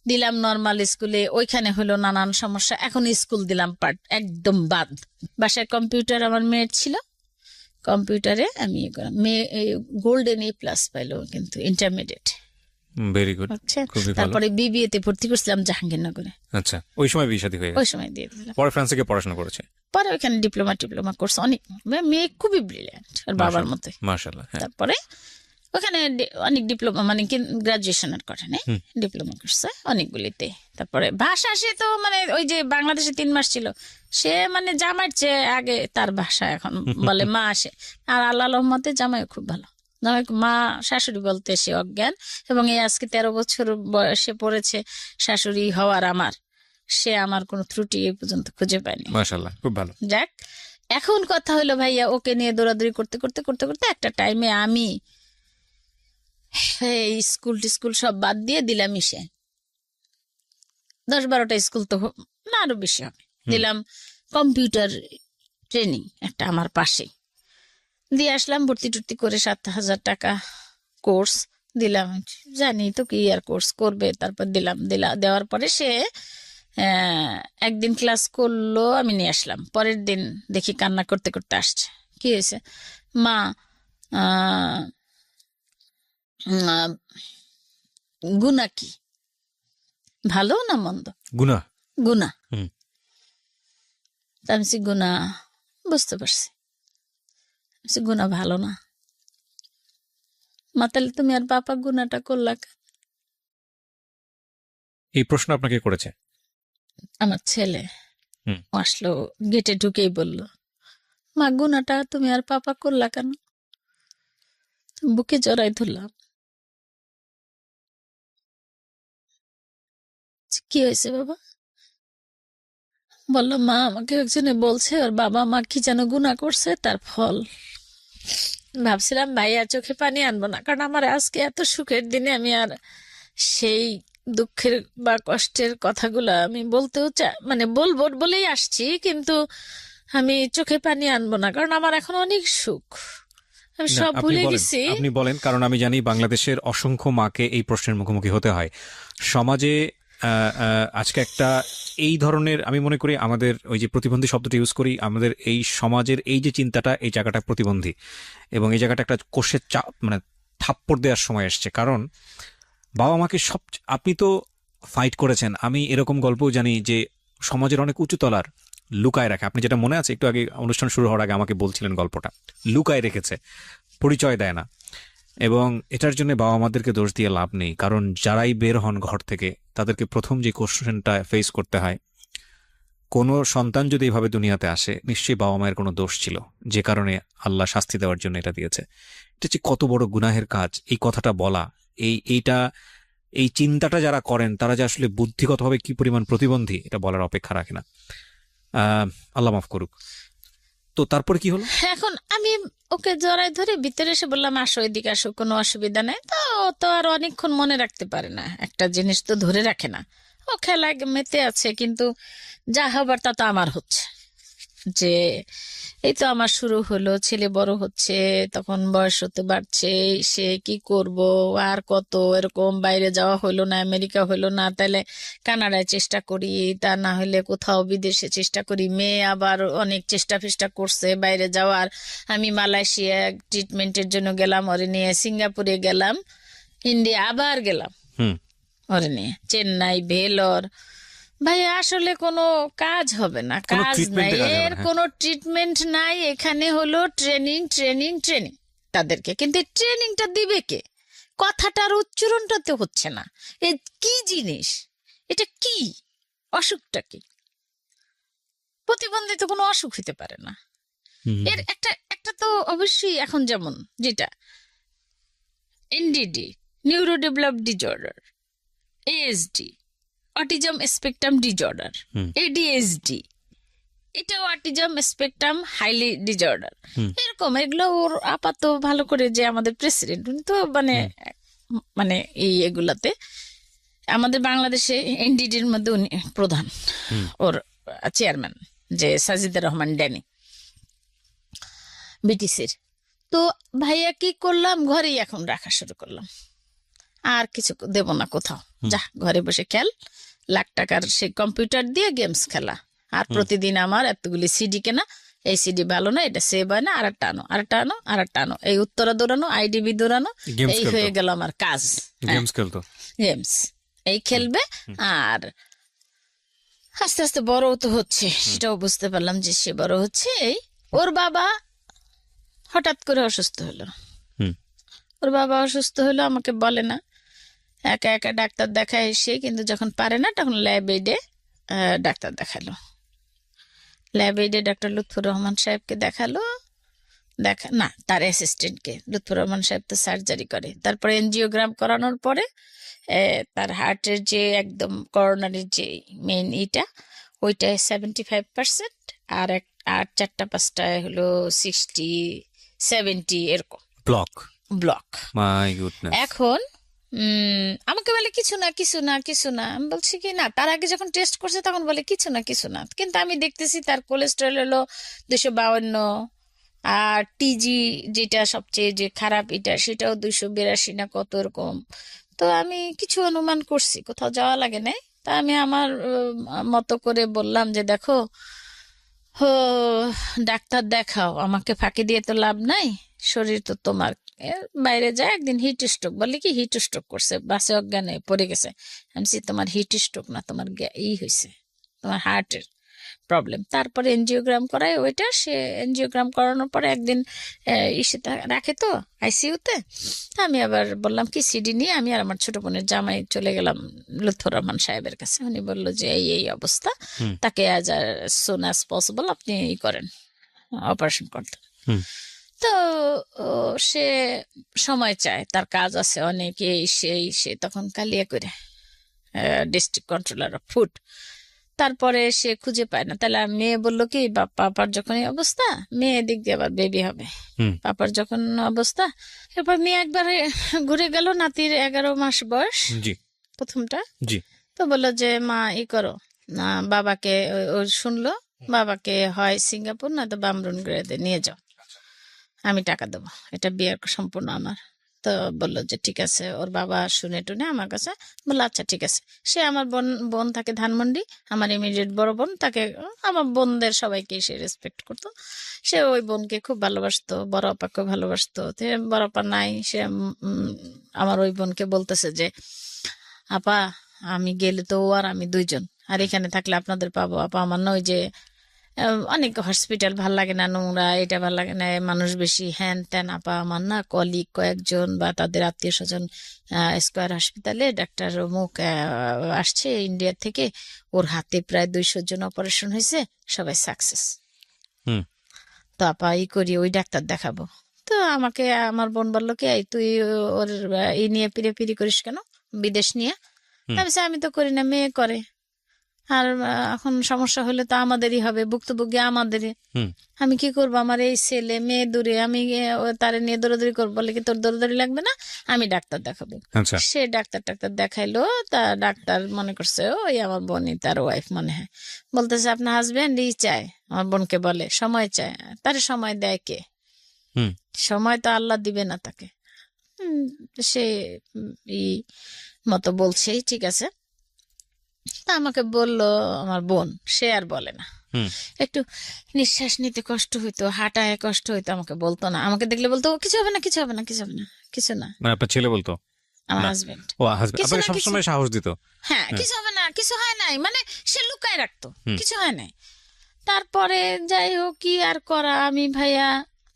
দিলাম নর্মাল স্কুলে, ওইখানে হলো নানান সমস্যা, এখন স্কুল দিলাম একদম বাদ। বাসায় কম্পিউটার আমার মেয়ের ছিল, কম্পিউটারে আমি মেয়ে গোল্ডেন A+ পাইলো, কিন্তু ইন্টারমিডিয়েট। ভেরি গুড, তারপরে বিবিএ তে ভর্তি করছিলাম জাহাঙ্গীরনগরে। আচ্ছা, ওই সময় বিয়ে শাদী হয়ে গেছে, ওই সময় দিয়ে দিলাম। পরে ফ্রান্সে গিয়ে পড়াশোনা করেছে, পরে ওইখানে ডিপ্লোমা করছে, অনেক মেয়ে খুবই ব্রিলিয়ান্ট ওর বাবার মতে, মাশাআল্লাহ। তারপরে ওখানে অনেক ডিপ্লোমা, মানে গ্রাজুয়েশন আর করে নাই, ডিপ্লোমা করছে অনেকগুলিতে। তারপরে ভাষা, সে তো মানে ওই যে বাংলাদেশে 3 মাস ছিল, সে মানে জামাইয়ের চেয়ে আগে তার ভাষা এখন বলে মা আসে। আর আল্লাহ রহমতে জামাইও খুব ভালো, জামাই মা শাশুড়ি বলতে সে অজ্ঞান, এবং এই আজকে 13 বছর বয়সে পড়েছে শাশুড়ি হওয়ার আমার, সে আমার কোনো ত্রুটি এই পর্যন্ত খুঁজে পায়নি, মাশাআল্লাহ, খুব ভালো। যাক, এখন কথা হলো ভাইয়া, ওকে নিয়ে দৌড়াদৌড়ি করতে করতে করতে করতে একটা টাইমে আমি এই স্কুল সব বাদ দিয়ে দিলাম ইসে 10-12টা স্কুল তো না আরো বেশি হবে, দিলাম কম্পিউটার ট্রেনিং একটা আমার পাশে দিয়ে আসলাম, ভর্তি টর্তি করে 7,000 টাকা কোর্স দিলাম। জানি তো কি আর কোর্স করবে, তারপর দেওয়ার পরে সে একদিন ক্লাস করলো, আমি নিয়ে আসলাম, পরের দিন দেখি কান্না করতে করতে আসছে। কি হয়েছে মা? আহ, আহ, গুণা কি, ভালো না মন্দ? গুনাহ। গুণা। হুম। তা আমি বলছি, গুণা বুঝতে পারছি, আমি বলছি, গুণা ভালো না। মা তাহলে তুমি আর বাবা গুণাটা করলা কেন? এই প্রশ্ন আপনাকে করেছে? আমার ছেলে হুম। আসলো, গেটে ঢুকেই বলল, মা গুণাটা তুমি আর পাপা করলা কেন? বুকে জড়াই ধরলাম। কি হয়েছে বাবা? বললো, মা আমাকে একজনে বলছে ওর বাবা মা কি যেন গুনাহ করছে, তার ফল। ভাবছিলাম ভাইয়া চোখে পানি আনবো না, কারণ আমার আজকে এত সুখের দিনে আমি আর সেই দুঃখের বা কষ্টের কথাগুলো আমি বলতেও মানে বলবো বলেই আসছি, কিন্তু আমি চোখে পানি আনবো না, কারণ আমার এখন অনেক সুখ, আমি না, সব আপনি ভুলে বলেন, গেছি। আপনি বলেন, কারণ আমি জানি বাংলাদেশের অসংখ্য মাকে এই প্রশ্নের মুখোমুখি হতে হয়। সমাজে আজকে একটা এই ধরনের, আমি মনে করি আমাদের ওই যে প্রতিবন্ধী শব্দটা ইউজ করি, আমাদের এই সমাজের এই যে চিন্তাটা, এই জায়গাটা প্রতিবন্ধী, এবং এই জায়গাটা একটা কোষের মানে থাপ্পড় দেওয়ার সময় এসছে। কারণ বাবা মাকে আপনি তো ফাইট করেছেন, আমি এরকম গল্পও জানি যে সমাজের অনেক উঁচু তলার লুকায় রাখে। আপনি যেটা মনে আছে, একটু আগে অনুষ্ঠান শুরু হওয়ার আগে আমাকে বলছিলেন গল্পটা, লুকায় রেখেছে, পরিচয় দেয় না। এবং এটার জন্য বাবা মাদেরকে দোষ দিয়ে লাভ নেই, কারণ যারাই বের হন ঘর থেকে তাদেরকে প্রথম যে কোশ্চেনটা ফেস করতে হয়, কোনো সন্তান যদি এইভাবে দুনিয়াতে আসে, নিশ্চয়ই বাবা মায়ের কোনো দোষ ছিল, যে কারণে আল্লাহ শাস্তি দেওয়ার জন্য এটা দিয়েছে। এটা হচ্ছে কত বড় গুনাহের কাজ এই কথাটা বলা। এই চিন্তাটা যারা করেন তারা যে আসলে বুদ্ধিগতভাবে কি পরিমাণ প্রতিবন্ধী, এটা বলার অপেক্ষা রাখে না। আল্লাহ মাফ করুক। তো তারপরে কি হলো? এখন আমি ওকে জড়াই ধরে ভিতরে এসে বললাম, আসো এদিকে আসো, কোনো অসুবিধা নেই। তো ও তো আর অনেকক্ষণ মনে রাখতে পারে না, একটা জিনিস তো ধরে রাখে না, ও খেলায় মেতে আছে। কিন্তু যা হবার তা তো আমার হচ্ছে, যে এই তো আমার শুরু হলো, ছেলে বড় হচ্ছে, তখন বয়স হতে বাড়ছে, সে কি করব আর কত এরকম, বাইরে যাওয়া হলো না, আমেরিকা হলো না, তাহলে কানাডায় চেষ্টা করি, তা না হলে কোথাও বিদেশে চেষ্টা করি। মেয়ে আবার অনেক চেষ্টা ফেষ্টা করছে বাইরে যাওয়ার। আমি মালয়েশিয়া ট্রিটমেন্টের জন্য গেলাম ওরে নিয়ে, সিঙ্গাপুরে গেলাম, ইন্ডিয়া আবার গেলাম হুম। ওরে নিয়ে, চেন্নাই, ভেলোর। ভাই আসলে কোনো কাজ হবে না, কোনো কাজ treatment নাই, এ কাজ হবে না, এর হ্যাঁ। কোনো ট্রিটমেন্ট নাই। এখানে হলো ট্রেনিং ট্রেনিং ট্রেনিং তাদেরকে, কিন্তু ট্রেনিংটা দিবে কে? কথাটার উচ্চারণটা তো হচ্ছে না। এ কি জিনিস, এটা কি, অসুখটা কি? প্রতিবন্ধী তো কোনো অসুখ হতে পারে না। এর একটা একটা তো অবশ্যই, এখন যেমন যেটা NDD, neuro develop disorder, ASD, autism spectrum disorder, ADSD, এটাও অটিজম স্পেকট্রাম হাইলি ডিজঅর্ডার। এরকম এগুলো ওর আপাতত ভালো করে যে আমাদের প্রেসিডেন্ট, উনি তো মানে মানে এই এগুলাতে আমাদের বাংলাদেশে এনডিডির মধ্যে উনি প্রধান, ওর চেয়ারম্যান যে সাজিদুর রহমান ড্যানি, বিটিসির। তো ভাইয়া কি করলাম, ঘরেই এখন রাখা শুরু করলাম, আর কিছু দেব না কোথাও, যা ঘরে বসে খেল, লাখ টাকার সেই কম্পিউটার দিয়ে গেমস খেলা, আর প্রতিদিন আমার এতগুলি সিডি কেনা, এই সিডি ভালো না, এটা সেভ হয় না, আর একটা আনো, আর একটা আনো, আর একটা আনো, এই উত্তরা দৌড়ানো, আইডিবি দৌড়ানো, Games এই খেলতো। হয়ে গেল আমার কাজ। গেমস খেলতো। গেমস এই খেলবে। আর আস্তে আস্তে বড় তো হচ্ছে, সেটাও বুঝতে পারলাম যে সে বড় হচ্ছে। এই ওর বাবা হঠাৎ করে অসুস্থ হলো, ওর বাবা অসুস্থ হলো, আমাকে বলে না, একা একা ডাক্তার দেখায় এসে, কিন্তু যখন পারে না তখন ল্যাব এইডে ডাক্তার দেখালো, ল্যাব এইডে ডাক্তার লুৎফর রহমান সাহেবকে দেখালো, না তার অ্যাসিস্ট্যান্টকে, লুৎফর রহমান সাহেব তো সার্জারি করে। তারপরে এনজিওগ্রাম করানোর পরে তার হার্টের যে একদম করোনারির যে মেইন ইটা, ওইটা 75%, আর 4টা-5টায় হলো 60-70 এরকম ব্লক, ব্লক। My goodness. এখন আমাকে বলে কিছু না কিছু না কিছু না, আমি বলছি কি না, তার আগে যখন টেস্ট করছে তখন বলে কিছু না কিছু না, কিন্তু আমি দেখতেছি তার কোলেস্টেরল হলো 252, আর টিজি যেটা সবচেয়ে যে খারাপ এটা সেটাও 282 না কত এরকম। তো আমি কিছু অনুমান করছি, কোথাও যাওয়া লাগে নাই। তা আমি আমার মতো করে বললাম যে দেখো, হো, ডাক্তার দেখাও, আমাকে ফাঁকি দিয়ে তো লাভ নাই, শরীর তো তোমার। বাইরে যায় একদিন হিট স্ট্রোক, বলে কি হিট স্ট্রোক করছে, বাসে অজ্ঞানে পড়ে গেছে। আমি বলছি, তোমার হিট স্ট্রোক না, তোমার হয়েছে, তোমার হার্টের প্রবলেম। তারপরে এনজিওগ্রাম করায় ওইটা, সে এনজিওগ্রাম করানোর পরে একদিন ইসে রাখে তো আইসিইউতে। আমি আবার বললাম কি সিডি নিয়ে আমি আর আমার ছোট বোনের জামাই চলে গেলাম লুৎফর রহমান সাহেবের কাছে। উনি বললো যে এই অবস্থা, তাকে অ্যাজ সুন অ্যাজ পসিবল আপনি করেন, অপারেশন করতে। তো সে সময় চায়, তার কাজ আছে অনেক, সে তখন কালিয়া করে ডিস্ট্রিক্ট কন্ট্রোলার অফ ফুড। তারপরে সে খুঁজে পায় না, তাহলে মেয়ে বললো কি পাপার যখন এই অবস্থা, মেয়ে দিক দিয়ে আবার বেবি হবে, পাপার যখন অবস্থা। এরপর মেয়ে একবারে ঘুরে গেল, নাতির 11 মাস বয়স, প্রথমটা। তো বললো যে মা করো না, বাবাকে ও শুনলো, বাবাকে হয় সিঙ্গাপুর না তো বামরুন গ্রেডে নিয়ে যাও, আমি টাকা দেবো, এটা বিয়ের সম্পূর্ণ আমার। তো বললো যে ঠিক আছে। ওর বাবা শুনে টুনে আমার কাছে বললো আচ্ছা ঠিক আছে। সে আমার বোন থাকে ধানমন্ডি, আমার ইমিডিয়েট বড় বোন, তাকে আমার বোনদের সবাইকে সে রেসপেক্ট করতো। সে ওই বোনকে খুব ভালোবাসতো, বড় আপাকে ভালোবাসতো। বড় আপা নাই, সে আমার ওই বোনকে বলতেছে যে আপা আমি গেলে তো ও আর আমি দুইজন, আর এখানে থাকলে আপনাদের পাবো আপা। আমার না ওই যে অনেক হসপিটাল ভাল লাগে না, নোংরা, এটা ভাল লাগে না, মানুষ বেশি, হ্যান ত্যান। আপা আমার না কলিগ কয়েকজন বা তাদের আত্মীয় স্বজন স্কয়ার হসপিটালে ডাক্তার মুখ আসছে ইন্ডিয়া থেকে, ওর হাতে প্রায় 200 জন অপারেশন হয়েছে, সবাই সাকসেস। তো আপা করি, ওই ডাক্তার দেখাবো। তো আমাকে আমার বোন বললো কি তুই ওর নিয়ে পিড়ি করিস কেন, বিদেশ নিয়ে? আমি তো করি না, মেয়ে করে, আর এখন সমস্যা হলে তো আমাদেরই হবে, ভুক্তভোগী আমাদেরই। আমি কি করবো, আমার এই ছেলে মেয়ে দূরে, আমি তারে নিয়ে দৌড়াদৌড়ি করবো? বলে কি তোর দৌড়াদৌড়ি লাগবে না, আমি ডাক্তার দেখাবো। সে ডাক্তার দেখাইলো। তা ডাক্তার মনে করছে ওই আমার বোনই, তার ওয়াইফ মনে হয়, বলতেছে আপনার হাজবেন্ড চায়, আমার বোনকে বলে সময় চায়। তারে সময় দেয় কে? সময় তো আল্লাহ দিবে না তাকে। সে মতো বলছে ঠিক আছে। তা আমাকে বললো আমার বোন, সে আর বলে না, একটু নিঃশ্বাস নিতে কষ্ট হইতো, হাঁটায় কষ্ট হইতো, আমাকে বলতো না। আমাকে দেখলে বলতো কিছু হবে না, কিছু হবে না, কিছু হবে না, কিছু না। আপনার ছেলে বলতো? আমার হাজবেন্ড আপনাকে সবসময় সাহস দিত, হ্যাঁ কিছু হবে না, কিছু হয় নাই, মানে সে লুকায় রাখতো, কিছু হয় নাই। তারপরে যাই হোক, কি আর করা, আমি ভাইয়া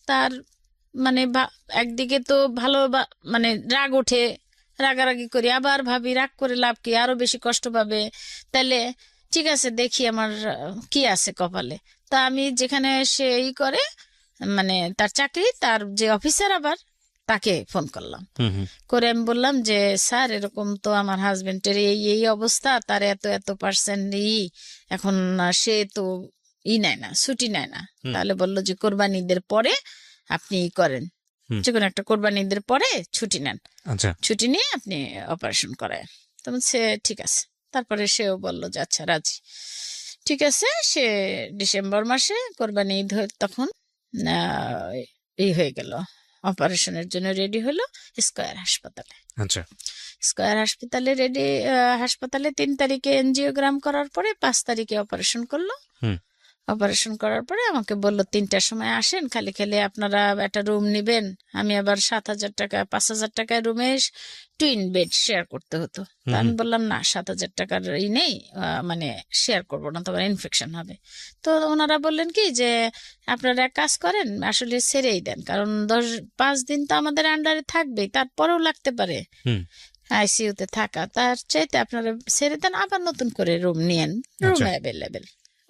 তার মানে একদিকে তো ভালো মানে রাগ ওঠে, রাগারাগি করি, আবার ভাবি রাগ করে লাভ কি, আরো বেশি কষ্ট পাবে। তাহলে ঠিক আছে দেখি আমার কি আছে কপালে। তা আমি যেখানে সে করে মানে তার চাকরি, তার যে অফিসার, আবার তাকে ফোন করলাম, করে আমি বললাম যে স্যার এরকম তো আমার হাজবেন্ডের এই অবস্থা, তার এত %, এখন সে তো নেয় না, ছুটি নেয় না। তাহলে বললো যে কোরবানি ঈদের পরে আপনি করেন, যে কোনো একটা কোরবানি ঈদের পরে ছুটি নেন, ছুটি নিয়ে আপনি অপারেশন করায়। তো সে ঠিক আছে। তারপরে সেও বললো যে আচ্ছা রাজি, ঠিক আছে। সে ডিসেম্বর মাসে কোরবানি ঈদ তখন হয়ে গেল, অপারেশনের জন্য রেডি হলো স্কয়ার হাসপাতালে। স্কয়ার হাসপাতালে হাসপাতালে 3 তারিখে এনজিওগ্রাম করার পরে 5 তারিখে অপারেশন করলো। অপারেশন করার পরে আমাকে বললো 3টার সময় আসেন, খালি আপনারা একটা রুম নিবেন। আমি আবার 7,000 টাকা 5,000 টাকায় রুমে টুইন বেড শেয়ার করতে হতো। আমি বললাম না, 7,000 টাকার নেই, মানে শেয়ার করবো না, তোমার ইনফেকশন হবে। তো ওনারা বললেন কি যে আপনারা এক কাজ করেন, আসলে ছেড়েই দেন, কারণ 5 দিন তো আমাদের আন্ডারে থাকবে, তারপরেও লাগতে পারে আইসিইউতে থাকা, তার চাইতে আপনারা ছেড়ে দেন, আবার নতুন করে রুম নিয়েন, রুম অ্যাভেলেবেল।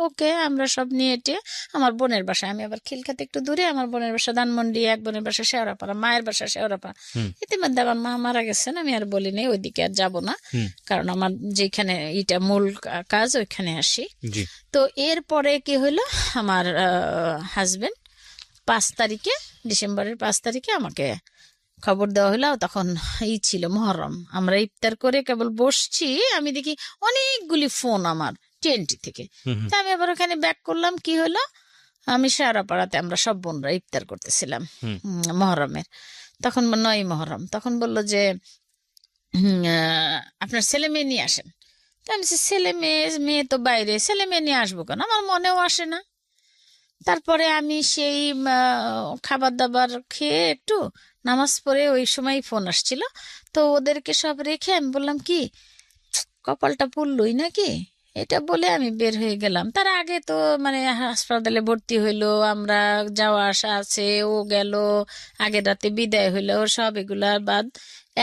ওকে আমরা সব নিয়ে এটে আমার বোনের বাসায়, আমি আবার খিলখাতে একটু দূরে, আমার বোনের বাসা ধানমন্ডি, এক বোনের বাসা শেওড়াপাড়া, মায়ের বাসা শেওড়াপাড়া। হুম। ইতিমধ্যে আমার মা মারা গেছেন, আমি আর বলিনি ওইদিকে আর যাব না, হুম। কারণ আমার যেখানে এটা মূল কাজ ওইখানে আসি। জি। তো এরপরে কি হলো, আমার হাজবেন্ড 5 তারিখে, ডিসেম্বরের 5 তারিখে আমাকে খবর দেওয়া হলো। তখন ছিল মহরম, আমরা ইফতার করে কেবল বসছি, আমি দেখি অনেকগুলি ফোন আমার টিএনটি থেকে। হুম, হুম। তা আমি আবার ওখানে ব্যাক করলাম, কি হলো, আমি শেওড়াপাড়াতে আমরা সব বোনরা ইফতার করতেছিলাম হুম। মহরমের, তখন 9ই মহরম। তখন বলল যে আপনার ছেলে মেয়ে নিয়ে আসেন। তা আমি বলছি, ছেলে মেয়ে, মেয়ে তো বাইরে, ছেলে মেয়ে নিয়ে আসবো কেন, আমার মনেও আসে না। তারপরে আমি সেই খাবার দাবার খেয়ে একটু নামাজ পড়ে, ওই সময় ফোন আসছিল, তো ওদেরকে সব রেখে আমি বললাম কি, কপালটা পুড়লই নাকি, এটা বলে আমি বের হয়ে গেলাম। তার আগে তো মানে হাসপাতালে ভর্তি হইলো, আমরা যাওয়া আসা আছে, ও গেল, আগের রাতে বিদায় হইলো, ওর সব এগুলার বাদ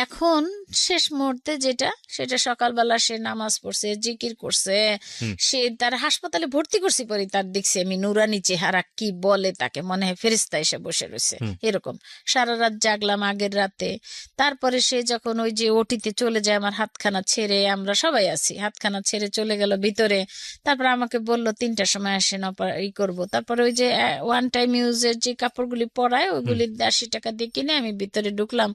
এখন শেষ মুহূর্তে যেটা, সেটা সকালবেলা সে নামাজ পড়ছে, জিকির করছে, হুম। সে তার হাসপাতালে ভর্তি করছি পরে তার দেখছি আমি নুরানি চেহারা, কি বলে তাকে, মনে হয় ফেরেশতা এসে বসে রয়েছে হুম। এরকম। সারা রাত জাগলাম আগের রাতে। তারপরে সে যখন ওই যে ওটিতে চলে যায়, আমার হাতখানা ছেড়ে, আমরা সবাই আছি, হাতখানা ছেড়ে চলে গেল ভিতরে। তারপর আমাকে বললো 3টার সময় আসেন ই করবো। তারপরে ওই যে ওয়ান টাইম ইউজের যে কাপড়গুলি পরায়, ওইগুলি 80 টাকা দিয়ে কিনে আমি ভিতরে ঢুকলাম।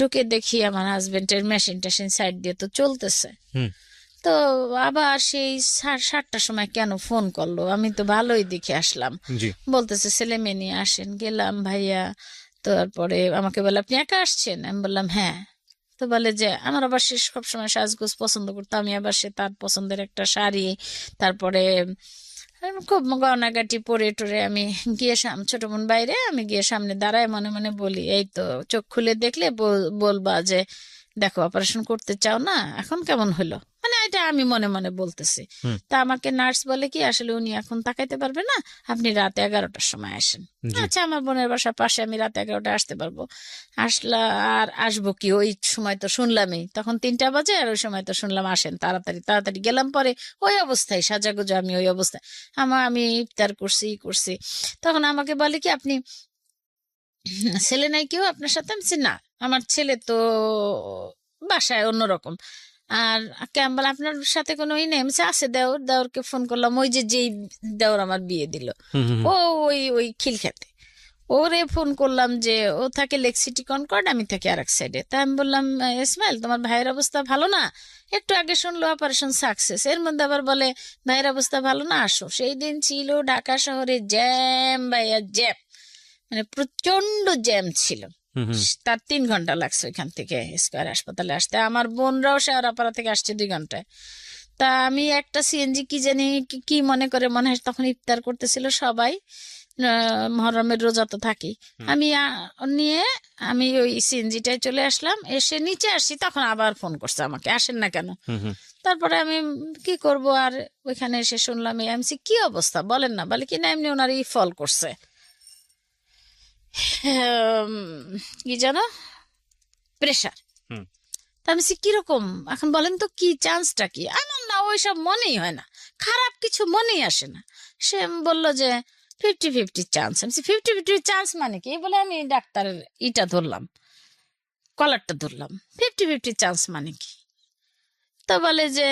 ঢুকে দেখি আমার হাজবেন্ডের মেশিন টেশিন সাইড দিয়ে তো চলতেছে। হুম। তো আবার সেই 7টার সময় কেন ফোন করলো, আমি তো ভালোই দেখে আসলাম, জি। বলতেছে ছেলে মেয়ে নিয়ে আসেন। গেলাম ভাইয়া, তারপরে আমাকে বলে আপনি একা আসছেন, আমি বললাম হ্যাঁ। তো বলে যে আমার আবার সে সবসময় সাজগোজ পছন্দ করতো, আমি আবার সে তার পছন্দের একটা শাড়ি, তারপরে খুব গয়নাগাটি পরে টরে আমি গিয়ে ছোট বোন বাইরে, আমি গিয়ে সামনে দাঁড়ায় মনে মনে বলি, এই তো চোখ খুলে দেখলে বলবা যে দেখো অপারেশন করতে চাও না, এখন কেমন হলো, মানে এটা আমি মনে মনে বলতেছি। হুম। তা আমাকে নার্স বলে কি, আসলে উনি এখন তাকাইতে পারবে না, আপনি রাতে 11টার সময় আসেন। জি। আচ্ছা, আমার বোনের বাসার পাশে, আমি রাতে 11টায় আসতে পারবো। আসলা, আর আসবো কি, ওই সময় তো শুনলামই, তখন 3টা বাজে, আর ওই সময় তো শুনলাম আসেন তাড়াতাড়ি তাড়াতাড়ি। গেলাম পরে ওই অবস্থায় সাজাগুজো, আমি ওই অবস্থায়, আমি ইফতার করছি করছি। তখন আমাকে বলে কি, আপনি ছেলে নাই কেউ আপনার সাথে, আমি বলছি, না আমার ছেলে তো বাসায় অন্যরকম। আর কেমন আপনার সাথে কোনো ই নেই, আমি বলছি, আছে দেওর, দেওরকে ফোন করলাম, ওই যে যেই দেওর আমার বিয়ে দিল, হুম, হুম, ও ওই ওই খিলখ্যাতে, ওরে ফোন করলাম, যে ও থাকে লেক সিটি কনকর্ড, আমি থাকি আরেক সাইডে। তা আমি বললাম, ইসমাইল তোমার ভাইয়ের অবস্থা ভালো না, একটু আগে শুনলো অপারেশন সাকসেস, এর মধ্যে আবার বলে ভাইয়ের অবস্থা ভালো না, আসো। সেই দিন ছিল ঢাকা শহরে জ্যাম, ভাইয়া জ্যাম, মানে প্রচন্ড জ্যাম ছিল। হুম, হুম। তার 3 ঘন্টা লাগছে ওইখান থেকে স্কয়ার হাসপাতালে আসতে, আমার বোনরাও শেওড়াপাড়া থেকে আসছে 2 ঘন্টায়। তা আমি একটা সিএনজি কি জানি কি মনে করে, মনে হয় তখন ইফতার করতেছিল সবাই, মহরমের রোজা তো থাকি, আমি নিয়ে আমি ওই সিএনজিটায় চলে আসলাম। এসে নিচে আসি, তখন আবার ফোন করছে আমাকে, আসেন না কেন। হুম, হুম। তারপরে আমি কি করব, আর ওইখানে এসে শুনলাম এই এমসি, কি অবস্থা বলেন না, বলে কি না এমনি ওনার ফল করছে, উম, কি জানো, প্রেশার। হুম। তা আমি বলছি, কিরকম এখন বলেন তো, কি চান্সটা কি, এমন না ওইসব মনেই হয় না, খারাপ কিছু মনেই আসে না। সে বললো যে 50-50 চান্স। আমি 50-50 চান্স মানে কি, বলে আমি ডাক্তারের ইটা ধরলাম, কলারটা ধরলাম, 50-50 চান্স মানে কি। তো বলে যে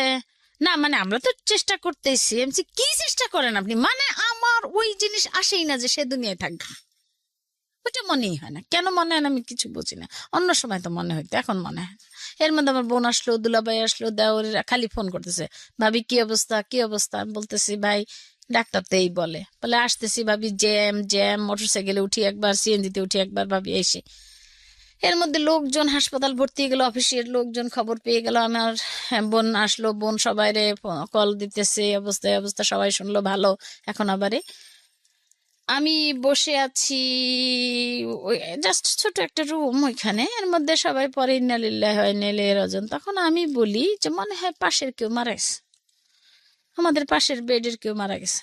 না, মানে আমরা তো চেষ্টা করতেছি। আমি বলছি, কি চেষ্টা করেন আপনি, মানে আমার ওই জিনিস আসেই না যে সে দুনিয়ায় থাকবে, ওইটা মনেই হয় না, কেন মনে হয় না আমি কিছু বুঝি না। অন্য সময় তো মনে হইতো, এখন মনে হয় না। এর মধ্যে আমার বোন আসলো, দুলাভাই আসলো, দেওরেরা খালি ফোন করতেছে, ভাবি কি অবস্থা কি অবস্থা। আমি বলতেছি ভাই ডাক্তার তো এই বলে, বলে আসতেছি ভাবি, জ্যাম জ্যাম, মোটরসাইকেলে উঠি একবার, সিএনজিতে উঠি একবার, ভাবি এসে। এর মধ্যে লোকজন হাসপাতাল ভর্তি হয়ে গেল, অফিসের লোকজন খবর পেয়ে গেল, আমার বোন আসলো, বোন সবাই রে কল দিতেছে, এই অবস্থা এই অবস্থা, সবাই শুনলো ভালো। এখন আবারে আমি বসে আছি, ওই জাস্ট ছোট একটা রুম, ওইখানে এর মধ্যে সবাই পরে ইন্নালিল্লাহি ওয়া ইন্না ইলাইহি রাজিউন। তখন আমি বলি যে মনে হয় পাশের কেউ মারা গেছে, আমাদের পাশের বেডের কেউ মারা গেছে।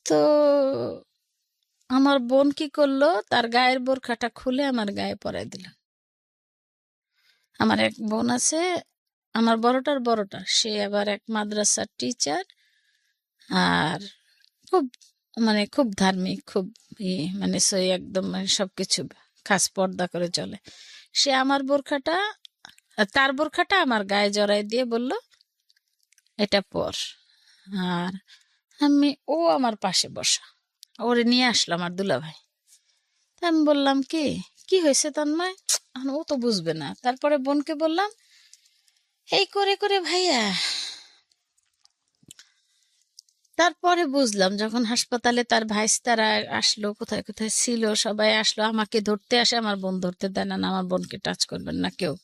তো আমার বোন কি করলো, তার গায়ের বোরখাটা খুলে আমার গায়ে পরাই দিল। আমার এক বোন আছে, আমার বড়টার বড়টা, সে আবার এক মাদ্রাসার টিচার, আর খুব মানে খুব ধার্মিক, খুব মানে সই একদম মানে সবকিছু খাস পর্দা করে চলে। সে আমার বোরখাটা তার বোরখাটা আমার গায়ে জড়াই দিয়ে বলল এটা পর। আর ও আমার পাশে বসা, ওরে নিয়ে আসলো আমার দুলাভাই। তা আমি বললাম কি কি হয়েছে তন্ময়, এখন ও তো বুঝবে না। তারপরে বোনকে বললাম এই করে করে ভাইয়া। তারপরে বুঝলাম যখন হাসপাতালে তার ভাইস্তারা আসলো, কোথায় কোথায় ছিল সবাই আসলো, আমাকে ধরতে আসে, আমার বোন ধরতে দেয় না, আমার বোনকে টাচ করবেন না কেউ।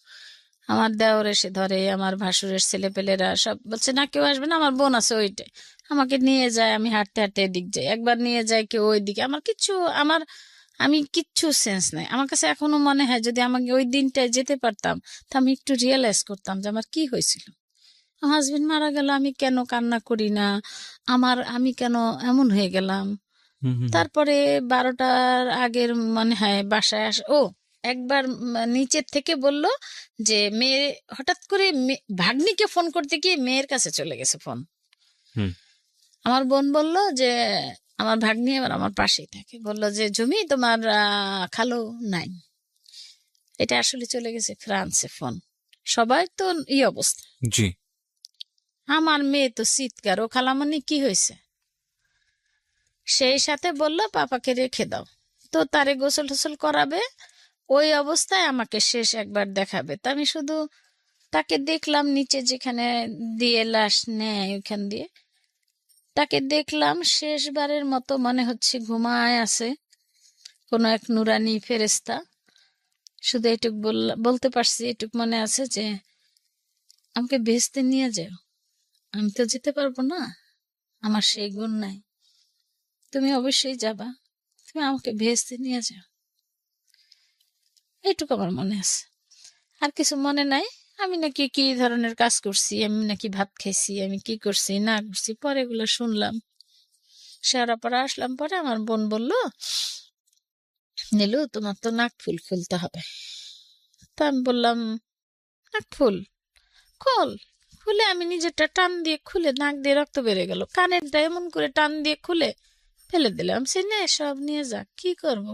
আমার দেওর এসে ধরে, আমার ভাসুরের ছেলেপেলেরা সব বলছে না কেউ আসবে না, আমার বোন আছে ওইটাই। আমাকে নিয়ে যায়, আমি হাঁটতে হাঁটতে এদিক যাই, একবার নিয়ে যায় কেউ ওই দিকে। আমি কিচ্ছু সেন্স নাই। আমার কাছে এখনো মনে হয় যদি আমাকে ওই দিনটায় যেতে পারতাম তা আমি একটু রিয়েলাইজ করতাম যে আমার কি হয়েছিল। হাজবেন্ড মারা গেল, আমি কেন কান্না করি না, আমি কেন এমন হয়ে গেলাম। তারপরে 12টার আগের মনে হয় বাসায় একবার নিচের থেকে বলল যে মেয়ে হঠাৎ করে ভাগ্নিকে ফোন করতে গিয়ে মেয়ের কাছে চলে গেছে ফোন। আমার বোন বলল যে আমার ভাগ্নি এবার আমার পাশেই থাকে, বলল যে জমি তোমার খালো নাই। এটা আসলে চলে গেছে ফ্রান্সে ফোন। সবাই তো অবস্থা। জি। আমার মেয়ে তো চিৎকার, ও খালামণি কি হয়েছে। সেই সাথে বলল পাপাকে রেখে দাও, তো তারে গোসল টোসল করাবে, ওই অবস্থায় আমাকে শেষ একবার দেখাবে। তা আমি শুধু তাকে দেখলাম নিচে যেখানে দিয়ে লাশ নেয় ওইখান দিয়ে, তাকে দেখলাম শেষবারের মতো, মনে হচ্ছে ঘুমায় আছে কোনো এক নুরানি ফেরেস্তা। শুধু এটুক বলতে পারছি, এটুক মনে আছে যে আমাকে ভেস্তে নিয়ে যাও, আমি তো যেতে পারবো না, আমার সেই গুণ নাই, তুমি অবশ্যই যাবা, তুমি আমাকে ভেস্তে নিয়ে যাও। এইটুকু আমার মনে আছে, আর কিছু মনে নাই। আমি নাকি কি ধরনের কাজ করছি, আমি নাকি ভাত খাইছি, আমি কি করছি না করছি, পরে এগুলো শুনলাম। শেওড়া পরে আসলাম, পরে আমার বোন বলল নীলু তোমার তো নাক ফুল খুলতে হবে। তা আমি বললাম নাক ফুল খুলে আমি নিজেরটা টান দিয়ে খুলে, নাক দিয়ে রক্ত বেড়ে গেল, কানেরটা এমন করে টান দিয়ে খুলে ফেলে দিলাম। সে নে সব নিয়ে যা, কি করব।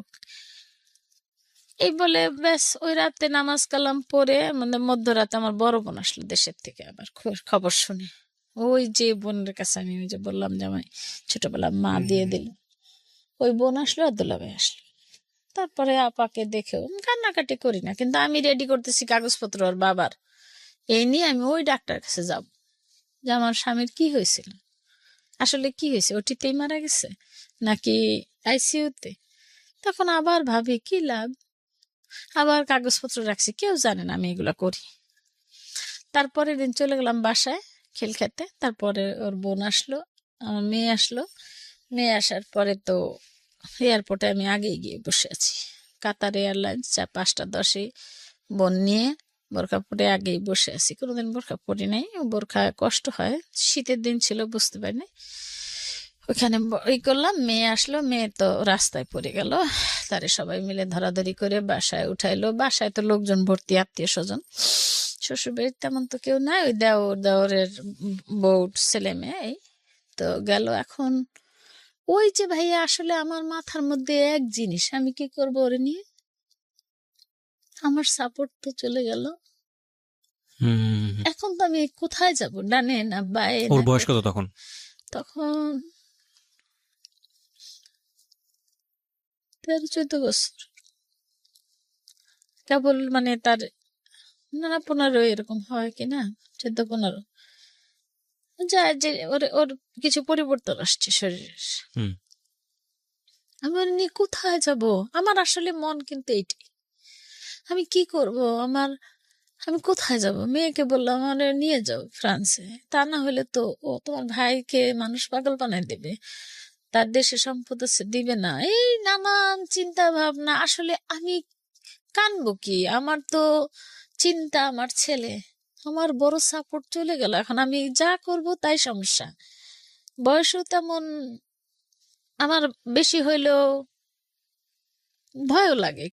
এই বলে ব্যাস ওই রাতে নামাজ কালাম পরে, মানে মধ্যরাতে আমার বড় বোন আসলো দেশের থেকে আবার খবর শুনে। ওই যে বোনের কাছে আমি ওই যে বললাম যে আমায় ছোটবেলা মা দিয়ে দিল, ওই বোন আসলো আর দুলাভাই আসলো। তারপরে আপাকে দেখেও কান্নাকাটি করি না, কিন্তু আমি রেডি করতেছি কাগজপত্র আর বাবার, এই নিয়ে আমি ওই ডাক্তার কাছে যাব যে আমার স্বামীর কি হয়েছিল, আসলে কি হয়েছে, ওটিতেই মারা গেছে নাকি আইসিইউতে। তখন আবার ভাবি কি লাভ, আবার কাগজপত্র রাখছি, কেউ জানে না আমি এগুলা করি। তারপরে দিন চলে গেলাম বাসায় খেল খেতে। তারপরে ওর বোন আসলো, আমার মেয়ে আসলো। মেয়ে আসার পরে তো এয়ারপোর্টে আমি আগেই গিয়ে বসে আছি, কাতার এয়ারলাইন্স 5:10 বোন নিয়ে বোরখা পরে আগেই বসে আছি। কোনোদিন বোরখা পরি নাই, বোরখা কষ্ট হয়, শীতের দিন ছিল বুঝতে পারিনি। ওখানে করলাম, মেয়ে আসলো, মেয়ে তো রাস্তায় পড়ে গেল, তারে সবাই মিলে ধরাধরি করে বাসায় উঠাইলো। বাসায় তো লোকজন ভর্তি, আত্মীয় স্বজন, শ্বশুর বাড়ির তেমন তো কেউ নাই, ওই দেওরের বউ ছেলে মেয়ে এই তো গেল। এখন ওই যে ভাইয়া আসলে আমার মাথার মধ্যে এক জিনিস, আমি কি করবো ওরে নিয়ে, আমার সাপোর্ট তো চলে গেল। এখন তো আমি কোথায় যাব, ডানে না বায়ে। ওর বয়স কত তখন? তখন 13-14 বছর কেবল, মানে তার না 15 এরকম হয় কিনা, 14-15 যা, যে ওর ওর কিছু পরিবর্তন আসছে শরীরের। আমি ওর নিয়ে কোথায় যাব, আমার আসলে মন কিন্তু এইটাই, আমি কি করব, আমি কোথায় যাব। মেয়েকে বললাম আমার নিয়ে যাও ফ্রান্সে, তা না হলে তো ও তোমার ভাইকে মানুষ পাগল বানায় দেবে, তার দেশে সম্পদ আছে দিবে না, এই নানান চিন্তা ভাবনা। আসলে আমি কানবো কি, আমার তো চিন্তা, আমার ছেলে, আমার বড় সাপোর্ট চলে গেল। এখন আমি যা করব তাই সমস্যা। বয়সও তেমন আমার বেশি হইলেও ভয়ও লাগে।